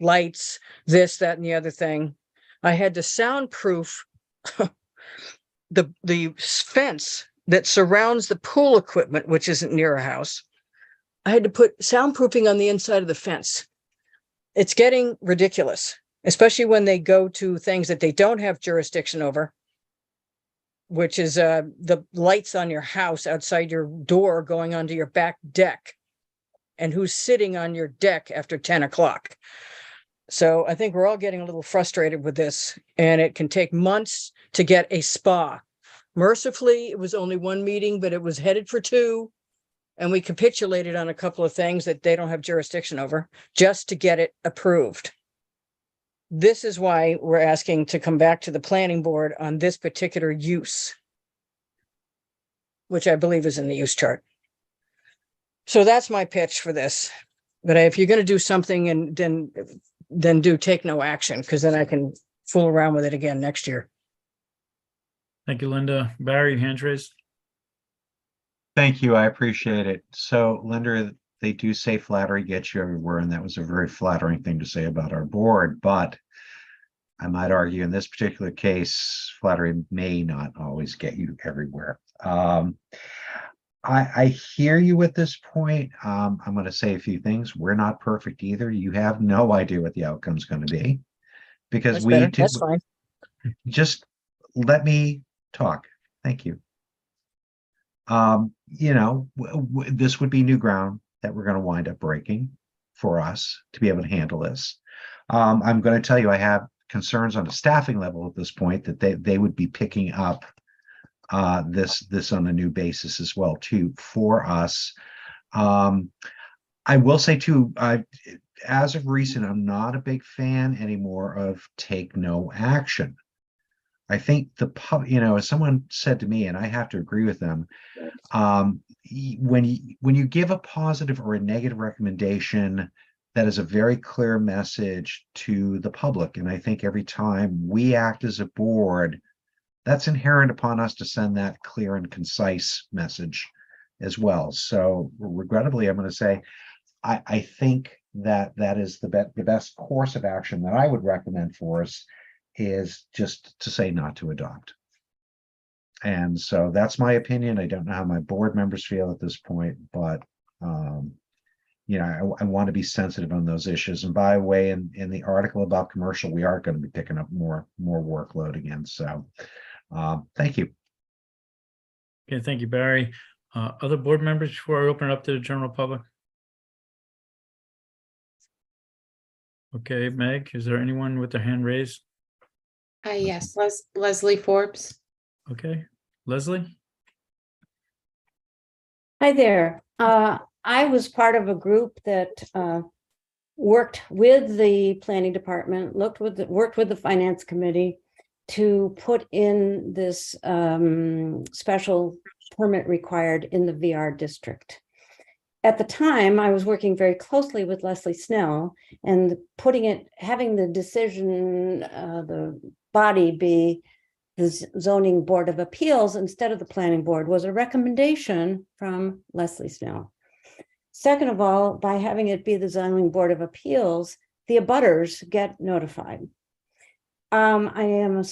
Lights, this, that, and the other thing. I had to soundproof the fence that surrounds the pool equipment, which isn't near a house. I had to put soundproofing on the inside of the fence. It's getting ridiculous, especially when they go to things that they don't have jurisdiction over, which is the lights on your house outside your door going onto your back deck, and who's sitting on your deck after 10 o'clock. So I think we're all getting a little frustrated with this, and it can take months to get a spa. Mercifully, it was only 1 meeting, but it was headed for 2. And we capitulated on a couple of things that they don't have jurisdiction over just to get it approved. This is why we're asking to come back to the planning board on this particular use, which I believe is in the use chart. So that's my pitch for this. But if you're going to do something, and then take no action, because then I can fool around with it again next year. Thank you, Linda. Barry, hands raised. Thank you. I appreciate it. So, Linda, they do say flattery gets you everywhere, and that was a very flattering thing to say about our board. But I might argue in this particular case, flattery may not always get you everywhere. I hear you at this point. I'm going to say a few things. We're not perfect either. You have no idea what the outcome's going to be, because That's fine. Just let me talk. Thank you. This would be new ground that we're going to wind up breaking for us to be able to handle this. I'm going to tell you, I have concerns on a staffing level at this point that they would be picking up this on a new basis as well too for us. I will say too, as of recent, I'm not a big fan anymore of take no action. I think as someone said to me, and I have to agree with them, when you give a positive or a negative recommendation, that is a very clear message to the public. And I think every time we act as a board, that's inherent upon us to send that clear and concise message as well. So regrettably, I'm going to say, I think that is the best course of action that I would recommend for us, is just to say not to adopt. And so that's my opinion. I don't know how my board members feel at this point, but I want to be sensitive on those issues. And by the way, in the article about commercial, we are going to be picking up more workload again. So thank you. Okay, thank you, Barry. Other board members before I open it up to the general public? Okay, Meg, is there anyone with their hand raised? Yes, Leslie Forbes. Okay, Leslie? Hi there. I was part of a group that worked with the planning department, worked with the finance committee to put in this special permit required in the VR district. At the time, I was working very closely with Leslie Snell, and having the decision, the body be the zoning board of appeals instead of the planning board, was a recommendation from Leslie Snell. Second of all, by having it be the zoning board of appeals, the abutters get notified. Linda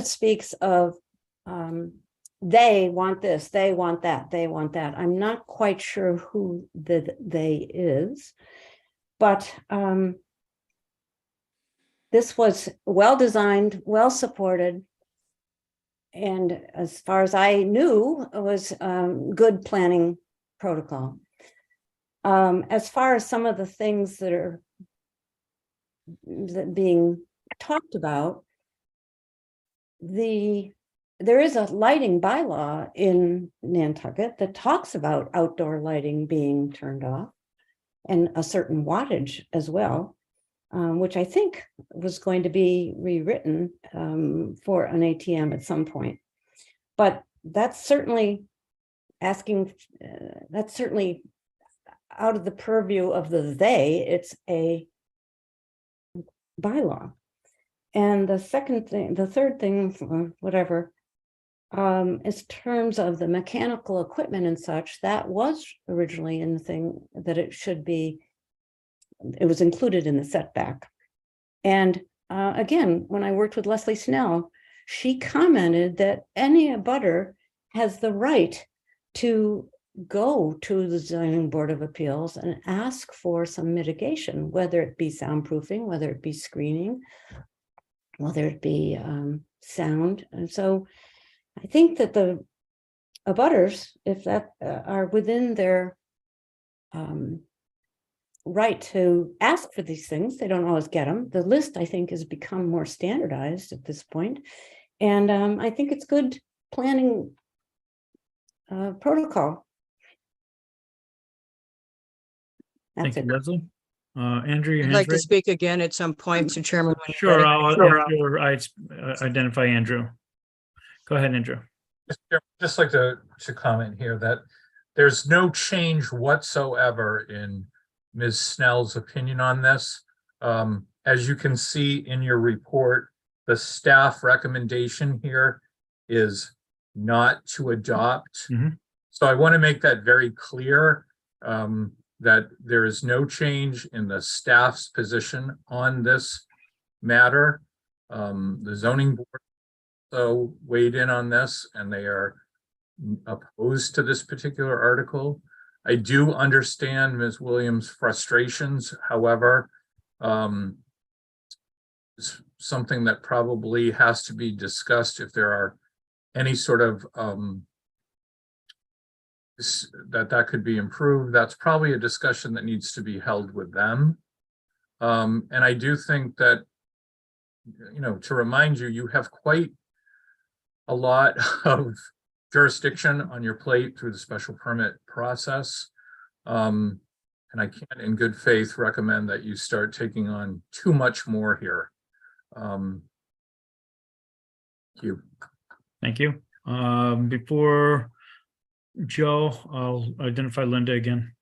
speaks of, they want this, they want that, they want that. I'm not quite sure who the they is, but this was well-designed, well-supported, and as far as I knew, it was good planning protocol. As far as some of the things that are being talked about, there is a lighting bylaw in Nantucket that talks about outdoor lighting being turned off and a certain wattage as well, which I think was going to be rewritten for an ATM at some point. But that's certainly asking, that's certainly out of the purview of the they, it's a bylaw. And the third thing, or whatever, is terms of the mechanical equipment and such, that was originally in the thing that it should be, it was included in the setback. And again, when I worked with Leslie Snell, she commented that any abutter has the right to go to the zoning board of appeals and ask for some mitigation, whether it be soundproofing, whether it be screening, whether it be sound. And so I think that the abutters, if that are within their right to ask for these things, they don't always get them. The list, I think, has become more standardized at this point. And I think it's good planning protocol. That's Thank it. you, Leslie. Andrew, your I'd hand's like to raised. speak again at some point, so Chairman. when you're Sure, ready. I'll identify Andrew. Go ahead, Andrew. Just like to comment here that there's no change whatsoever in Ms. Snell's opinion on this. As you can see in your report, the staff recommendation here is not to adopt. So I want to make that very clear, that there is no change in the staff's position on this matter. The zoning board so weighed in on this, and they are opposed to this particular article. I do understand Ms. Williams' frustrations, however, it's something that probably has to be discussed if there are any sort of that could be improved. That's probably a discussion that needs to be held with them. And I do think that, you know, to remind you, you have quite a lot of jurisdiction on your plate through the special permit process. And I can't in good faith recommend that you start taking on too much more here. Thank you. Thank you. Before Joe, I'll identify Linda again.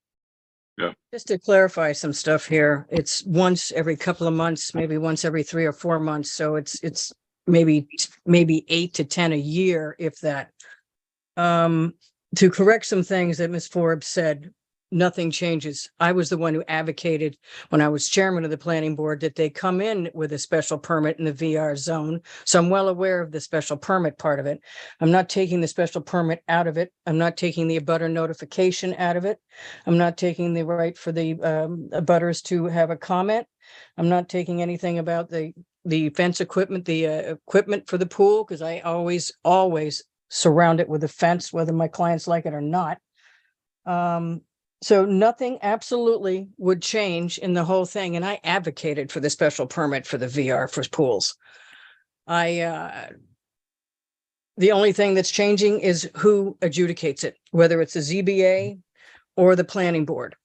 Just to clarify some stuff here, it's once every couple of months, maybe once every 3 or 4 months. So it's maybe 8 to 10 a year, if that. To correct some things that Ms. Forbes said, nothing changes. I was the one who advocated when I was chairman of the planning board that they come in with a special permit in the VR zone. So I'm well aware of the special permit part of it. I'm not taking the special permit out of it. I'm not taking the abutter notification out of it. I'm not taking the right for the abutters to have a comment. I'm not taking anything about the fence equipment, the equipment for the pool, because I always surround it with a fence, whether my clients like it or not. So nothing absolutely would change in the whole thing. And I advocated for the special permit for the VR for pools. The only thing that's changing is who adjudicates it, whether it's a ZBA or the planning board.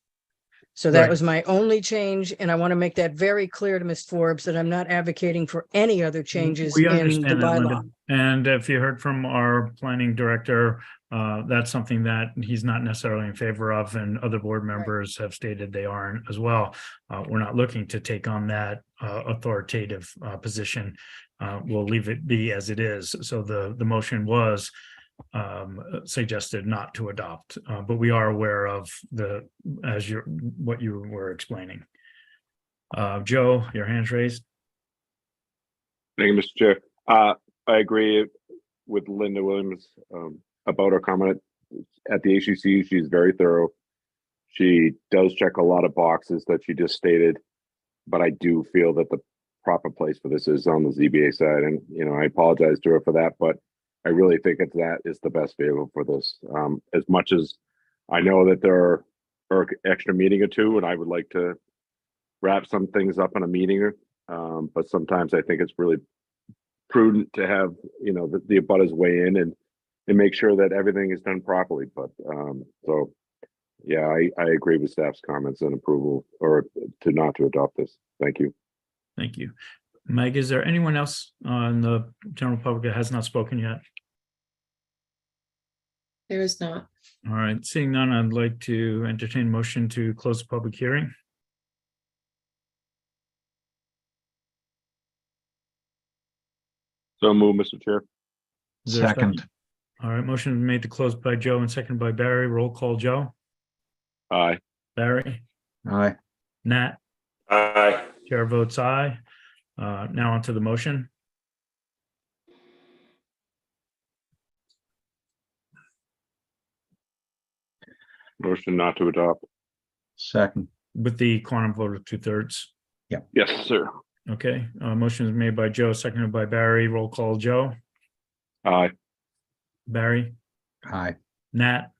So that was my only change. And I want to make that very clear to Ms. Forbes that I'm not advocating for any other changes We in the understand that, Linda. bylaw. And if you heard from our planning director, that's something that he's not necessarily in favor of, and other board members have stated they aren't as well. We're not looking to take on that authoritative position. We'll leave it be as it is. So the motion was suggested not to adopt, but we are aware of what you were explaining. Joe, your hand's raised. Thank you, Mr. Chair. I agree with Linda Williams about her comment. At the HCC, she's very thorough. She does check a lot of boxes that she just stated, but I do feel that the proper place for this is on the ZBA side. And, I apologize to her for that, but I really think that is the best vehicle for this. As much as I know that there are extra meeting or two, and I would like to wrap some things up in a meeting, but sometimes I think it's really prudent to have, the abutters weigh in and make sure that everything is done properly. But so, yeah, I agree with staff's comments and approval or not to adopt this. Thank you. Thank you. Meg, is there anyone else in the general public that has not spoken yet? There is not. All right, seeing none, I'd like to entertain a motion to close the public hearing. So move, Mr. Chair. Is there a Second. All right, motion made to close by Joe and seconded by Barry. Roll call, Joe. Aye. Barry. Aye. Nat. Aye. Chair votes aye. Now onto the motion. Motion not to adopt. Second. With the quantum vote of 2/3. Yes, sir. Okay, motion is made by Joe, seconded by Barry. Roll call, Joe. Aye. Barry. Aye. Nat.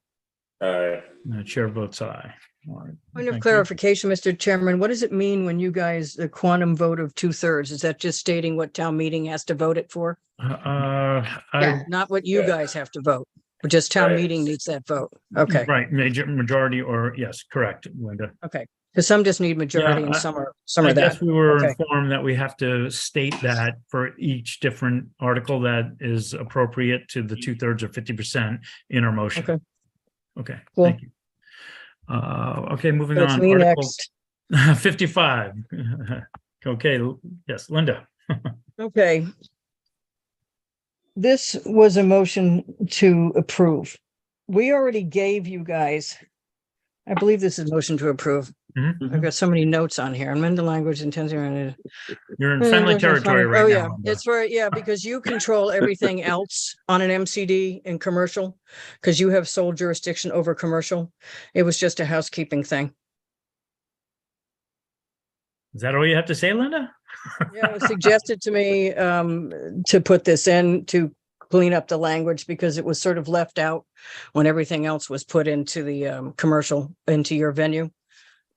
Aye. Chair votes aye. All right, Point of thank you. clarification, Mr. Chairman, what does it mean when you guys, the quantum vote of 2/3? Is that just stating what town meeting has to vote it for? I, Not what you Yeah. guys have to vote, but just town Right. meeting needs that vote. Okay, right, majority or yes, correct, Linda. okay. Because some just need majority and I- some are I that. guess we were Okay. informed that we have to state that for each different article that is appropriate to the 2/3 or 50% in our motion. Okay. Okay, Cool. thank you. Okay, moving So it's on. me Article next. 55. Okay, yes, Linda. Okay. This was a motion to approve. We already gave you guys, I believe this is motion to approve. Mhm. I've got so many notes on here. Amend the language intensity. You're in friendly territory right now. Oh, yeah, Linda. it's right. Yeah, because you control everything else on an MCD in commercial, because you have sole jurisdiction over commercial. It was just a housekeeping thing. Is that all you have to say, Linda? Yeah, it was suggested to me to put this in to clean up the language because it was sort of left out when everything else was put into the commercial, into your venue.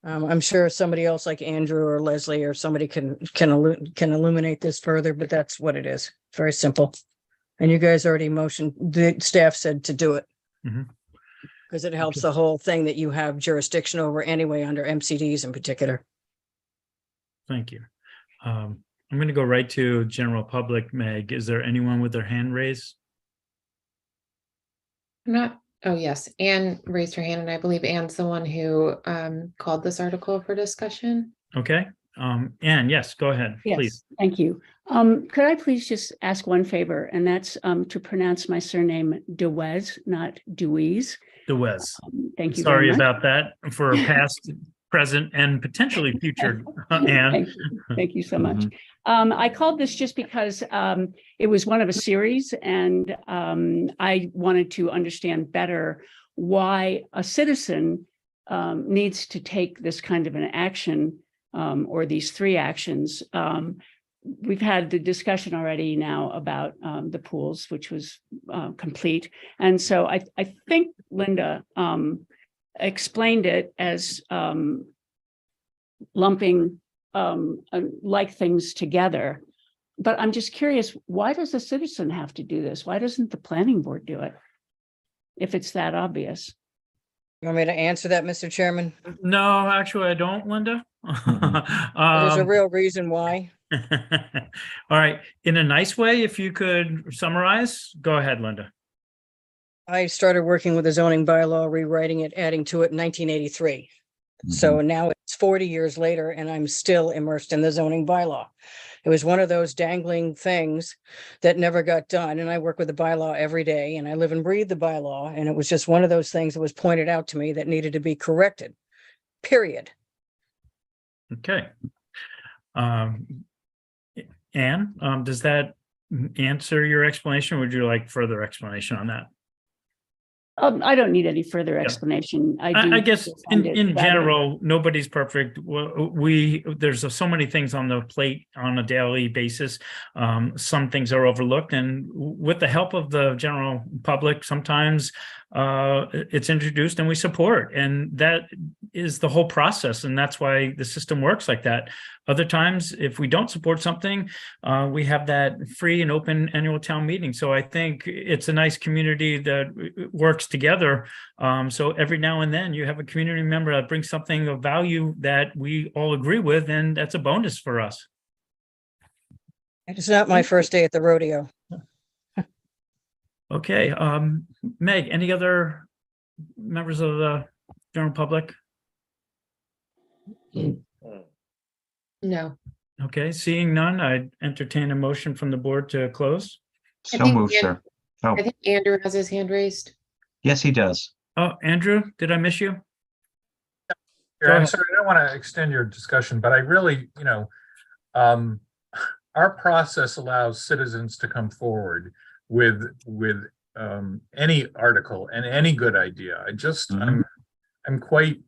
I'm sure somebody else like Andrew or Leslie or somebody can illuminate this further, but that's what it is. Very simple. And you guys already motioned, the staff said to do it. Mhm. Because it helps the whole thing that you have jurisdiction over anyway under MCDs in particular. Thank you. I'm going to go right to general public. Meg, is there anyone with their hand raised? Not, oh, yes. Anne raised her hand, and I believe Anne's the one who called this article for discussion. Okay. Anne, yes, go ahead, Yes, please. thank you. Could I please just ask one favor, and that's to pronounce my surname DeWez, not Dewey's. DeWez. Thank you Sorry very much. about that for past, present, and potentially future, Anne. Thank you so much. I called this just because it was one of a series, and I wanted to understand better why a citizen needs to take this kind of an action or these three actions. We've had the discussion already now about the pools, which was complete. And so I think Linda explained it as lumping like things together. But I'm just curious, why does a citizen have to do this? Why doesn't the planning board do it? If it's that obvious. You want me to answer that, Mr. Chairman? No, actually, I don't, Linda. There's a real reason why. All right. In a nice way, if you could summarize, go ahead, Linda. I started working with the zoning bylaw, rewriting it, adding to it in 1983. So now it's 40 years later and I'm still immersed in the zoning bylaw. It was one of those dangling things that never got done. And I work with the bylaw every day and I live and breathe the bylaw. And it was just one of those things that was pointed out to me that needed to be corrected, period. Okay. Anne, does that answer your explanation? Or would you like further explanation on that? I don't need any further explanation. I guess find in it rather- general, nobody's perfect. There's so many things on the plate on a daily basis. Some things are overlooked, and with the help of the general public, sometimes it's introduced and we support, and that is the whole process, and that's why the system works like that. Other times, if we don't support something, we have that free and open annual town meeting. So I think it's a nice community that works together. So every now and then you have a community member that brings something of value that we all agree with, and that's a bonus for us. It's not my first day at the rodeo. Okay, Meg, any other members of the general public? No. Okay, seeing none, I entertain a motion from the board to close. I So think moved, sir. Oh, I think Andrew has his hand raised. yes, he does. Oh, Andrew, did I miss you? Yeah, Go I'm ahead. sorry, I don't want to extend your discussion, but I really, our process allows citizens to come forward with any article and any good idea. I'm quite.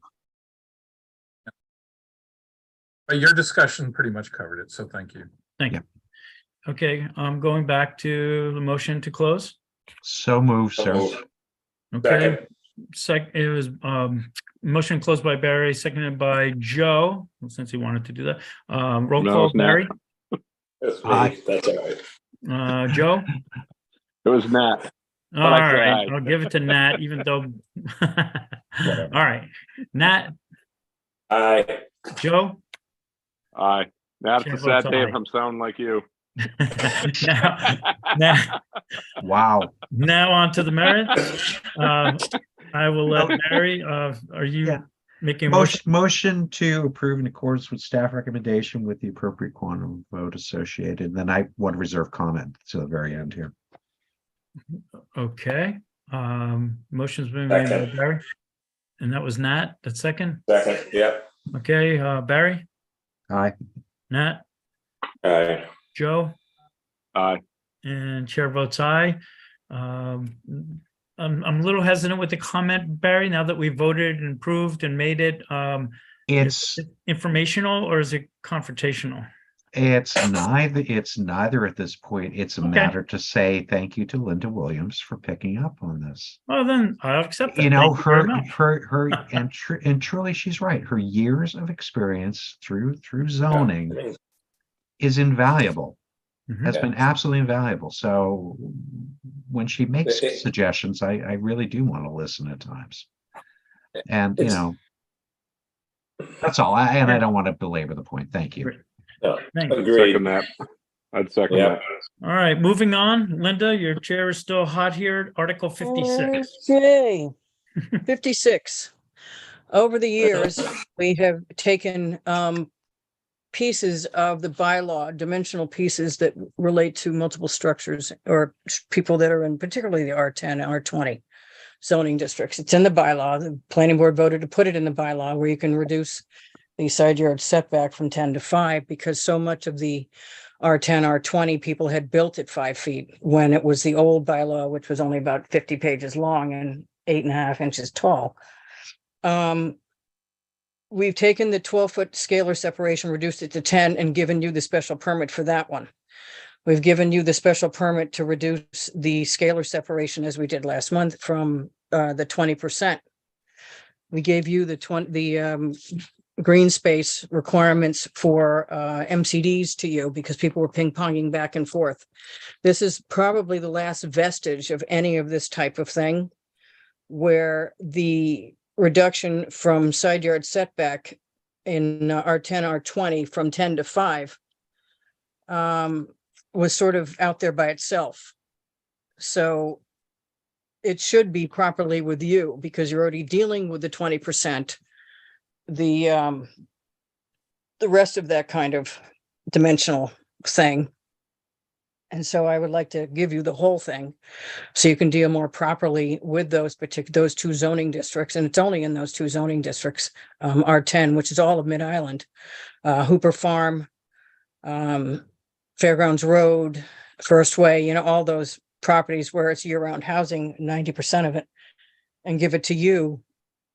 But your discussion pretty much covered it, so thank you. Thank you. Okay, going back to the motion to close. So moved, So sir. moved. Okay, it was motion closed by Barry, seconded by Joe, since he wanted to do that. Roll No, call, it's not. Barry, That's Aye. me. That's all right. Joe. It was Matt. All I said right, aye. I'll give it to Nat, even though. All right, Nat, Aye. Joe. Aye. Now it's Chair a sad votes day aye. if I'm sounding like you. now, Wow. now on to the merits. I will let Barry, are you Yeah. making a motion? Motion to approve in accordance with staff recommendation with the appropriate quantum vote associated. Then I want to reserve comment to the very end here. Okay, motion's been made by Second. Barry. And that was Nat, the second. Second, yeah. Okay, Barry, Aye. Nat, Aye. Joe, Aye. and chair votes aye. I'm a little hesitant with the comment, Barry, now that we voted and approved and made it. It's Is it informational or is it confrontational? it's neither at this point. It's a Okay. matter to say thank you to Linda Williams for picking up on this. Well, then I'll accept it. You know, Thank you very much. and truly she's right. Her years of experience through zoning Yeah. is invaluable. Mhm. Has Yeah. been absolutely invaluable. So when she makes It- suggestions, I really do want to listen at times. And you It's- know, that's all. I don't want to belabor the point. Thank you. Great. No, Thank you. agreed. Second that. I'd second Yeah. that. All right, moving on. Linda, your chair is still hot here. Article 56. Okay. 56. Over the years, we have taken pieces of the bylaw, dimensional pieces that relate to multiple structures or people that are in particularly the R10, R20 zoning districts. It's in the bylaw. The planning board voted to put it in the bylaw where you can reduce the side yard setback from 10 to 5 because so much of the R10, R20 people had built at 5 feet when it was the old bylaw, which was only about 50 pages long and 8.5 inches tall. We've taken the 12-foot scalar separation, reduced it to 10 and given you the special permit for that one. We've given you the special permit to reduce the scalar separation as we did last month from the 20%. We gave you the green space requirements for MCDs to you because people were ping-ponging back and forth. This is probably the last vestige of any of this type of thing where the reduction from side yard setback in R10, R20 from 10 to 5 was sort of out there by itself. So it should be properly with you because you're already dealing with the 20%. the rest of that kind of dimensional thing. And so I would like to give you the whole thing so you can deal more properly with those two zoning districts. And it's only in those two zoning districts, R10, which is all of Mid-Island, Hooper Farm, Fairgrounds Road, First Way, all those properties where it's year-round housing, 90% of it, and give it to you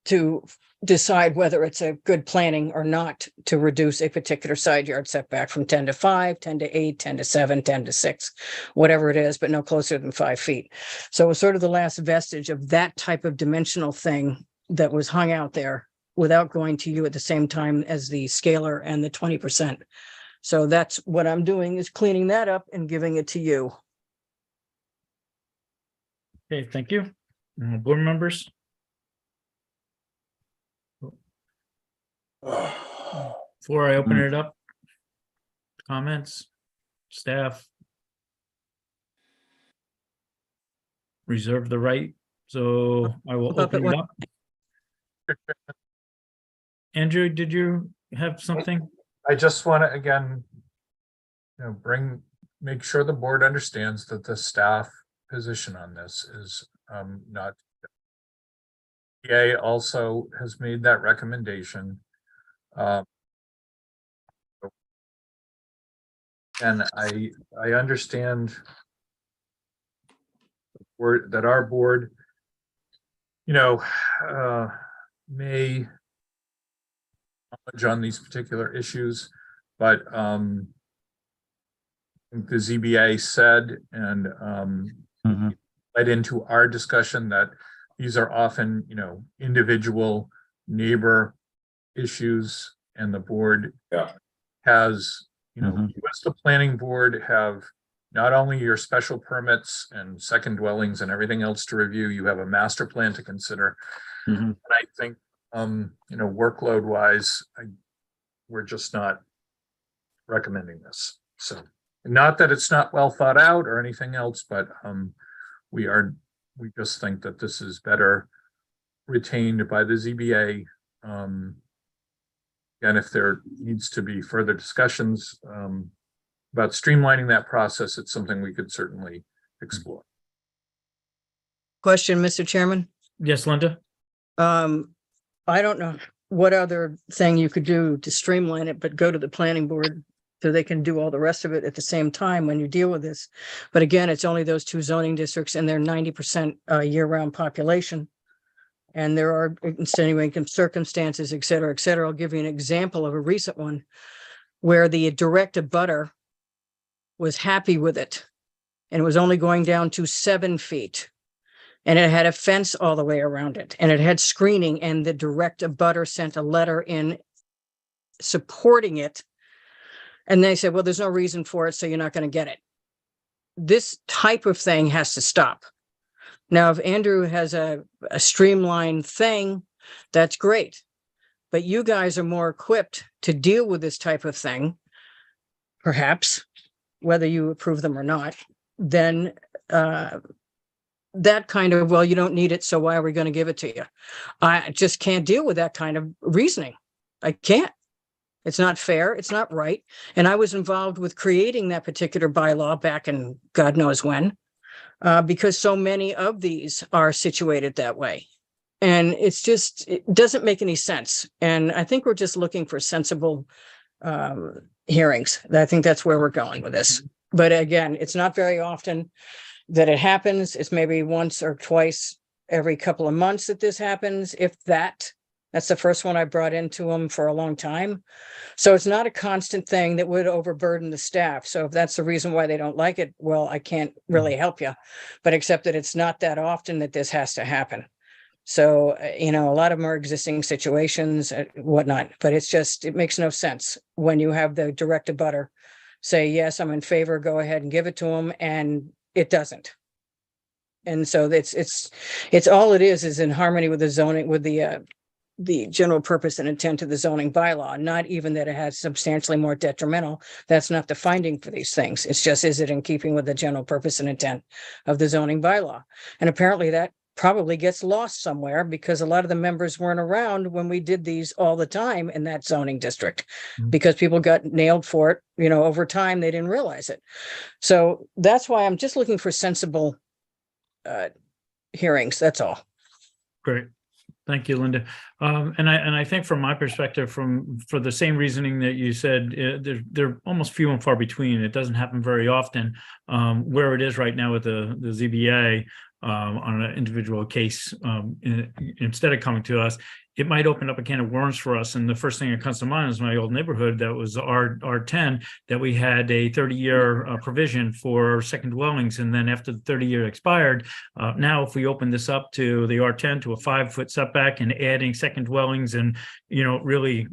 to decide whether it's a good planning or not to reduce a particular side yard setback from 10 to 5, 10 to 8, 10 to 7, 10 to 6, whatever it is, but no closer than 5 feet. So it was sort of the last vestige of that type of dimensional thing that was hung out there without going to you at the same time as the scalar and the 20%. So that's what I'm doing, is cleaning that up and giving it to you. Okay, thank you. Board members? Before I open it up, comments, staff. Reserve the right, so I will open it up. Andrew, did you have something? I just want to, again, make sure the board understands that the staff position on this is not. PA also has made that recommendation. And I understand that our board, may knowledge on these particular issues, but the ZBA said, and led into our discussion, that these are often, individual neighbor issues, and the board has, you as the planning board, have not only your special permits and second dwellings and everything else to review, you have a master plan to consider. And I think, workload wise, we're just not recommending this. So, not that it's not well thought out or anything else, but we just think that this is better retained by the ZBA. And if there needs to be further discussions about streamlining that process, it's something we could certainly explore. Question, Mr. Chairman? Yes, Linda? I don't know what other thing you could do to streamline it, but go to the planning board so they can do all the rest of it at the same time when you deal with this. But again, it's only those two zoning districts, and they're 90% year-round population. And there are extenuating circumstances, et cetera, et cetera. I'll give you an example of a recent one where the direct abutter was happy with it, and it was only going down to 7 feet. And it had a fence all the way around it, and it had screening, and the direct abutter sent a letter in supporting it. And they said, well, there's no reason for it, so you're not going to get it. This type of thing has to stop. Now, if Andrew has a streamlined thing, that's great. But you guys are more equipped to deal with this type of thing, perhaps, whether you approve them or not, than that kind of, well, you don't need it, so why are we going to give it to you? I just can't deal with that kind of reasoning. I can't. It's not fair. It's not right. And I was involved with creating that particular bylaw back in God knows when, because so many of these are situated that way. And it's just, it doesn't make any sense. And I think we're just looking for sensible hearings. I think that's where we're going with this. But again, it's not very often that it happens. It's maybe once or twice every couple of months that this happens, if that. That's the first one I brought into them for a long time. So it's not a constant thing that would overburden the staff. So if that's the reason why they don't like it, well, I can't really help you, but except that it's not that often that this has to happen. So, a lot of them are existing situations, whatnot, but it's just, it makes no sense when you have the direct abutter say, yes, I'm in favor, go ahead and give it to them, and it doesn't. And so it's all it is in harmony with the zoning, with the general purpose and intent of the zoning bylaw, not even that it has substantially more detrimental. That's not the finding for these things. It's just, is it in keeping with the general purpose and intent of the zoning bylaw? And apparently that probably gets lost somewhere because a lot of the members weren't around when we did these all the time in that zoning district because people got nailed for it, over time, they didn't realize it. So that's why I'm just looking for sensible hearings. That's all. Great. Thank you, Linda. And I think from my perspective, for the same reasoning that you said, they're almost few and far between. It doesn't happen very often. Where it is right now with the ZBA on an individual case, instead of coming to us, it might open up a can of worms for us. And the first thing that comes to mind is my old neighborhood that was R10, that we had a 30-year provision for second dwellings. And then after the 30-year expired, now if we open this up to the R10 to a 5-foot setback and adding second dwellings and, really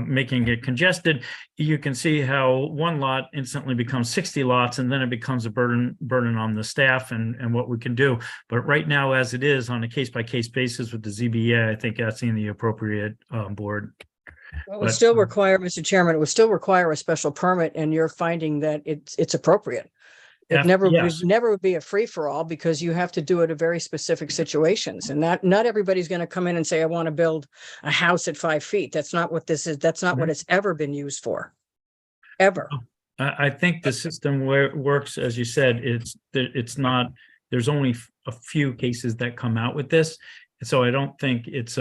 making it congested, you can see how one lot instantly becomes 60 lots, and then it becomes a burden on the staff and what we can do. But right now, as it is on a case-by-case basis with the ZBA, I think that's in the appropriate board. It would still require, Mr. Chairman, it would still require a special permit, and you're finding that it's appropriate. It Yes. never would be a free-for-all because you have to do it in very specific situations, and not everybody's going to come in and say, I want to build a house at 5 feet. That's not what this is. That's not what it's ever been used for, ever. I think the system where it works, as you said, it's not, there's only a few cases that come out with this. So I don't think it's,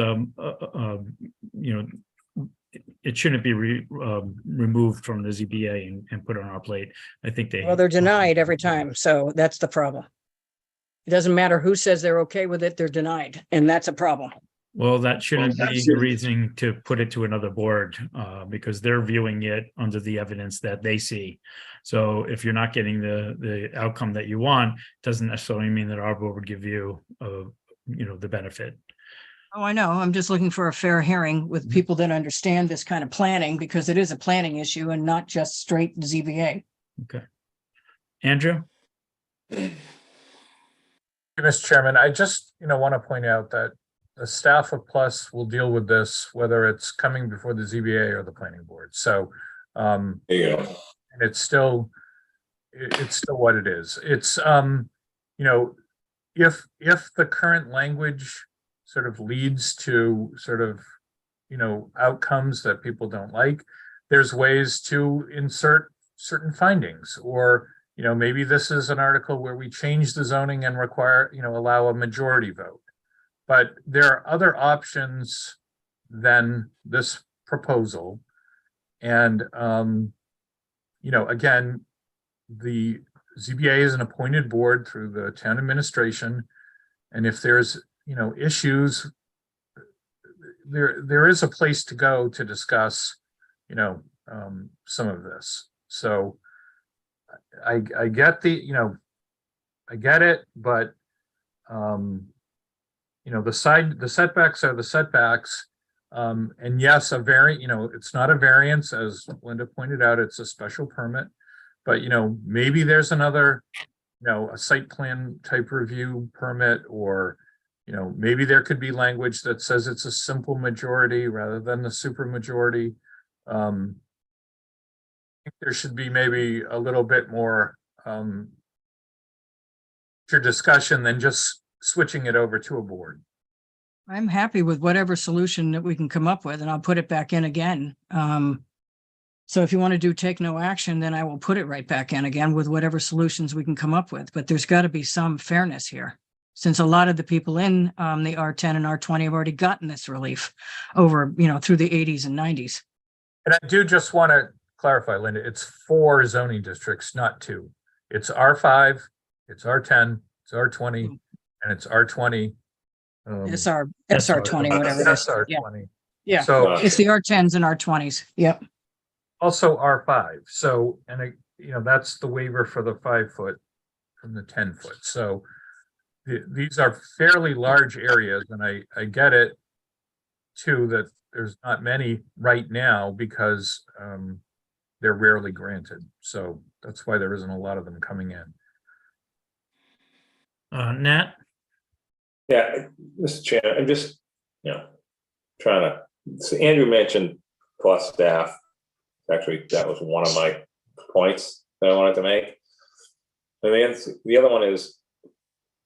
it shouldn't be removed from the ZBA and put on our plate. I think They're denied every time. So that's the problem. It doesn't matter who says they're okay with it, they're denied. And that's a problem. Well, that shouldn't be the reason to put it to another board because they're viewing it under the evidence that they see. So if you're not getting the outcome that you want, doesn't necessarily mean that our board would give you, the benefit. Oh, I know. I'm just looking for a fair hearing with people that understand this kind of planning because it is a planning issue and not just straight ZBA. Okay. Andrew? Mr. Chairman, I just, want to point out that the staff of Plus will deal with this, whether it's coming before the ZBA or the planning board. So, There you go. and it's still what it is. It's, if the current language sort of leads to sort of, outcomes that people don't like, there's ways to insert certain findings, or, maybe this is an article where we change the zoning and require, allow a majority vote. But there are other options than this proposal. And, again, the ZBA is an appointed board through the town administration. And if there's, issues, there is a place to go to discuss, some of this. So I get I get it, but, the setbacks are the setbacks. And yes, it's not a variance, as Linda pointed out, it's a special permit. But, maybe there's another, a site plan type review permit, or, maybe there could be language that says it's a simple majority rather than the super majority. I think there should be maybe a little bit more discussion than just switching it over to a board. I'm happy with whatever solution that we can come up with, and I'll put it back in again. So if you want to take no action, then I will put it right back in again with whatever solutions we can come up with. But there's got to be some fairness here, since a lot of the people in the R10 and R20 have already gotten this relief over, through the 80s and 90s. And I do just want to clarify, Linda, it's 4 zoning districts, not 2. It's R5, it's R10, it's R20, and it's R20. SR20, whatever it is. SR20. Yeah. So it's the R10s and R20s. Yep. Also R5. So, and that's the waiver for the 5 foot from the 10 foot. So these are fairly large areas, and I get it too that there's not many right now because they're rarely granted. So that's why there isn't a lot of them coming in. Nat? Yeah, Mr. Chairman, I'm just, trying to, so Andrew mentioned Plus staff. Actually, that was one of my points that I wanted to make. And the other one is,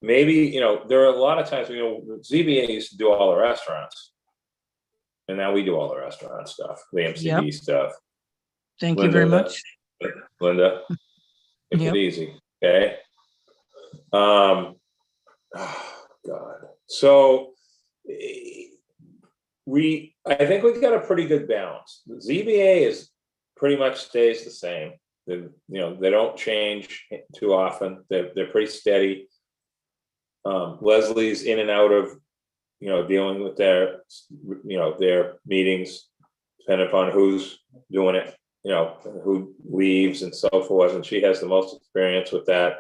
maybe, there are a lot of times, ZBA used to do all the restaurants. And now we do all the restaurant stuff, the MCD stuff. Thank you very much. Linda, take Yep. it easy, okay? Oh, God. So I think we've got a pretty good balance. The ZBA is pretty much stays the same. They don't change too often. They're pretty steady. Leslie's in and out of, dealing with their meetings, depending upon who's doing it, who leaves and so forth, and she has the most experience with that.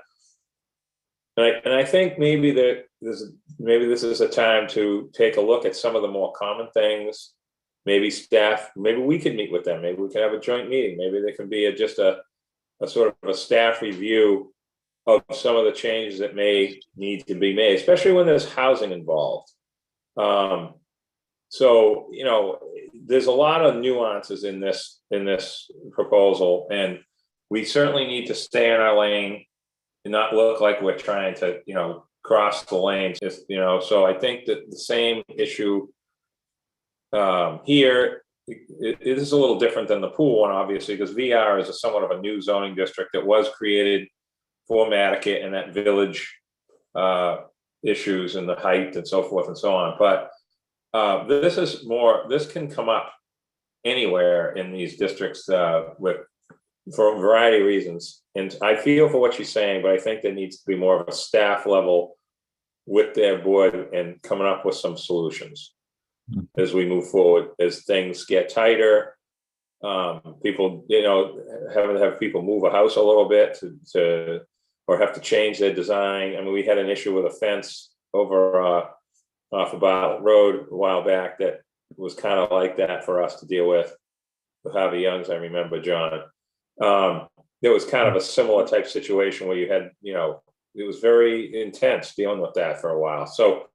And I think maybe this is a time to take a look at some of the more common things. Maybe we could meet with them. Maybe we can have a joint meeting. Maybe there can be just a sort of a staff review of some of the changes that may need to be made, especially when there's housing involved. So, there's a lot of nuances in this proposal, and we certainly need to stay in our lane and not look like we're trying to, cross the lanes. So I think that the same issue here, it is a little different than the pool one, obviously, because VR is somewhat of a new zoning district that was created for Nantucket and that village issues and the height and so forth and so on. But this can come up anywhere in these districts for a variety of reasons. And I feel for what she's saying, but I think there needs to be more of a staff level with their board and coming up with some solutions as we move forward, as things get tighter. People, having to have people move a house a little bit to or have to change their design. I mean, we had an issue with a fence over off of Bartlett Road a while back that was kind of like that for us to deal with Harvey Young's, I remember, John. There was kind of a similar type situation where you had, it was very intense dealing with that for a while. So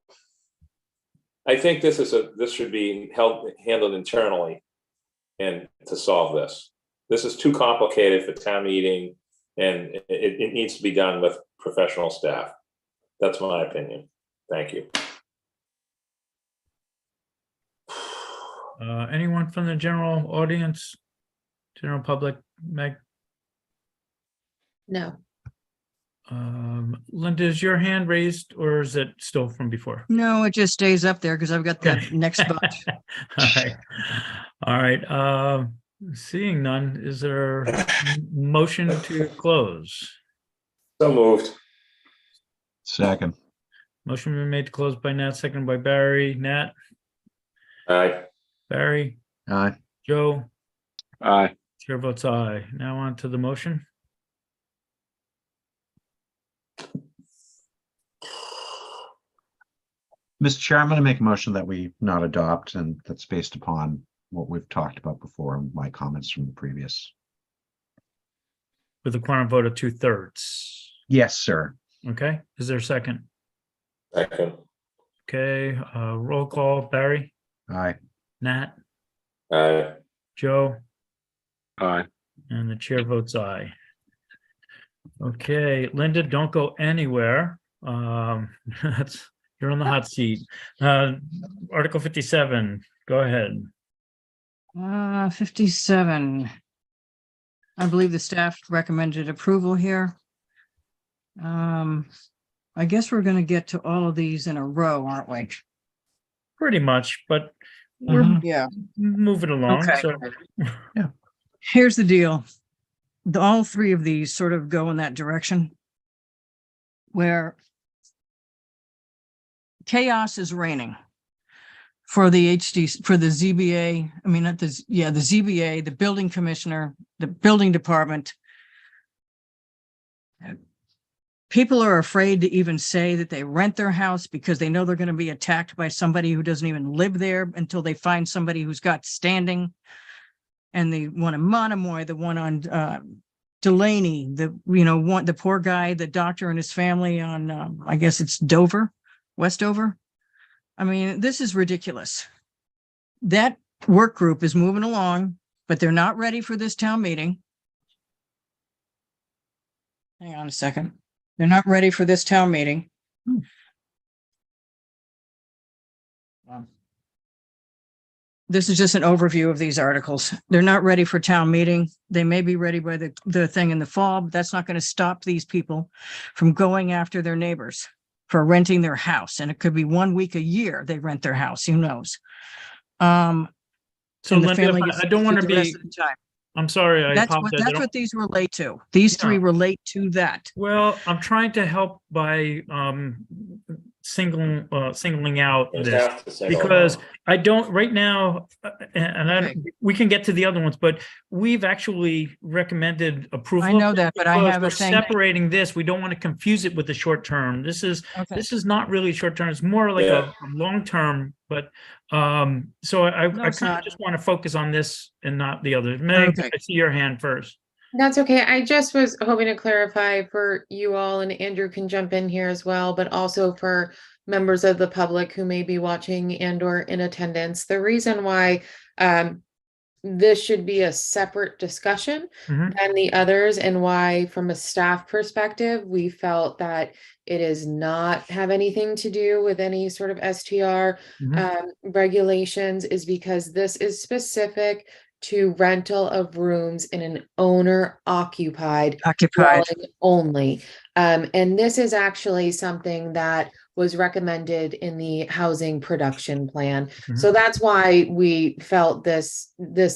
I think this should be handled internally and to solve this. This is too complicated for town meeting, and it needs to be done with professional staff. That's my opinion. Thank you. Anyone from the general audience, general public, Meg? No. Linda, is your hand raised or is it still from before? No, it just stays up there because I've got the next bunch. All right. Seeing none, is there a motion to close? So moved. Second. Motion been made to close by Nat, seconded by Barry. Nat? Aye. Barry? Aye. Joe? Aye. Chair votes aye. Now on to the motion. Mr. Chair, I'm going to make a motion that we not adopt, and that's based upon what we've talked about before and my comments from the previous. With a quorum vote of 2/3. Yes, sir. Okay, is there a second? Second. Okay, roll call. Barry? Aye. Nat? Aye. Joe? Aye. And the chair votes aye. Okay, Linda, don't go anywhere. You're on the hot seat. Article 57, go ahead. 57. I believe the staff recommended approval here. I guess we're going to get to all of these in a row, aren't we? Pretty much, but we're Yeah. moving along. Okay. So Yeah. Here's the deal. All three of these sort of go in that direction where chaos is reigning for the ZBA. I mean, not the ZBA, the building commissioner, the building department. People are afraid to even say that they rent their house because they know they're going to be attacked by somebody who doesn't even live there until they find somebody who's got standing. And the one in Monomoy, the one on Delaney, the poor guy, the doctor and his family on, I guess it's Dover, Westover. I mean, this is ridiculous. That work group is moving along, but they're not ready for this town meeting. Hang on a second. They're not ready for this town meeting. This is just an overview of these articles. They're not ready for town meeting. They may be ready by the thing in the fall, but that's not going to stop these people from going after their neighbors for renting their house. And it could be 1 week a year they rent their house, who knows? So and the Linda, family if gets I don't want to the rest be, of the time. I'm sorry, I That's apologize. I that's don't- what these relate to. These Yeah. three relate to that. Well, I'm trying to help by singling out Just this have to single them because out. I don't right now, and I Okay. we can get to the other ones, but we've actually recommended approval. I of know this that, but I because have a we're thing. separating this. We don't want to confuse it with the short term. This is not really short term. It's more like Yeah. a long term. But so I No, kind it's of not. just want to focus on this and not the others. Meg, Okay. I see your hand first. That's okay. I just was hoping to clarify for you all, and Andrew can jump in here as well, but also for members of the public who may be watching and or in attendance. The reason why this should be a separate discussion Mhm. than the others, and why from a staff perspective, we felt that it is not have anything to do with any sort of STR regulations, is because this is specific to rental of rooms in an owner occupied dwelling only. And this is actually something that was recommended in the housing production plan. So that's why we felt this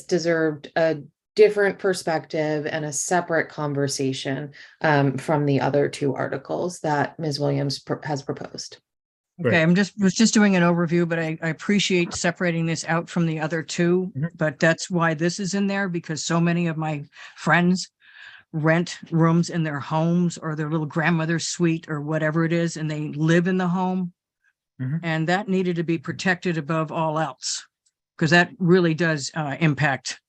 deserved a different perspective and a separate conversation from the other two articles that Ms. Williams has proposed. Okay, was just doing an overview, but I appreciate separating this out from the other two. But that's why this is in there, because so many of my friends rent rooms in their homes or their little grandmother's suite or whatever it is, and they live in the home. And that needed to be protected above all else, because that really does impact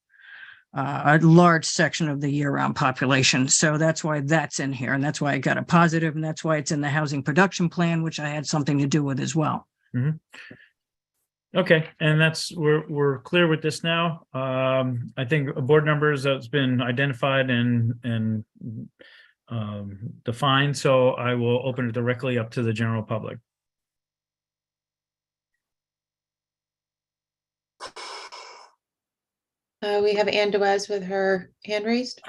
a large section of the year-round population. So that's why that's in here. And that's why I got a positive, and that's why it's in the housing production plan, which I had something to do with as well. Okay, and we're clear with this now. I think board numbers that's been identified and defined, so I will open it directly up to the general public. We have Ann Dewez with her hand raised.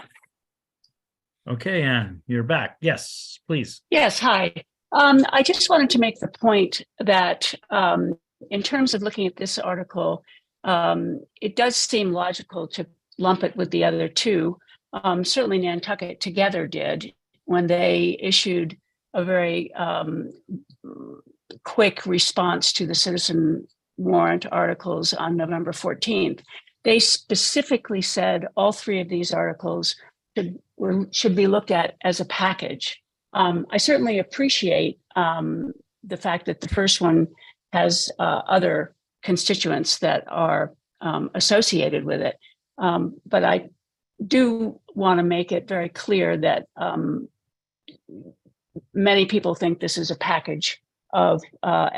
Okay, Ann, you're back. Yes, please. Yes, hi. I just wanted to make the point that in terms of looking at this article, it does seem logical to lump it with the other two. Certainly Nantucket together did when they issued a very quick response to the citizen warrant articles on November 14th. They specifically said all three of these articles should be looked at as a package. I certainly appreciate the fact that the first one has other constituents that are associated with it. But I do want to make it very clear that many people think this is a package of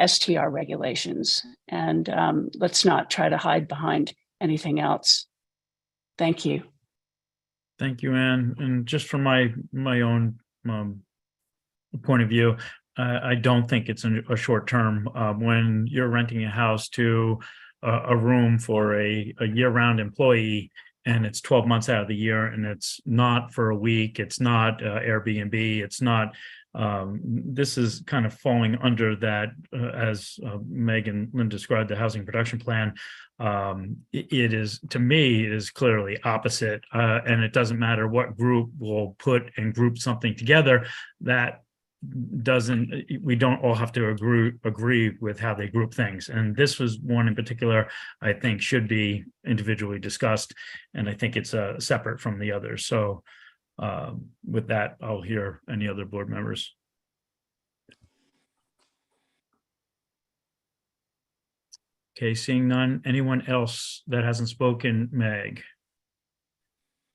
STR regulations, and let's not try to hide behind anything else. Thank you. Thank you, Ann. And just from my own point of view, I don't think it's a short term. When you're renting a house to a room for a year-round employee, and it's 12 months out of the year, and it's not for a week, it's not Airbnb, it's not. This is kind of falling under that, as Meg and Lynn described the housing production plan. It is, to me, it is clearly opposite, and it doesn't matter what group will put and group something together. That we don't all have to agree with how they group things, and this was one in particular I think should be individually discussed, and I think it's separate from the others. So with that, I'll hear any other board members. Okay, seeing none. Anyone else that hasn't spoken? Meg?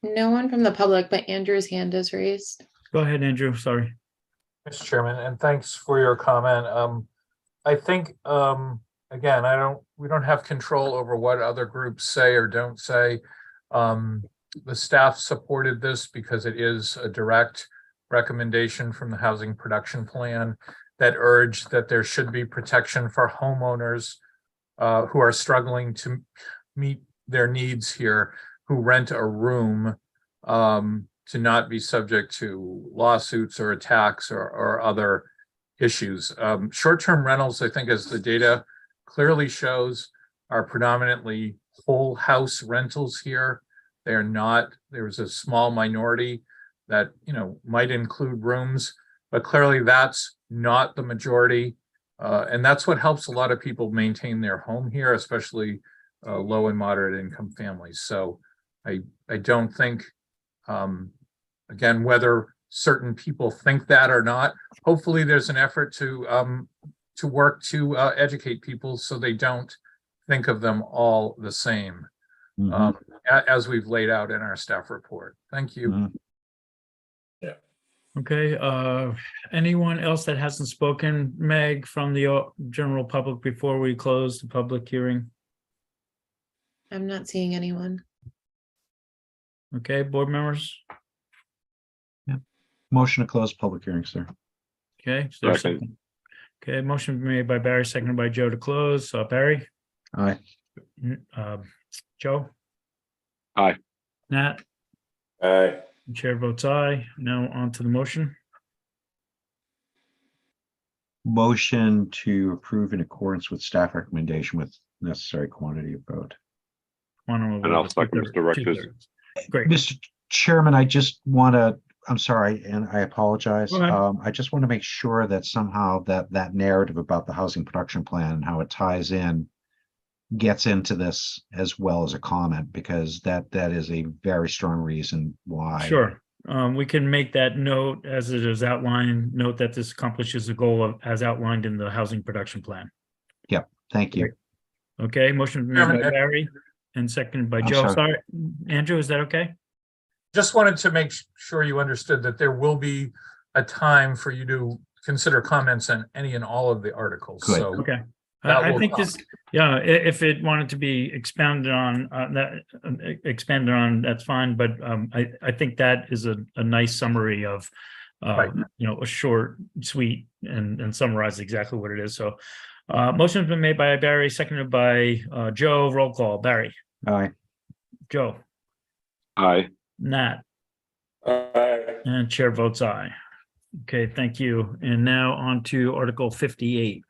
No one from the public, but Andrew's hand is raised. Go ahead, Andrew. Sorry. Mr. Chairman, and thanks for your comment. I think, again, we don't have control over what other groups say or don't say. The staff supported this because it is a direct recommendation from the housing production plan. that urge that there should be protection for homeowners who are struggling to meet their needs here, who rent a room, to not be subject to lawsuits or attacks or other issues. Short-term rentals, I think, as the data clearly shows, are predominantly whole house rentals here. They are not, there's a small minority that, might include rooms, but clearly that's not the majority. And that's what helps a lot of people maintain their home here, especially low and moderate income families. So I don't think, again, whether certain people think that or not, hopefully there's an effort to work to educate people so they don't think of them all the same, as we've laid out in our staff report. Thank you. Okay, anyone else that hasn't spoken, Meg, from the general public before we close the public hearing? I'm not seeing anyone. Okay, board members? Motion to close public hearing, sir. Okay, is there a Second. second? Okay, motion made by Barry, seconded by Joe to close. Barry? Aye. Joe? Aye. Nat? Aye. Chair votes aye. Now on to the motion. Motion to approve in accordance with staff recommendation with necessary quantity of vote. And I'll second Mr. Rector's. Great. Mr. Chairman, I just want to, I'm sorry, and I apologize. Go ahead. I just want to make sure that somehow that narrative about the housing production plan and how it ties in gets into this as well as a comment, because that is a very strong reason why. Sure. We can make that note as it is outlined, note that this accomplishes the goal of, as outlined in the housing production plan. Yep, thank you. Okay, motion made by Chairman, Barry and seconded by I'm Joe. sorry. Sorry, Andrew, is that okay? Just wanted to make sure you understood that there will be a time for you to consider comments on any and all of the articles. Good. So Okay. that I will think come. this, yeah, if it wanted to be expanded on, expanded on, that's fine, but I think that is a nice summary of Right. a short, sweet, and summarize exactly what it is. So motion's been made by Barry, seconded by Joe. Roll call. Barry, Aye. Joe, Aye. Nat, Aye. and chair votes aye. Okay, thank you. And now on to Article 58.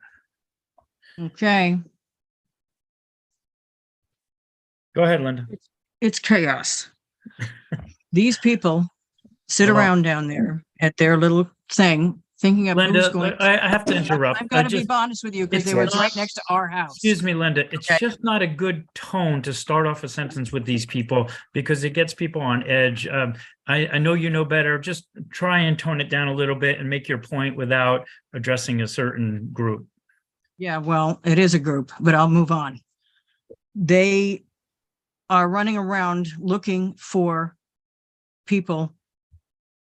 Okay, Go ahead, Linda. it's chaos. These people sit Hold on. around down there at their little thing, thinking of who's Linda, going. I have to interrupt. I've I got to be just- honest with you because they it's were right not- next to our house. Excuse me, Linda, it's Okay. just not a good tone to start off a sentence with these people because it gets people on edge. I know you know better. Just try and tone it down a little bit and make your point without addressing a certain group. Yeah, well, it is a group, but I'll move on. They are running around looking for people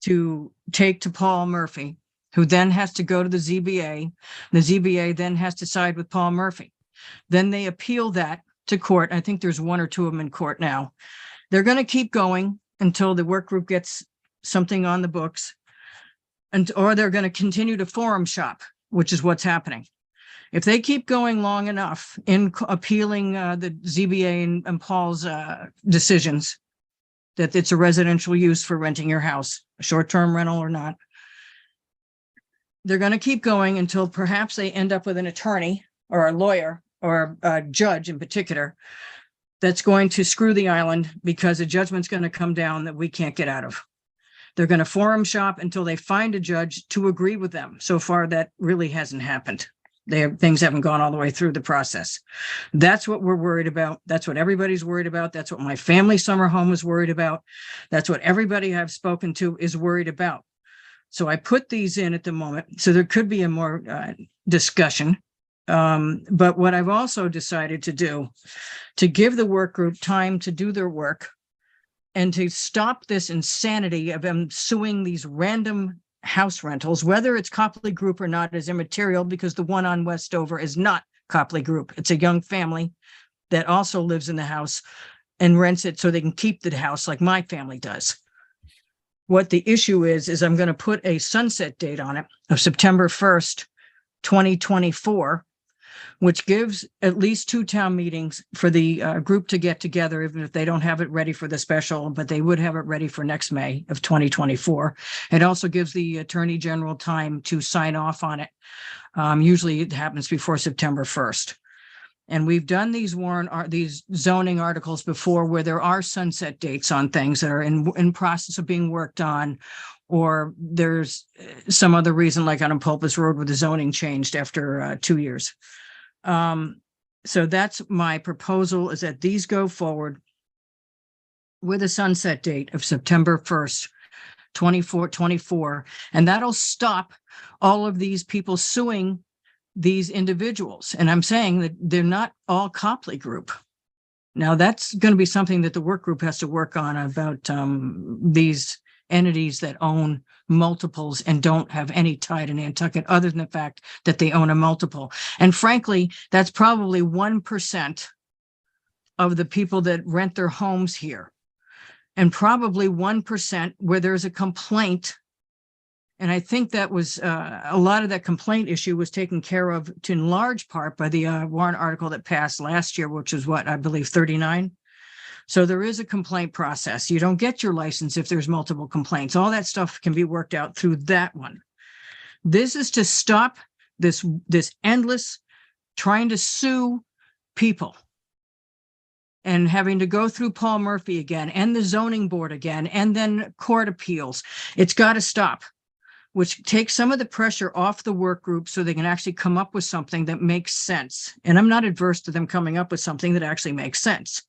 to take to Paul Murphy, who then has to go to the ZBA. The ZBA then has to side with Paul Murphy. Then they appeal that to court. I think there's one or two of them in court now. They're going to keep going until the work group gets something on the books, or they're going to continue to forum shop, which is what's happening. If they keep going long enough in appealing the ZBA and Paul's decisions that it's a residential use for renting your house, a short-term rental or not, they're going to keep going until perhaps they end up with an attorney or a lawyer or a judge in particular that's going to screw the island because a judgment's going to come down that we can't get out of. They're going to forum shop until they find a judge to agree with them. So far, that really hasn't happened. Things haven't gone all the way through the process. That's what we're worried about. That's what everybody's worried about. That's what my family summer home is worried about. That's what everybody I've spoken to is worried about. So I put these in at the moment. So there could be a more discussion. But what I've also decided to do, to give the work group time to do their work and to stop this insanity of them suing these random house rentals, whether it's Copley Group or not, is immaterial because the one on Westover is not Copley Group. It's a young family that also lives in the house and rents it so they can keep the house like my family does. What the issue is I'm going to put a sunset date on it of September 1st 2024, which gives at least 2 town meetings for the group to get together, even if they don't have it ready for the special, but they would have it ready for next May of 2024. It also gives the Attorney General time to sign off on it. Usually it happens before September 1st. And we've done these these zoning articles before where there are sunset dates on things that are in process of being worked on, or there's some other reason, like on Pulpus Road where the zoning changed after 2 years. So that's my proposal, is that these go forward with a sunset date of September 1st, 2024, and that'll stop all of these people suing these individuals. And I'm saying that they're not all Copley Group. Now, that's going to be something that the work group has to work on, about these entities that own multiples and don't have any tie to Nantucket other than the fact that they own a multiple. And frankly, that's probably 1% of the people that rent their homes here, and probably 1% where there's a complaint. And I think that was a lot of that complaint issue was taken care of in large part by the warrant article that passed last year, which is what I believe 39. So there is a complaint process. You don't get your license if there's multiple complaints. All that stuff can be worked out through that one. This is to stop this endless trying to sue people and having to go through Paul Murphy again and the zoning board again, and then court appeals. It's got to stop, which takes some of the pressure off the work group so they can actually come up with something that makes sense. And I'm not adverse to them coming up with something that actually makes sense.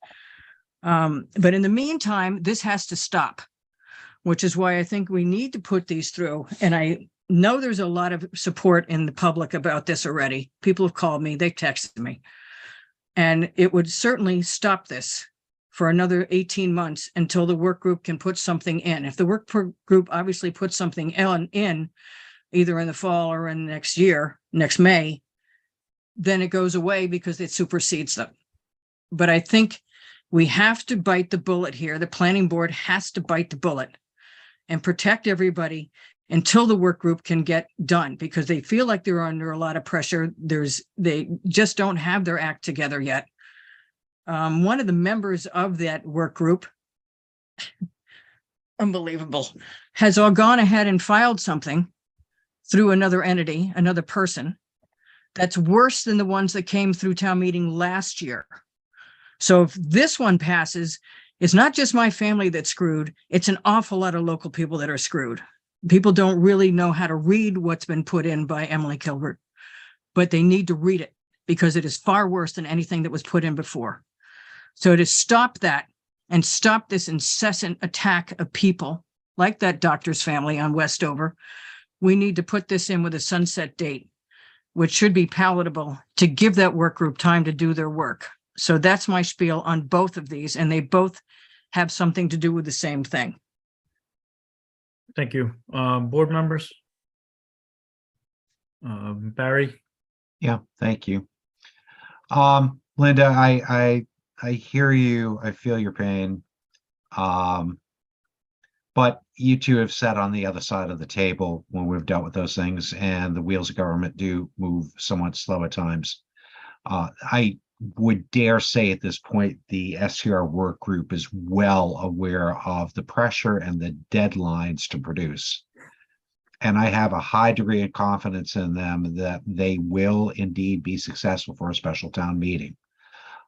But in the meantime, this has to stop, which is why I think we need to put these through. And I know there's a lot of support in the public about this already. People have called me, they texted me, and it would certainly stop this for another 18 months until the work group can put something in. If the work group obviously puts something in either in the fall or in next year, next May, then it goes away because it supersedes them. But I think we have to bite the bullet here. The planning board has to bite the bullet and protect everybody until the work group can get done, because they feel like they're under a lot of pressure. They just don't have their act together yet. One of the members of that work group, unbelievable, has all gone ahead and filed something through another entity, another person, that's worse than the ones that came through town meeting last year. So if this one passes, it's not just my family that's screwed, it's an awful lot of local people that are screwed. People don't really know how to read what's been put in by Emily Kilbert, but they need to read it because it is far worse than anything that was put in before. So to stop that and stop this incessant attack of people like that doctor's family on Westover, we need to put this in with a sunset date, which should be palatable to give that work group time to do their work. So that's my spiel on both of these, and they both have something to do with the same thing. Thank you. Board members? Barry? Yeah, thank you. Linda, I hear you. I feel your pain. But you two have sat on the other side of the table when we've dealt with those things, and the wheels of government do move somewhat slow at times. I would dare say at this point, the SCR work group is well aware of the pressure and the deadlines to produce. And I have a high degree of confidence in them that they will indeed be successful for a special town meeting.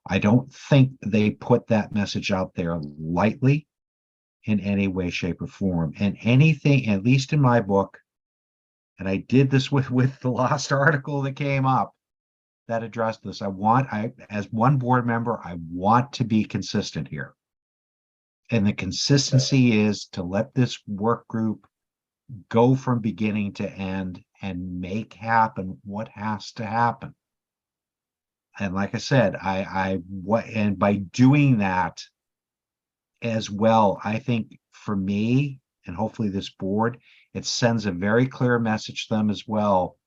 I don't think they put that message out there lightly in any way, shape, or form. And anything, at least in my book, and I did this with the last article that came up that addressed this. As one board member, I want to be consistent here. And the consistency is to let this work group go from beginning to end and make happen what has to happen. And like I said, and by doing that as well, I think for me, and hopefully this board, it sends a very clear message to them as well.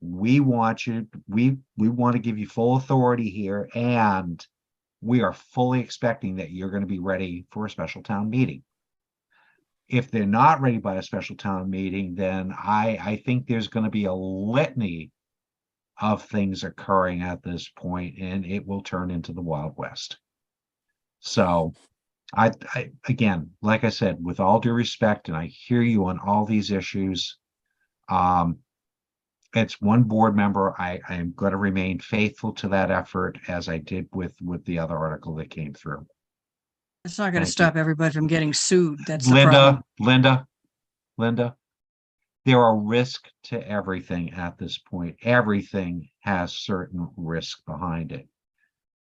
We want you, we want to give you full authority here, and we are fully expecting that you're going to be ready for a special town meeting. If they're not ready by a special town meeting, then I think there's going to be a litany of things occurring at this point, and it will turn into the Wild West. So I again, like I said, with all due respect, and I hear you on all these issues, it's one board member. I am going to remain faithful to that effort as I did with the other article that came through. It's not going to Thank stop you. everybody from getting sued. That's the problem. Linda, there are risks to everything at this point. Everything has certain risk behind it.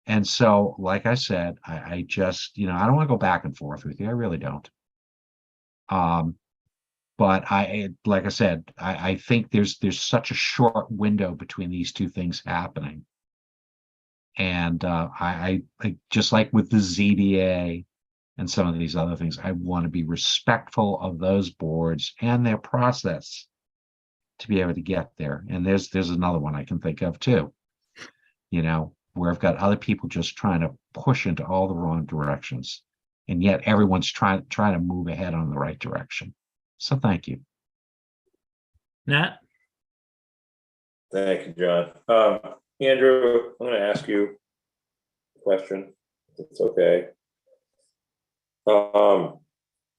And so, like I said, I just, I don't want to go back and forth with you. I really don't. But like I said, I think there's such a short window between these two things happening. And I just like with the ZBA and some of these other things, I want to be respectful of those boards and their process to be able to get there. And there's another one I can think of too, where I've got other people just trying to push into all the wrong directions. And yet everyone's trying to move ahead on the right direction. So thank you. Nat? Thank you, John. Andrew, I'm going to ask you a question. If it's okay.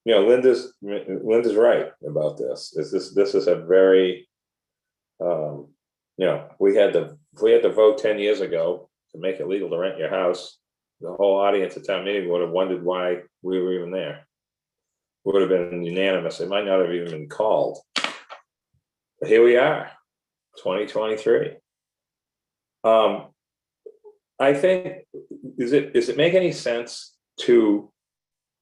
Linda's right about this. This is a very, we had to vote 10 years ago to make it legal to rent your house. The whole audience at town meeting would have wondered why we were even there. Would have been unanimous. It might not have even been called. But here we are, 2023. I think, does it make any sense to,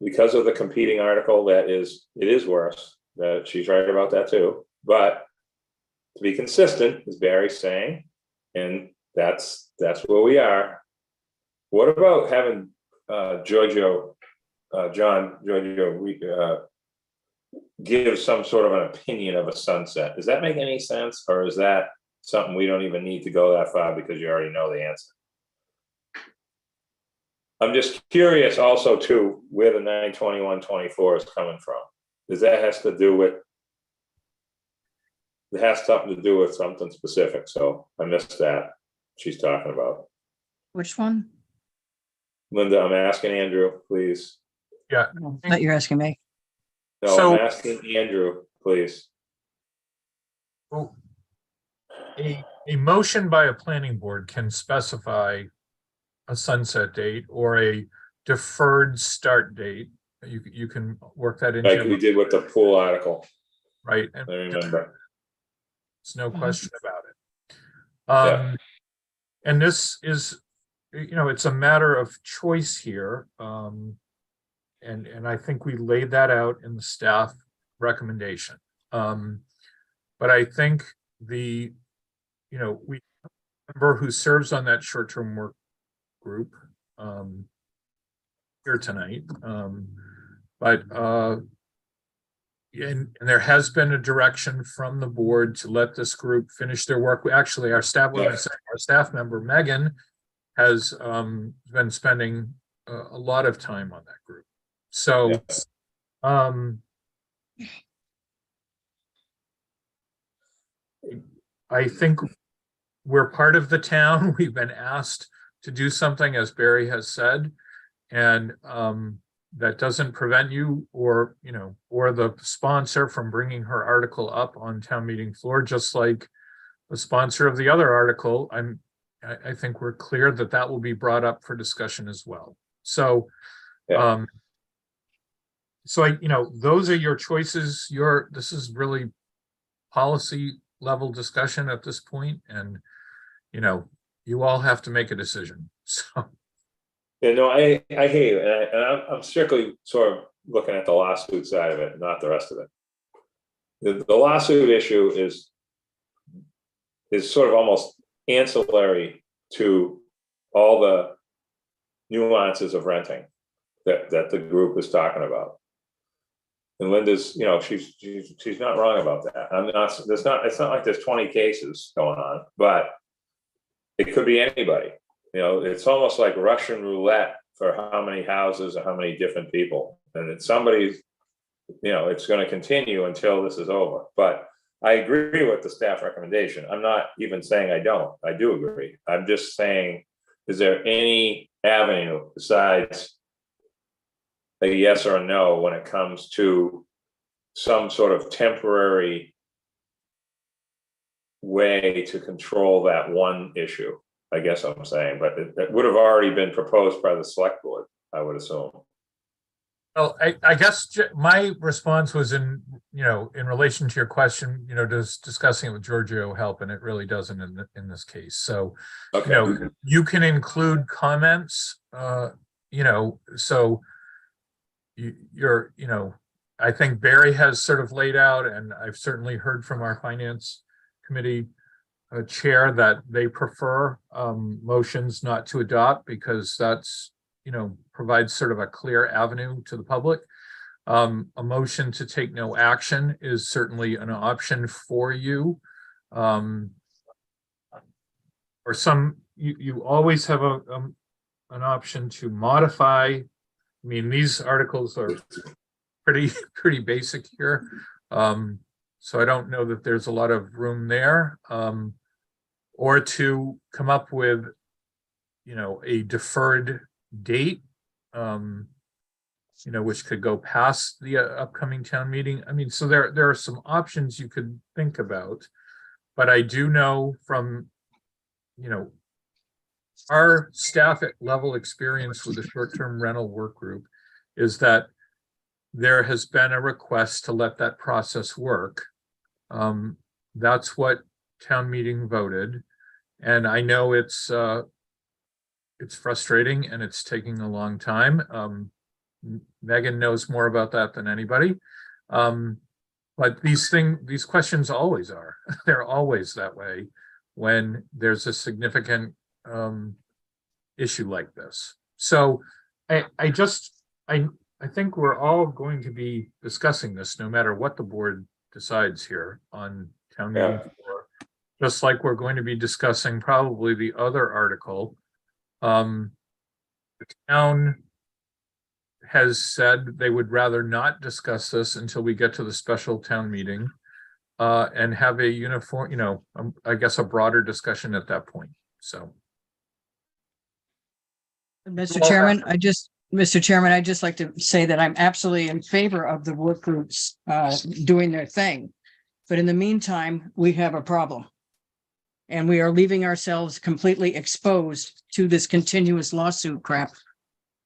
because of the competing article it is worse, that she's right about that too, but to be consistent, as Barry's saying, and that's where we are. What about having John Giorgio give some sort of an opinion of a sunset? Does that make any sense, or is that something we don't even need to go that far because you already know the answer? I'm just curious also too where the 9/21/24 is coming from. Does that has to do with? It has something to do with something specific. So I missed that she's talking about. Which one? Linda, I'm asking Andrew, please. Yeah. I thought you're asking me. No, So- I'm asking Andrew, please. A motion by a planning board can specify a sunset date or a deferred start date. You can work that into. Like we did with the pool article. Right. I remember. There's no question about it. And this is, it's a matter of choice here. And I think we laid that out in the staff recommendation. But I think we member who serves on that short-term work group here tonight. And there has been a direction from the board to let this group finish their work. Actually, our staff member, Megan, has been spending a lot of time on that group. So, I think we're part of the town. We've been asked to do something, as Barry has said, and that doesn't prevent you or the sponsor from bringing her article up on town meeting floor, just like the sponsor of the other article. I think we're clear that will be brought up for discussion as well. So, those are your choices. This is really policy level discussion at this point, and you all have to make a decision. So. Yeah, no, I hear you, and I'm strictly sort of looking at the lawsuit side of it, not the rest of it. The lawsuit issue is sort of almost ancillary to all the nuances of renting that the group is talking about. And Linda's, she's not wrong about that. It's not like there's 20 cases going on, but it could be anybody. It's almost like Russian roulette for how many houses or how many different people. And it's somebody's, it's going to continue until this is over. But I agree with the staff recommendation. I'm not even saying I don't. I do agree. I'm just saying, is there any avenue besides a yes or a no when it comes to some sort of temporary way to control that one issue? I guess I'm saying, but it would have already been proposed by the select board, I would assume. Well, I guess my response was in relation to your question, discussing it with Giorgio help, and it really doesn't in this case. So, Okay. you can include comments, so I think Barry has sort of laid out, and I've certainly heard from our finance committee chair that they prefer motions not to adopt, because that's provides sort of a clear avenue to the public. A motion to take no action is certainly an option for you. Or you always have an option to modify. I mean, these articles are pretty basic here. So I don't know that there's a lot of room there. Or to come up with, a deferred date, which could go past the upcoming town meeting. I mean, so there are some options you could think about, but I do know from, our staff at level experience with the short-term rental work group is that there has been a request to let that process work. That's what town meeting voted. And I know it's frustrating and it's taking a long time. Megan knows more about that than anybody. But these questions always are. They're always that way when there's a significant issue like this. So I think we're all going to be discussing this no matter what the board decides here on town meeting floor. Just like we're going to be discussing probably the other article. The town has said they would rather not discuss this until we get to the special town meeting and have a uniform, I guess a broader discussion at that point. So. Mr. Chairman, I'd just like to say that I'm absolutely in favor of the work groups doing their thing. But in the meantime, we have a problem. And we are leaving ourselves completely exposed to this continuous lawsuit crap.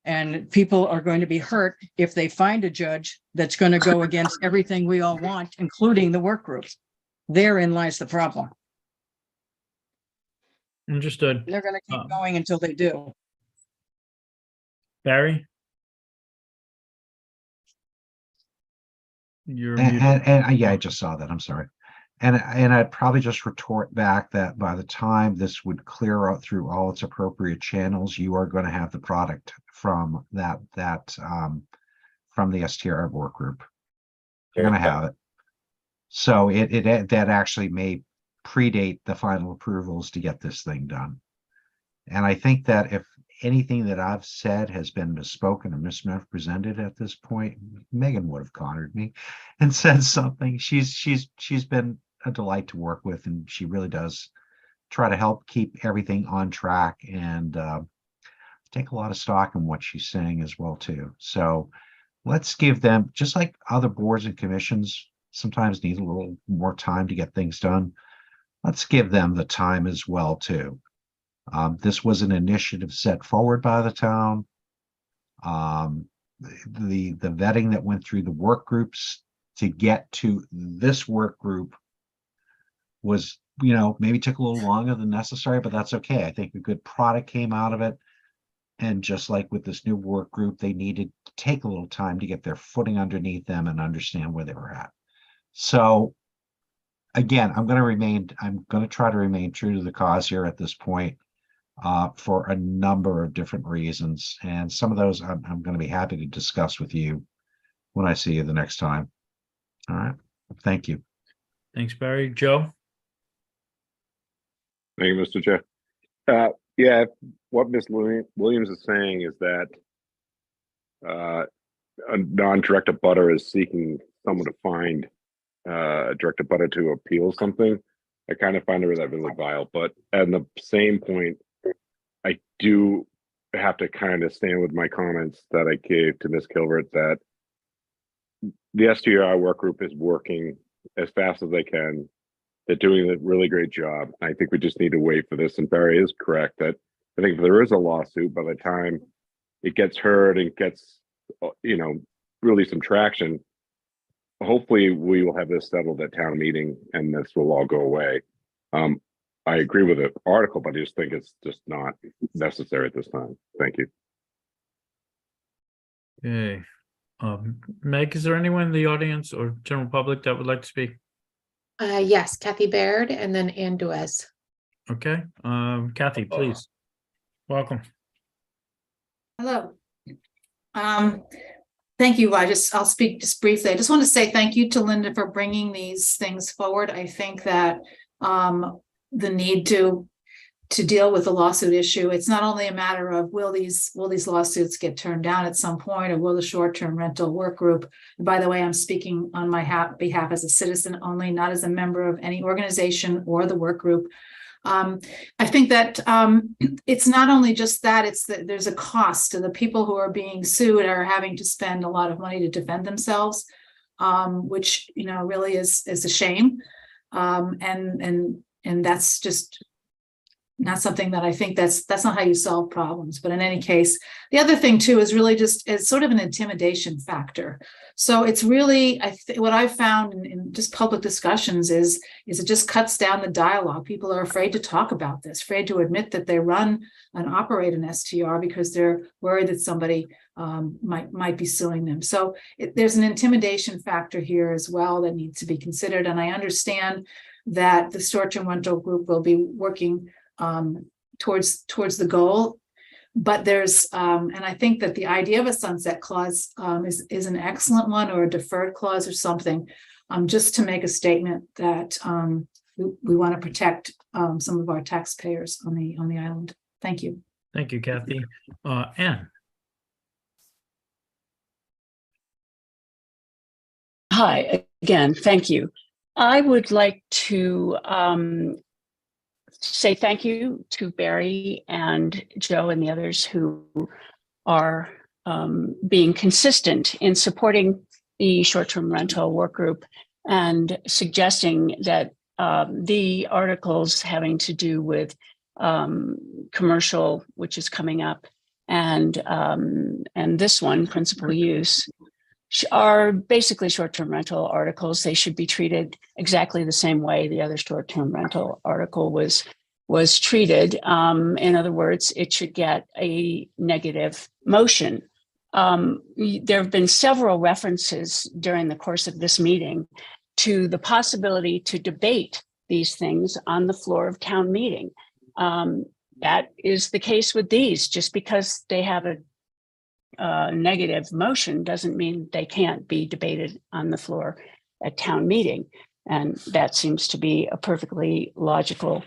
And people are going to be hurt if they find a judge that's going to go against everything we all want, including the work groups. Therein lies the problem. Understood. They're going to keep going until they do. Barry? You're muted. And yeah, I just saw that. I'm sorry. And I'd probably just retort back that by the time this would clear out through all its appropriate channels, you are going to have the product from from the STR work group. You're going to have it. So that actually may predate the final approvals to get this thing done. And I think that if anything that I've said has been misspoken or misrepresented at this point, Megan would have cornered me and said something. She's been a delight to work with, and she really does try to help keep everything on track and take a lot of stock in what she's saying as well too. So let's give them, just like other boards and commissions sometimes need a little more time to get things done, let's give them the time as well too. This was an initiative set forward by the town. The vetting that went through the work groups to get to this work group was, maybe took a little longer than necessary, but that's okay. I think a good product came out of it. And just like with this new work group, they needed to take a little time to get their footing underneath them and understand where they were at. So again, I'm going to try to remain true to the cause here at this point. For a number of different reasons. And some of those I'm going to be happy to discuss with you when I see you the next time. All right. Thank you. Thanks, Barry. Joe? Thank you, Mr. Chair. Yeah, what Ms. Williams is saying is that a non-direct abutter is seeking someone to find direct a butter to appeal something, I kind of find that really vile. But at the same point, I do have to kind of stand with my comments that I gave to Ms. Kilbert that the STR work group is working as fast as they can. They're doing a really great job. I think we just need to wait for this. And Barry is correct that I think if there is a lawsuit, by the time it gets heard and gets, really some traction, hopefully we will have this settled at town meeting and this will all go away. I agree with the article, but I just think it's just not necessary at this time. Thank you. Okay. Meg, is there anyone in the audience or general public that would like to speak? Yes, Kathy Baird and then Ann Duez. Okay, Kathy, please. Welcome. Hello. Thank you. I'll speak just briefly. I just want to say thank you to Linda for bringing these things forward. I think that the need to deal with the lawsuit issue, it's not only a matter of will these lawsuits get turned down at some point, or will the short-term rental work group, and by the way, I'm speaking on my behalf as a citizen only, not as a member of any organization or the work group. I think that it's not only just that, it's that there's a cost to the people who are being sued are having to spend a lot of money to defend themselves, which, really is a shame. And that's just not something that I think that's not how you solve problems. But in any case, the other thing too is really just it's sort of an intimidation factor. So it's really what I've found in just public discussions is it just cuts down the dialogue. People are afraid to talk about this, afraid to admit that they run and operate an STR because they're worried that somebody might be suing them. So there's an intimidation factor here as well that needs to be considered. And I understand that the short-term rental group will be working towards the goal, but there's and I think that the idea of a sunset clause is an excellent one, or a deferred clause or something, just to make a statement that we want to protect some of our taxpayers on the island. Thank you. Thank you, Kathy. Ann. Hi, again, thank you. I would like to say thank you to Barry and Joe and the others who are being consistent in supporting the short-term rental work group and suggesting that the articles having to do with commercial, which is coming up, and this one, principal use, are basically short-term rental articles. They should be treated exactly the same way the other short-term rental article was treated. In other words, it should get a negative motion. There have been several references during the course of this meeting to the possibility to debate these things on the floor of town meeting. That is the case with these. Just because they have a negative motion doesn't mean they can't be debated on the floor at town meeting. And that seems to be a perfectly logical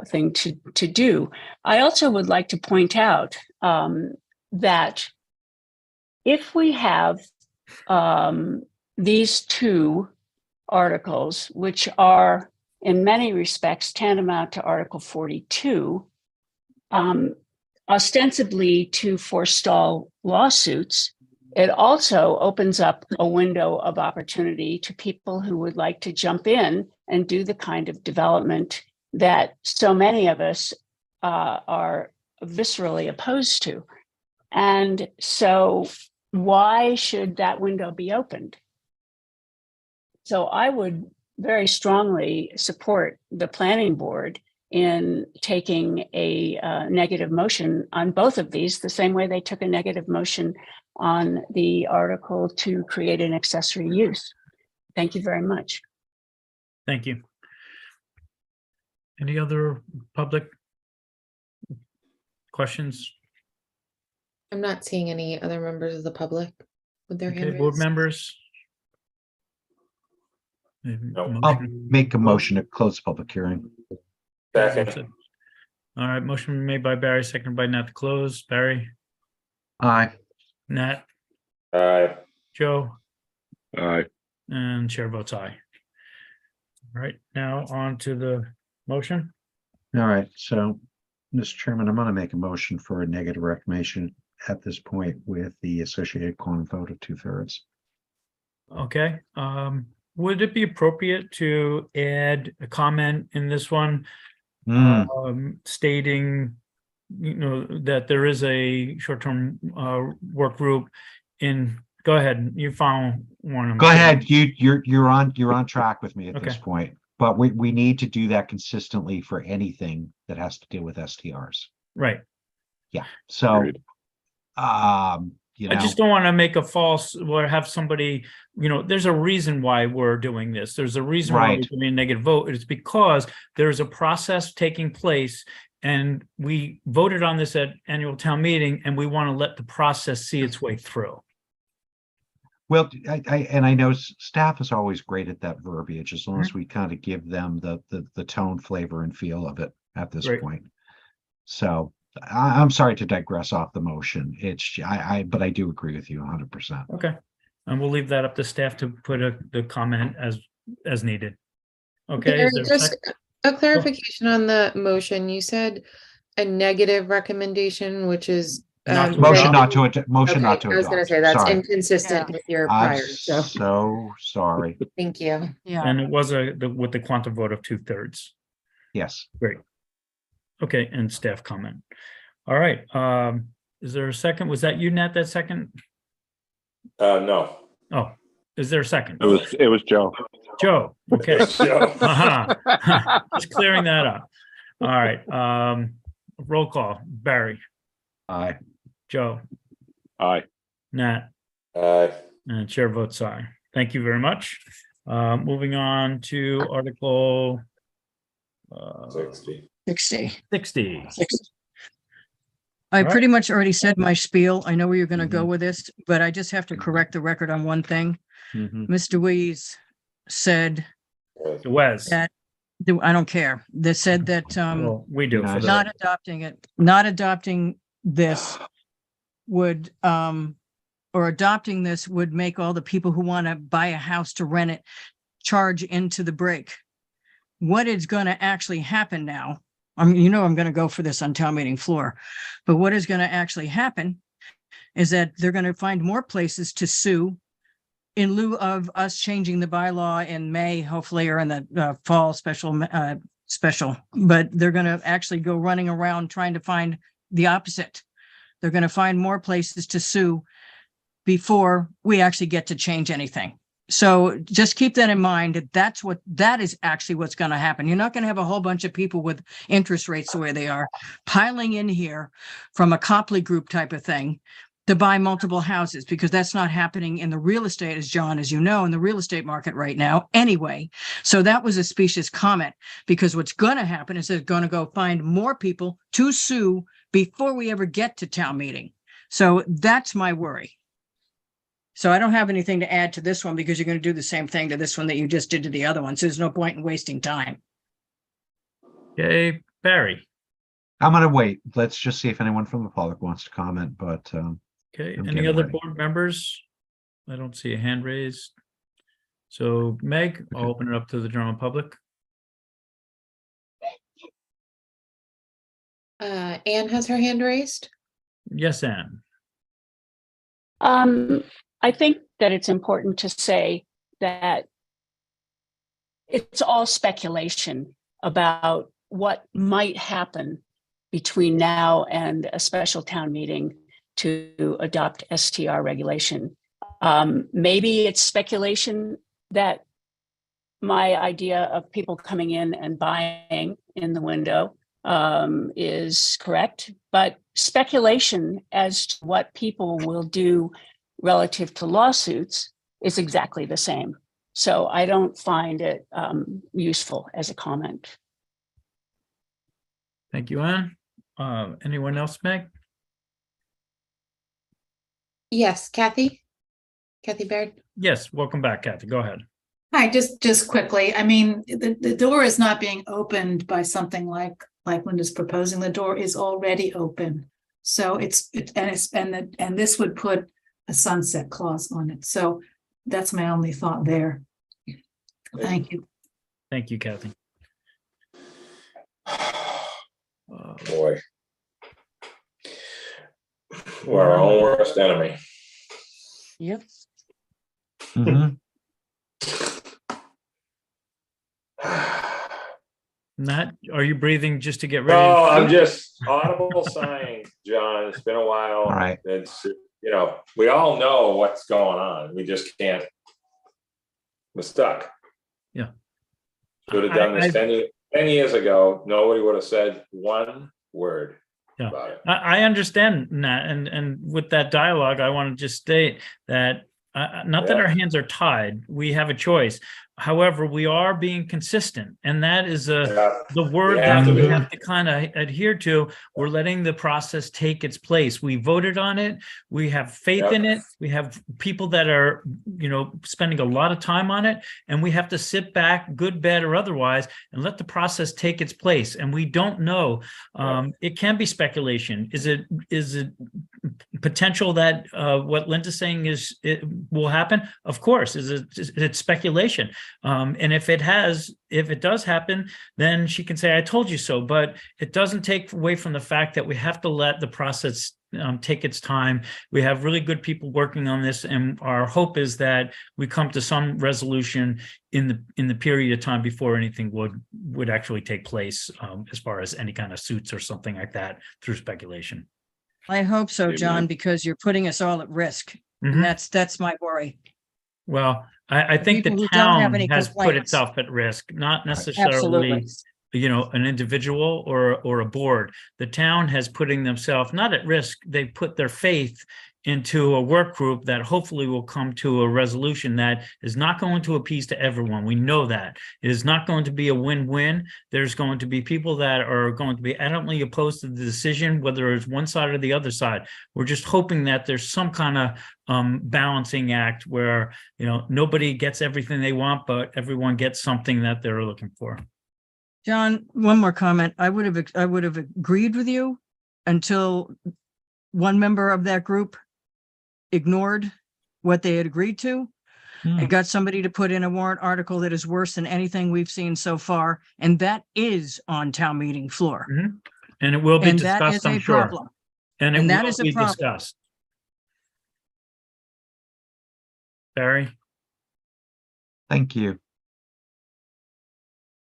thing to do. I also would like to point out that if we have these two articles, which are in many respects tantamount to Article 42, ostensibly to forestall lawsuits, it also opens up a window of opportunity to people who would like to jump in and do the kind of development that so many of us are viscerally opposed to. And so why should that window be opened? So I would very strongly support the planning board in taking a negative motion on both of these, the same way they took a negative motion on the article to create an accessory use. Thank you very much. Thank you. Any other public questions? I'm not seeing any other members of the public with their hand Okay, board raised. members? I'll make a motion to close the public hearing. Second. All right, motion made by Barry, seconded by Nat to close. Barry, Aye. Nat, Aye. Joe, Aye. and chair votes aye. All right, now on to the motion. All right, so, Mr. Chairman, I'm gonna make a motion for a negative recommendation at this point with the associated quorum vote of 2/3. Okay, would it be appropriate to add a comment in this one? Stating, that there is a short-term work group go ahead, you found one. Go ahead, you're on track with me at this Okay. point, but we need to do that consistently for anything that has to do with STRs. Right. Yeah, so, Agreed. I just don't want to make a false, or have somebody, there's a reason why we're doing this. There's a reason why Right. we're doing a negative vote. It's because there's a process taking place, and we voted on this at annual town meeting, and we want to let the process see its way through. Well, I know staff is always great at that verbiage, as long as we kind of give them the tone, flavor, and feel of it at this Right. point. So I'm sorry to digress off the motion. But I do agree with you 100%. Okay, and we'll leave that up to staff to put the comment as needed. Okay. Barry, is there a just second? a clarification on the motion. You said a negative recommendation, which is Not to Motion adopt. motion not okay, to I was gonna adopt. say that's Sorry. inconsistent Yeah. with your I'm prior, so so sorry. thank you. Yeah. And it was with the quantum vote of 2/3. Yes. Great. Okay, and staff comment. All right, is there a second? Was that you, Nat, that second? No. Oh, is there a second? It was Joe. Joe, okay. Joe. Just clearing that up. All right, roll call. Barry, Aye. Joe, Aye. Nat, Aye. and chair votes aye. Thank you very much. Moving on to Article 60. 60. 60. I All right. pretty much already said my spiel. I know where you're going to go Mhm. with this, but I just have to correct the record on one thing. Mhm. Mr. Wees said Wes, that, I don't care. They said that, well, we do. For the not record. adopting this would, or adopting this would make all the people who want to buy a house to rent it charge into the break. What is going to actually happen now? I mean, I'm going to go for this on town meeting floor, but what is going to actually happen is that they're going to find more places to sue in lieu of us changing the bylaw in May, hopefully, or in the fall special, but they're going to actually go running around trying to find the opposite. They're going to find more places to sue before we actually get to change anything. So just keep that in mind. That is actually what's going to happen. You're not going to have a whole bunch of people with interest rates the way they are piling in here from a Copley group type of thing to buy multiple houses, because that's not happening in the real estate, as John, as you know, in the real estate market right now anyway. So that was a specious comment, because what's going to happen is they're going to go find more people to sue before we ever get to town meeting. So that's my worry. So I don't have anything to add to this one, because you're going to do the same thing to this one that you just did to the other one. So there's no point in wasting time. Okay, Barry. I'm gonna wait. Let's just see if anyone from the public wants to comment, but Okay, I'm any getting other ready. board members? I don't see a hand raised. So Meg, I'll open it up to the general public. Anne has her hand raised. Yes, Anne. I think that it's important to say that it's all speculation about what might happen between now and a special town meeting to adopt STR regulation. Maybe it's speculation that my idea of people coming in and buying in the window is correct, but speculation as to what people will do relative to lawsuits is exactly the same. So I don't find it useful as a comment. Thank you, Anne. Anyone else, Meg? Yes, Kathy Baird. Yes, welcome back, Kathy. Go ahead. Hi, just quickly. I mean, the door is not being opened by something like Linda's proposing. The door is already open. So and this would put a sunset clause on it. So that's my only thought there. Thank you. Thank you, Kathy. Boy. We're our own worst enemy. Yep. Mhm. Matt, are you breathing just to get ready? No, to I'm speak? just audible sighing, John. It's been a while. All right. It's, we all know what's going on. We just can't. We're stuck. Yeah. Should have done this 10 years ago. Nobody would have said one word about it. I understand that, and with that dialogue, I want to just state that not that our hands are tied, we have a choice. However, we are being consistent, and that is the word that we have to kind of adhere to. We're letting the process take its place. We voted on it. We have faith in it. We have people that are, spending a lot of time on it, and we have to sit back, good, bad, or otherwise, and let the process take its place. And we don't know. It can be speculation. Is it potential that what Linda's saying it will happen? Of course. It's speculation. And if it does happen, then she can say, I told you so, but it doesn't take away from the fact that we have to let the process take its time. We have really good people working on this, and our hope is that we come to some resolution in the period of time before anything would actually take place, as far as any kind of suits or something like that through speculation. I hope so, John, because you're putting us all at risk. And that's my worry. Well, I think the town has put itself at risk, not necessarily, an individual or a board. The town has putting themselves not at risk. They put their faith into a work group that hopefully will come to a resolution that is not going to appease to everyone. We know that it is not going to be a win-win. There's going to be people that are going to be adamantly opposed to the decision, whether it's one side or the other side. We're just hoping that there's some kind of balancing act where, nobody gets everything they want, but everyone gets something that they're looking for. John, one more comment. I would have agreed with you until one member of that group ignored what they had agreed to and got somebody to put in a warrant article that is worse than anything we've seen so far. And that is on town meeting floor. And it will be And discussed, that is I'm a sure. problem. And that will is a be problem. discussed. Barry? Thank you.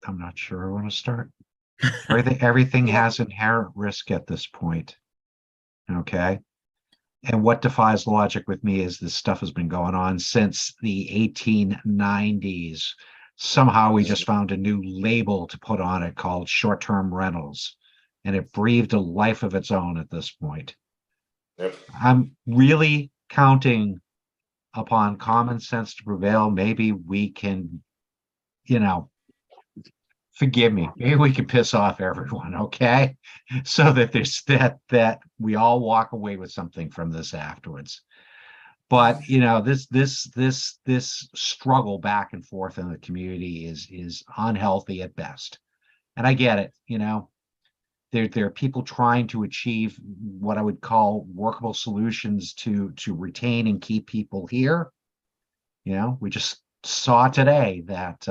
I'm not sure I want to start. Everything has inherent risk at this point. Okay. And what defies logic with me is this stuff has been going on since the 1890s. Somehow we just found a new label to put on it called short-term rentals, and it breathed a life of its own at this point. I'm really counting upon common sense to prevail. Maybe we can, forgive me, maybe we can piss off everyone, okay? So that there's that we all walk away with something from this afterwards. But this struggle back and forth in the community is unhealthy at best. And I get it, there are people trying to achieve what I would call workable solutions to retain and keep people here. We just saw today that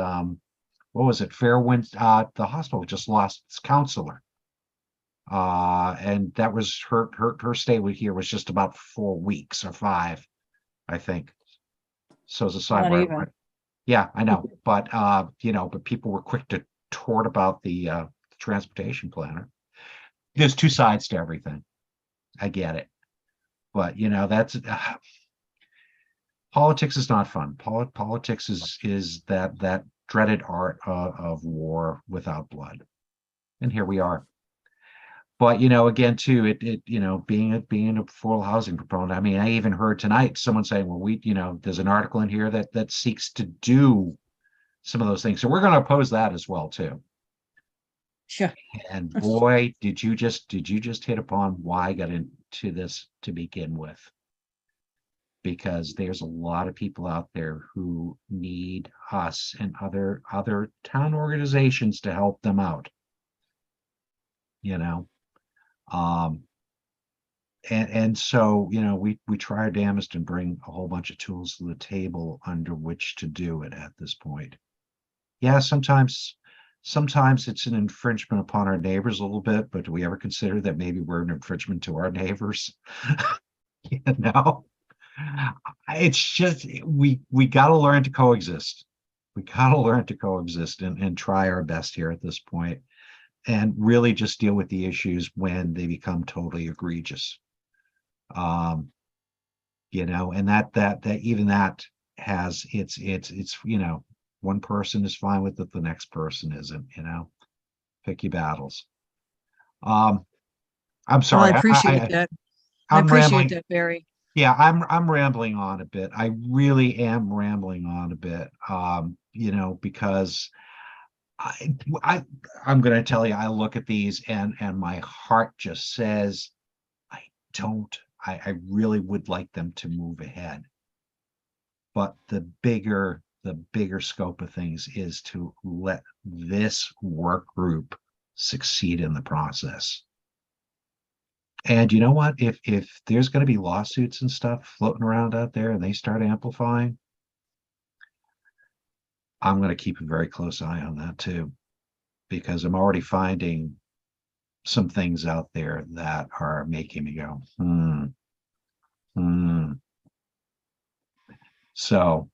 what was it? Fairwind, the hospital just lost its counselor. And that was her stay here was just about 4 weeks or 5, I think. So as a sidebar. Yeah, I know. But but people were quick to tort about the transportation planner. There's two sides to everything. I get it. But that's politics is not fun. Politics is that dreaded art of war without blood. And here we are. But again too, it being a affordable housing proponent, I mean, I even heard tonight someone saying, well, there's an article in here that seeks to do some of those things. So we're going to oppose that as well too. Sure. And boy, did you just hit upon why I got into this to begin with. Because there's a lot of people out there who need us and other town organizations to help them out. And so we try our damnedest and bring a whole bunch of tools to the table under which to do it at this point. yeah, sometimes it's an infringement upon our neighbors a little bit, but do we ever consider that maybe we're an infringement to our neighbors? You know, it's just, we got to learn to coexist. We got to learn to coexist and try our best here at this point, and really just deal with the issues when they become totally egregious. You know, and that even that has it's you know, one person is fine with it, the next person isn't, you know. Pick your battles. I'm Well, sorry. I appreciate that. I I'm appreciate rambling. that, Barry. Yeah, I'm rambling on a bit. I really am rambling on a bit. You know, because I'm gonna tell you, I look at these and my heart just says, I really would like them to move ahead. But the bigger scope of things is to let this work group succeed in the process. And you know what? If there's going to be lawsuits and stuff floating around out there and they start amplifying, I'm going to keep a very close eye on that too, because I'm already finding some things out there that are making me go, So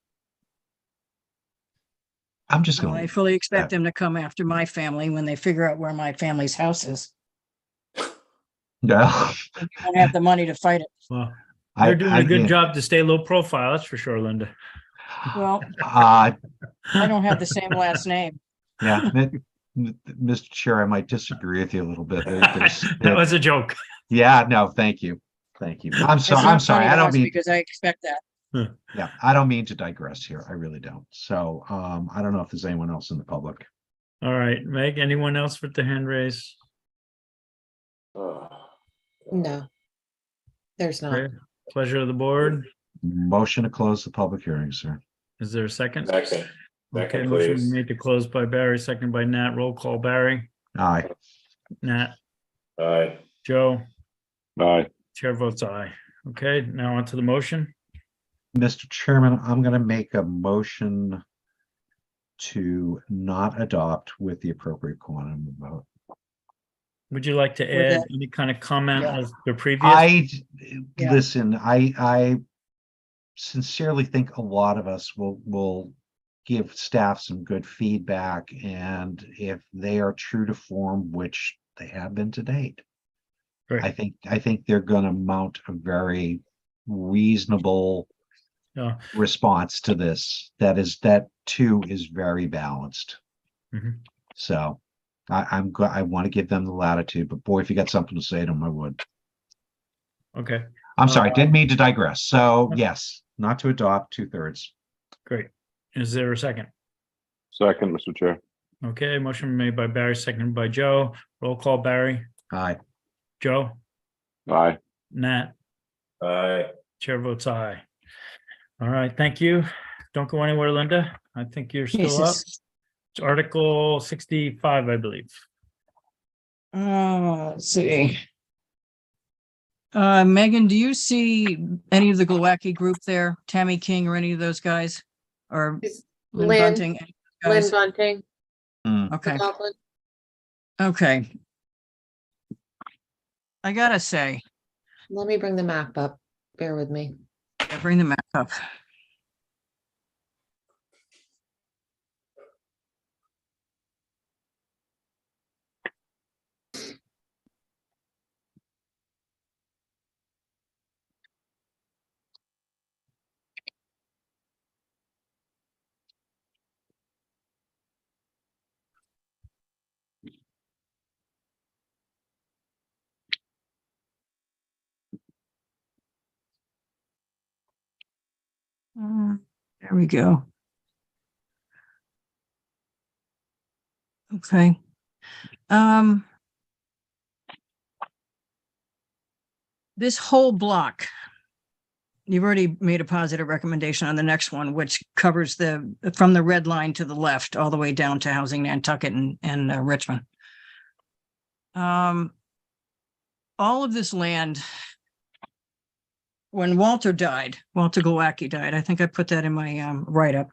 I'm just Well, going I to fully expect them to come after my family when they figure out where my family's house is. Yeah. They don't have the money to fight it. Well, you're doing a good job to stay low profile, that's for sure, Linda. Well, I don't have the same last name. Yeah, Mr. Chair, I might disagree with you a little bit. That was a joke. Yeah, no, thank you. Thank you. I'm It's sorry. not I'm sorry. funny I to don't us mean, because I expect that. yeah, I don't mean to digress here. I really don't. So I don't know if there's anyone else in the public. All right, Meg, anyone else with the hand raise? No, there's not. Okay. Pleasure of the board. Motion to close the public hearing, sir. Is there a second? Second. Okay, Second, motion please. made to close by Barry, second by Nat. Roll call, Barry, Aye. Nat, Aye. Joe, Aye. chair votes aye. Okay, now on to the motion. Mr. Chairman, I'm going to make a motion to not adopt with the appropriate quantum of vote. Would you like to With add that- any kind of comment Yeah. as the previous? Yeah. Listen, I sincerely think a lot of us will give staff some good feedback, and if they are true to form, which they have been to date, Great. I think they're going to mount a very reasonable Yeah. response to this. That too is very balanced. Mhm. So I want to give them the latitude, but boy, if you got something to say to them, I would. Okay, I'm sorry, didn't mean to digress. So yes, not to adopt 2/3. great. Is there a second? Second, Mr. Chair. Okay, motion made by Barry, seconded by Joe. Roll call, Barry, Aye. Joe, Aye. Nat, Aye. chair votes aye. All right, thank you. Don't go anywhere, Linda. I think you're still up. Jesus. It's Article 65, I believe. Let's see. Megan, do you see any of the Glowacki group there? Tammy King or any of those guys? Or Is Lynn Lynn- Bunting? Any of those Lynn guys? Bunting. Okay, McLaughlin. okay. I gotta say, Let me bring the map up. Bear with me. bring the map up. There we go. Okay. This whole block, you've already made a positive recommendation on the next one, which covers from the red line to the left, all the way down to housing Nantucket and Richmond. All of this land, when Walter Glowacki died, I think I put that in my write-up.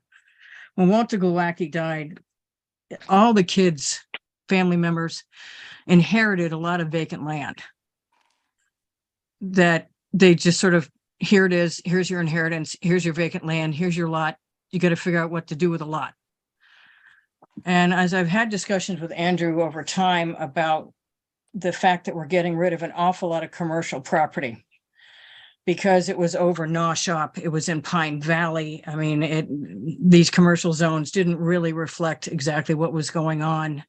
When Walter Glowacki died, all the kids, family members inherited a lot of vacant land that they just sort of, here it is, here's your inheritance, here's your vacant land, here's your lot. You got to figure out what to do with a lot. And as I've had discussions with Andrew over time about the fact that we're getting rid of an awful lot of commercial property because it was over Naw Shop, it was in Pine Valley. I mean, these commercial zones didn't really reflect exactly what was going on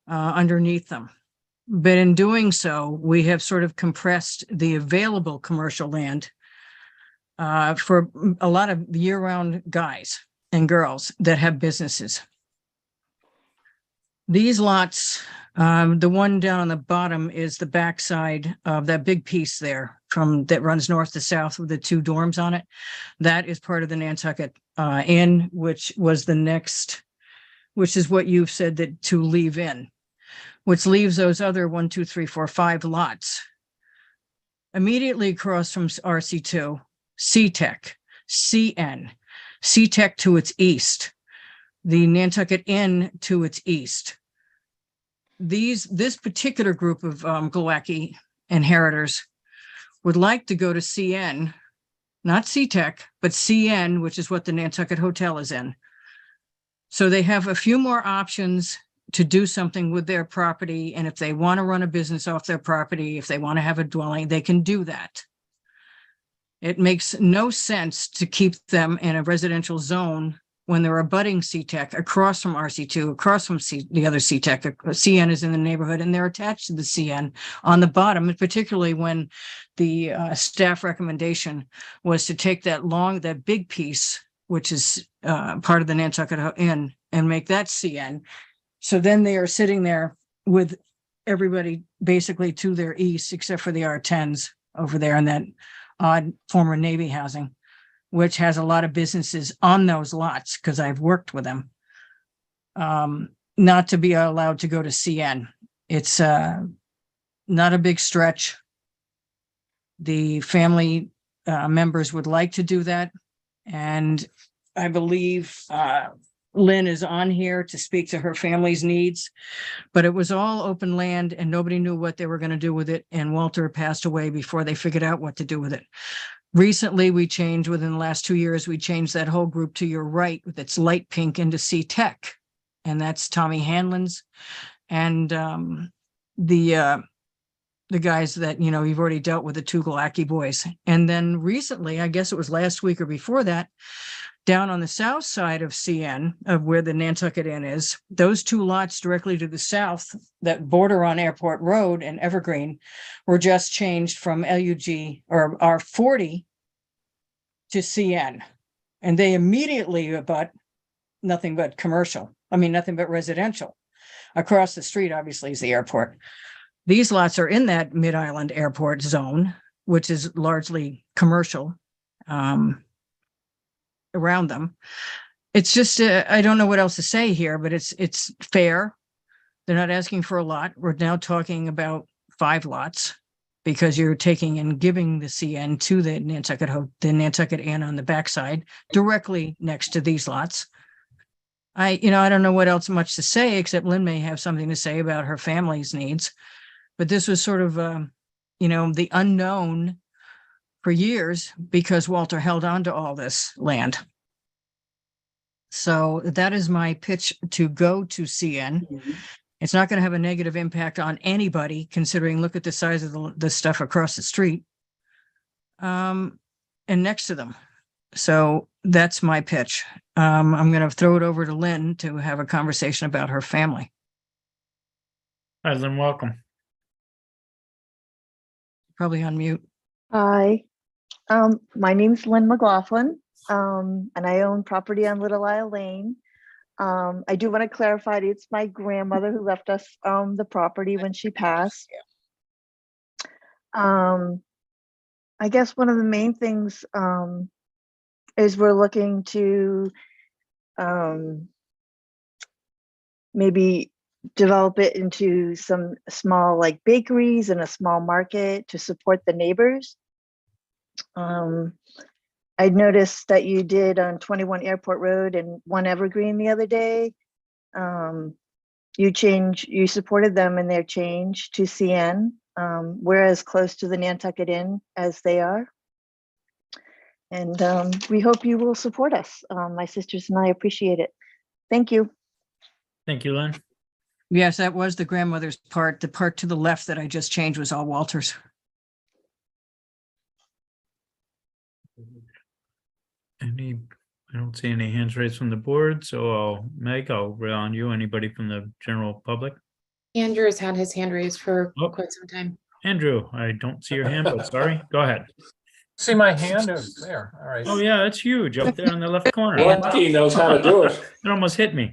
underneath them. But in doing so, we have sort of compressed the available commercial land for a lot of year-round guys and girls that have businesses. These lots, the one down on the bottom is the backside of that big piece there that runs north to south with the two dorms on it. That is part of the Nantucket Inn, which was the next, which is what you've said that to leave in, which leaves those other 1, 2, 3, 4, 5 lots immediately across from RC2, CTEC, CN, CTEC to its east, the Nantucket Inn to its east. This particular group of Glowacki inheritors would like to go to CN, not CTEC, but CN, which is what the Nantucket Hotel is in. So they have a few more options to do something with their property. And if they want to run a business off their property, if they want to have a dwelling, they can do that. It makes no sense to keep them in a residential zone when they're abutting CTEC across from RC2, across from the other CTEC. CN is in the neighborhood and they're attached to the CN on the bottom, and particularly when the staff recommendation was to take that big piece, which is part of the Nantucket Inn, and make that CN. So then they are sitting there with everybody basically to their east, except for the R10s over there in that odd former Navy housing, which has a lot of businesses on those lots because I've worked with them, not to be allowed to go to CN. It's not a big stretch. The family members would like to do that. And I believe Lynn is on here to speak to her family's needs, but it was all open land and nobody knew what they were going to do with it. And Walter passed away before they figured out what to do with it. Recently, we changed, within the last 2 years, we changed that whole group to your right with its light pink into CTEC. And that's Tommy Hanlon's and the guys that, you know, you've already dealt with, the two Glowacki boys. And then recently, I guess it was last week or before that, down on the south side of CN, of where the Nantucket Inn is, those two lots directly to the south that border on Airport Road and Evergreen were just changed from LUG or R40 to CN. And they immediately abut nothing but commercial. I mean, nothing but residential. Across the street, obviously, is the airport. These lots are in that Mid-Island Airport zone, which is largely commercial. Around them. It's just, I don't know what else to say here, but it's fair. They're not asking for a lot. We're now talking about 5 lots because you're taking and giving the CN to the Nantucket Inn on the backside, directly next to these lots. I don't know what else much to say, except Lynn may have something to say about her family's needs. But this was sort of, the unknown for years because Walter held on to all this land. So that is my pitch to go to CN. It's not going to have a negative impact on anybody, considering look at the size of the stuff across the street and next to them. So that's my pitch. I'm going to throw it over to Lynn to have a conversation about her family. Hi, Lynn, welcome. Probably on mute. Hi, my name's Lynn McLaughlin, and I own property on Little Isle Lane. I do want to clarify, it's my grandmother who left us the property when she passed. I guess one of the main things is we're looking to maybe develop it into some small like bakeries and a small market to support the neighbors. I noticed that you did on 21 Airport Road and 1 Evergreen the other day. You supported them in their change to CN. We're as close to the Nantucket Inn as they are. And we hope you will support us. My sisters and I appreciate it. Thank you. Thank you, Lynn. Yes, that was the grandmother's part. The part to the left that I just changed was all Walters. I don't see any hands raised from the board, so I'll rely on you. Anybody from the general public? Andrew has had his hand raised for Oh. quite some time. Andrew, I don't see your hand, but sorry. Go ahead. See my hand? Oh, it's there. All right. Oh, yeah, it's huge up there in the left corner. Lucky knows how to do it. It almost hit me.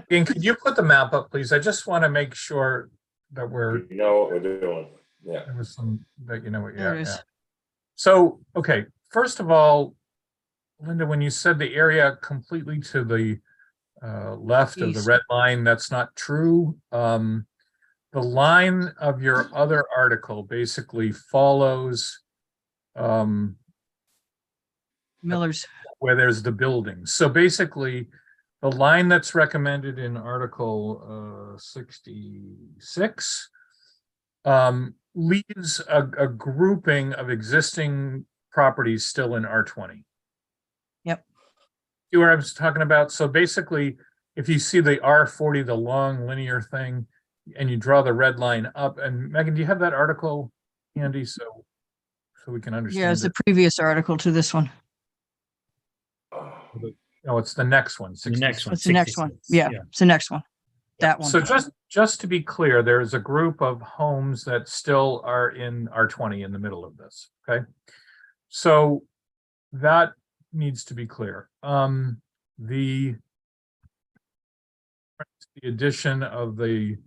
Ian, could you put the map up, please? I just want to make sure that You know what we're doing. Yeah. there was some, that you know what, There yeah, it is. yeah. So, okay, first of all, Linda, when you said the area completely to the left of the East. red line, that's not true. The line of your other article basically follows Miller's. where there's the building. So basically, the line that's recommended in Article 66 leaves a grouping of existing properties still in R20. Yep. See what I was talking about? So basically, if you see the R40, the long linear thing, and you draw the red line up, and Megan, do you have that article handy so we can understand? Yeah, it's the it? previous article to this one. No, it's the next one. The next one. It's the next one. 66. Yeah, it's the next one. That one. So just to be clear, there's a group of homes that still are in R20 in the middle of this, okay? So that needs to be clear. The addition of the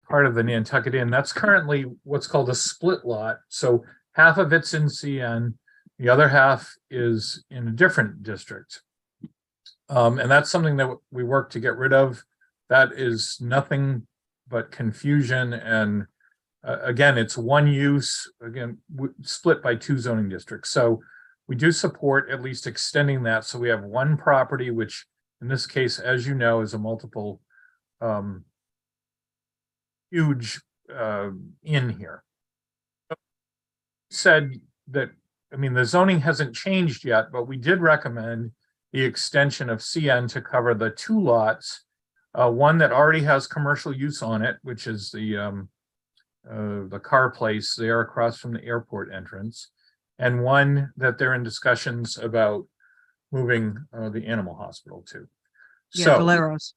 part of the Nantucket Inn, that's currently what's called a split lot. So half of it's in CN, the other half is in a different district. And that's something that we work to get rid of. That is nothing but confusion. And again, it's one use, again, split by two zoning districts. So we do support at least extending that. So we have one property, which in this case, as you know, is a multiple huge inn here. Said that, I mean, the zoning hasn't changed yet, but we did recommend the extension of CN to cover the two lots, one that already has commercial use on it, which is the car place there across from the airport entrance, and one that they're in discussions about moving the animal hospital to. Yeah, So, Valero's.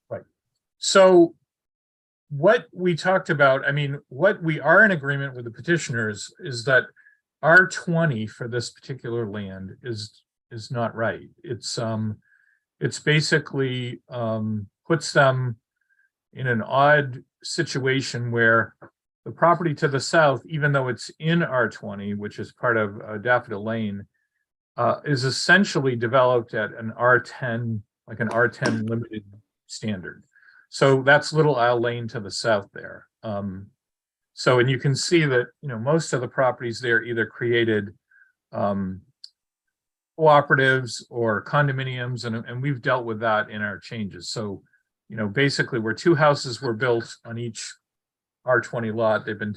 right. So what we talked about, I mean, what we are in agreement with the petitioners is that R20 for this particular land is not right. It's basically puts them in an odd situation where the property to the south, even though it's in R20, which is part of Daffodil Lane, is essentially developed at an R10, like an R10 limited standard. So that's Little Isle Lane to the south there. So, and you can see that, you know, most of the properties there either created cooperatives or condominiums, and we've dealt with that in our changes. So, you know, basically where two houses were built on each R20 lot, they've been,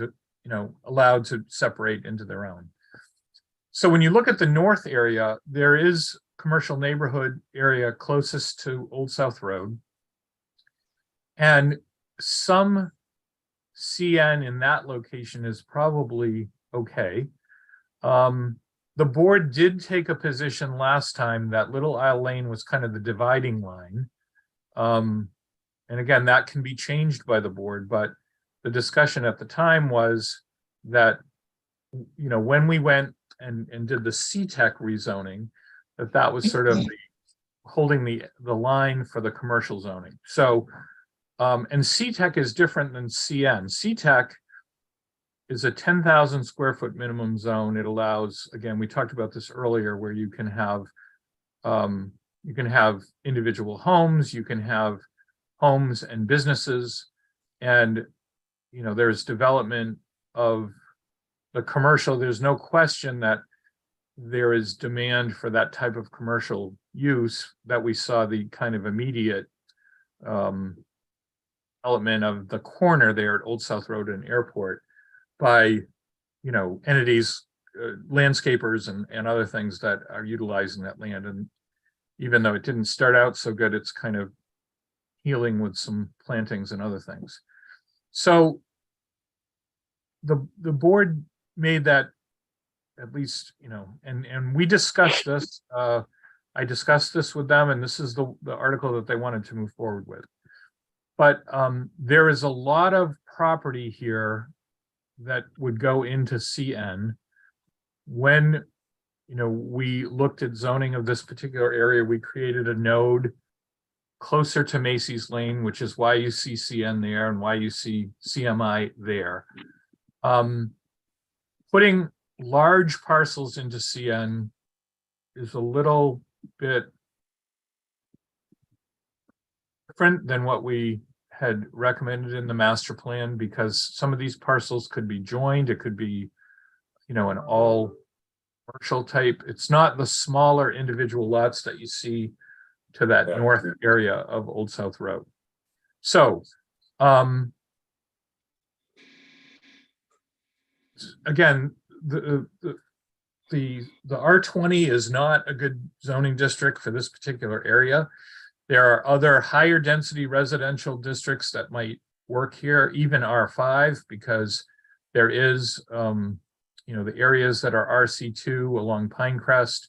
allowed to separate into their own. So when you look at the north area, there is commercial neighborhood area closest to Old South Road. And some CN in that location is probably okay. The board did take a position last time that Little Isle Lane was kind of the dividing line. And again, that can be changed by the board, but the discussion at the time was that, you know, when we went and did the CTEC rezoning, that was sort of holding the line for the commercial zoning. So, and CTEC is different than CN. CTEC is a 10,000 square foot minimum zone. It allows, again, we talked about this earlier, where you can have individual homes, you can have homes and businesses, and, you know, there's development of the commercial. There's no question that there is demand for that type of commercial use, that we saw the kind of immediate development of the corner there at Old South Road and Airport by, entities, landscapers and other things that are utilizing that land. And even though it didn't start out so good, it's kind of healing with some plantings and other things. So the board made that, at least, and we discussed this. I discussed this with them, and this is the article that they wanted to move forward with. But there is a lot of property here that would go into CN. When, we looked at zoning of this particular area, we created a node closer to Macy's Lane, which is why you see CN there and why you see CMI there. Putting large parcels into CN is a little bit different than what we had recommended in the master plan, because some of these parcels could be joined. It could be, an all commercial type. It's not the smaller individual lots that you see to that north area of Old South Road. So, again, the R20 is not a good zoning district for this particular area. There are other higher density residential districts that might work here, even R5, because there is, the areas that are RC2 along Pinecrest,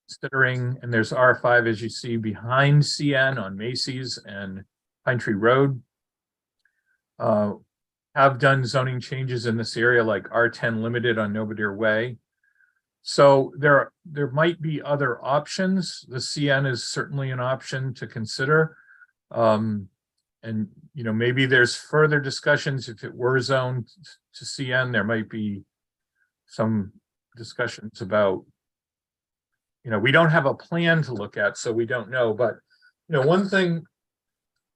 considering, and there's R5, as you see, behind CN on Macy's and Pine Tree Road. Have done zoning changes in this area, like R10 limited on Nobadir Way. So there might be other options. The CN is certainly an option to consider. And, maybe there's further discussions. If it were zoned to CN, there might be some discussions about, we don't have a plan to look at, so we don't know. But, one thing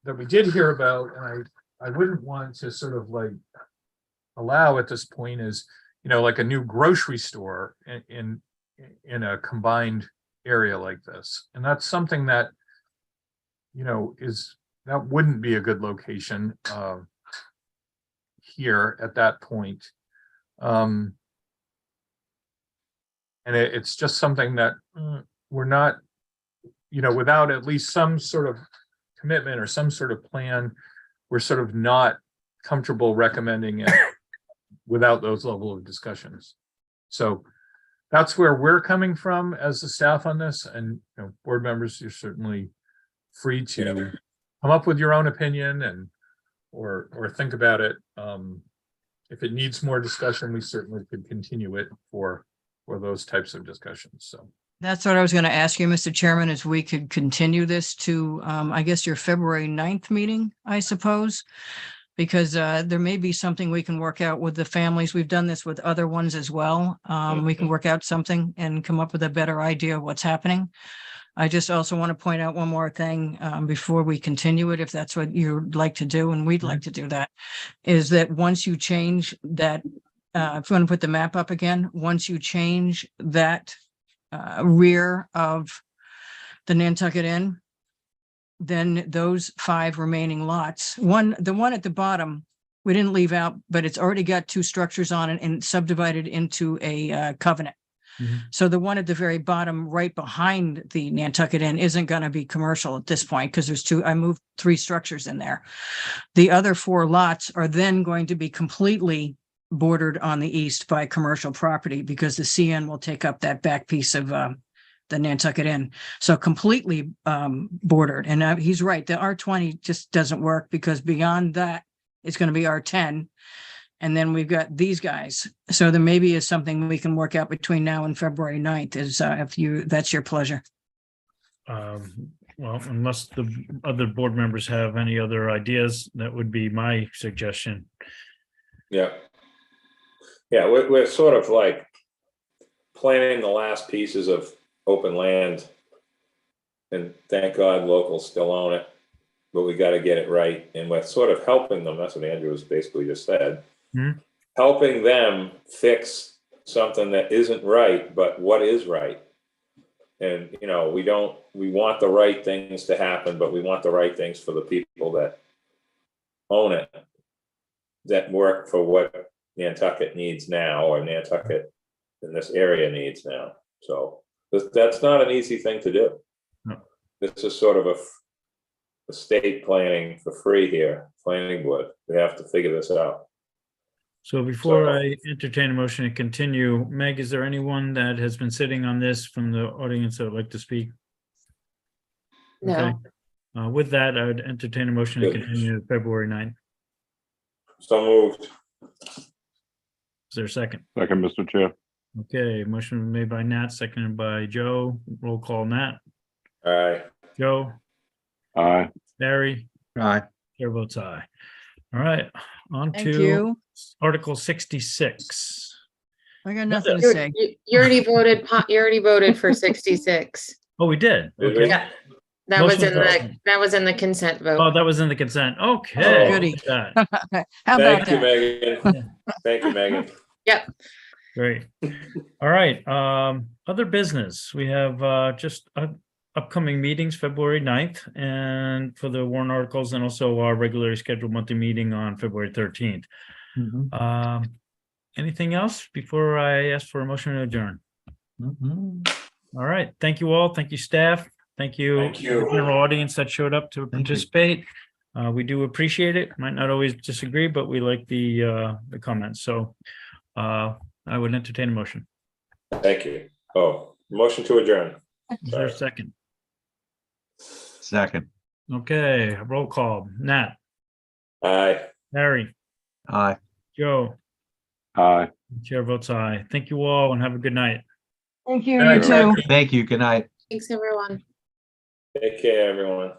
that we did hear about, and I wouldn't want to sort of like allow at this point, is, like a new grocery store in a combined area like this. And that's something that, that wouldn't be a good location here at that point. And it's just something that we're not, without at least some sort of commitment or some sort of plan, we're sort of not comfortable recommending it without those level of discussions. So that's where we're coming from as the staff on this. And board members, you're certainly free to come up with your own opinion and or think about it. If it needs more discussion, we certainly could continue it for those types of discussions. So that's what I was going to ask you, Mr. Chairman, is we could continue this to, I guess, your February 9th meeting, I suppose, because there may be something we can work out with the families. We've done this with other ones as well. We can work out something and come up with a better idea of what's happening. I just also want to point out one more thing before we continue it, if that's what you'd like to do, and we'd like to do that, is that once you change that, if you want to put the map up again, once you change that rear of the Nantucket Inn, then those 5 remaining lots, the one at the bottom, we didn't leave out, but it's already got 2 structures on it and it's subdivided into a covenant. So the one at the very bottom, right behind the Nantucket Inn, isn't going to be commercial at this point because there's 2. I moved 3 structures in there. The other 4 lots are then going to be completely bordered on the east by commercial property because the CN will take up that back piece of the Nantucket Inn. So completely bordered. And he's right. The R20 just doesn't work because beyond that, it's going to be R10. And then we've got these guys. So there maybe is something we can work out between now and February 9th is that's your pleasure. Well, unless the other board members have any other ideas, that would be my suggestion. Yeah. Yeah, we're sort of like planning the last pieces of open land. And thank God locals still own it, but we got to get it right. And we're sort of helping them. That's what Andrew has basically just said. Helping them fix something that isn't right, but what is right. And, you know, we want the right things to happen, but we want the right things for the people that own it, that work for what Nantucket needs now, or Nantucket in this area needs now. So that's not an easy thing to do. No. This is sort of a state planning for free here, planning board. We have to figure this out. So before I entertain a motion to continue, Meg, is there anyone that has been sitting on this from the audience that would like to speak? Okay. No. With that, I would entertain a motion to Good. continue to February 9th. So moved. Is there a second? Second, Mr. Chair. Okay, motion made by Nat, seconded by Joe. Roll call Nat. Aye. Joe, Aye. Barry, Aye. chair votes aye. All right, on Thank to you. Article 66. I got nothing to You say. you already voted, you already voted for 66. Oh, we did? Did we? Okay. Yeah. That was in Motion- that was in the consent vote. Oh, that was in the consent. Okay. Oh, goody. Look at that. How about Thank you, that? Megan. Thank you, Megan. Yep. Great. All right, other business. We have just upcoming meetings, February 9th, and for the warrant articles, and also our regularly scheduled monthly meeting on February 13th. Anything else before I ask for a motion to adjourn? All right, thank you all. Thank you, staff. Thank you, Thank you. general audience that showed up to participate. We do appreciate it. Might not always disagree, but we like the comments. So I would entertain a motion. Thank you. Oh, motion to adjourn. Is there a second? Second. Okay, roll call. Nat, Aye. Harry, Aye. Joe, Aye. chair votes aye. Thank you all and have a good night. Thank you, Good you night, too. Thank you. Good night. Thanks, everyone. Take care, everyone.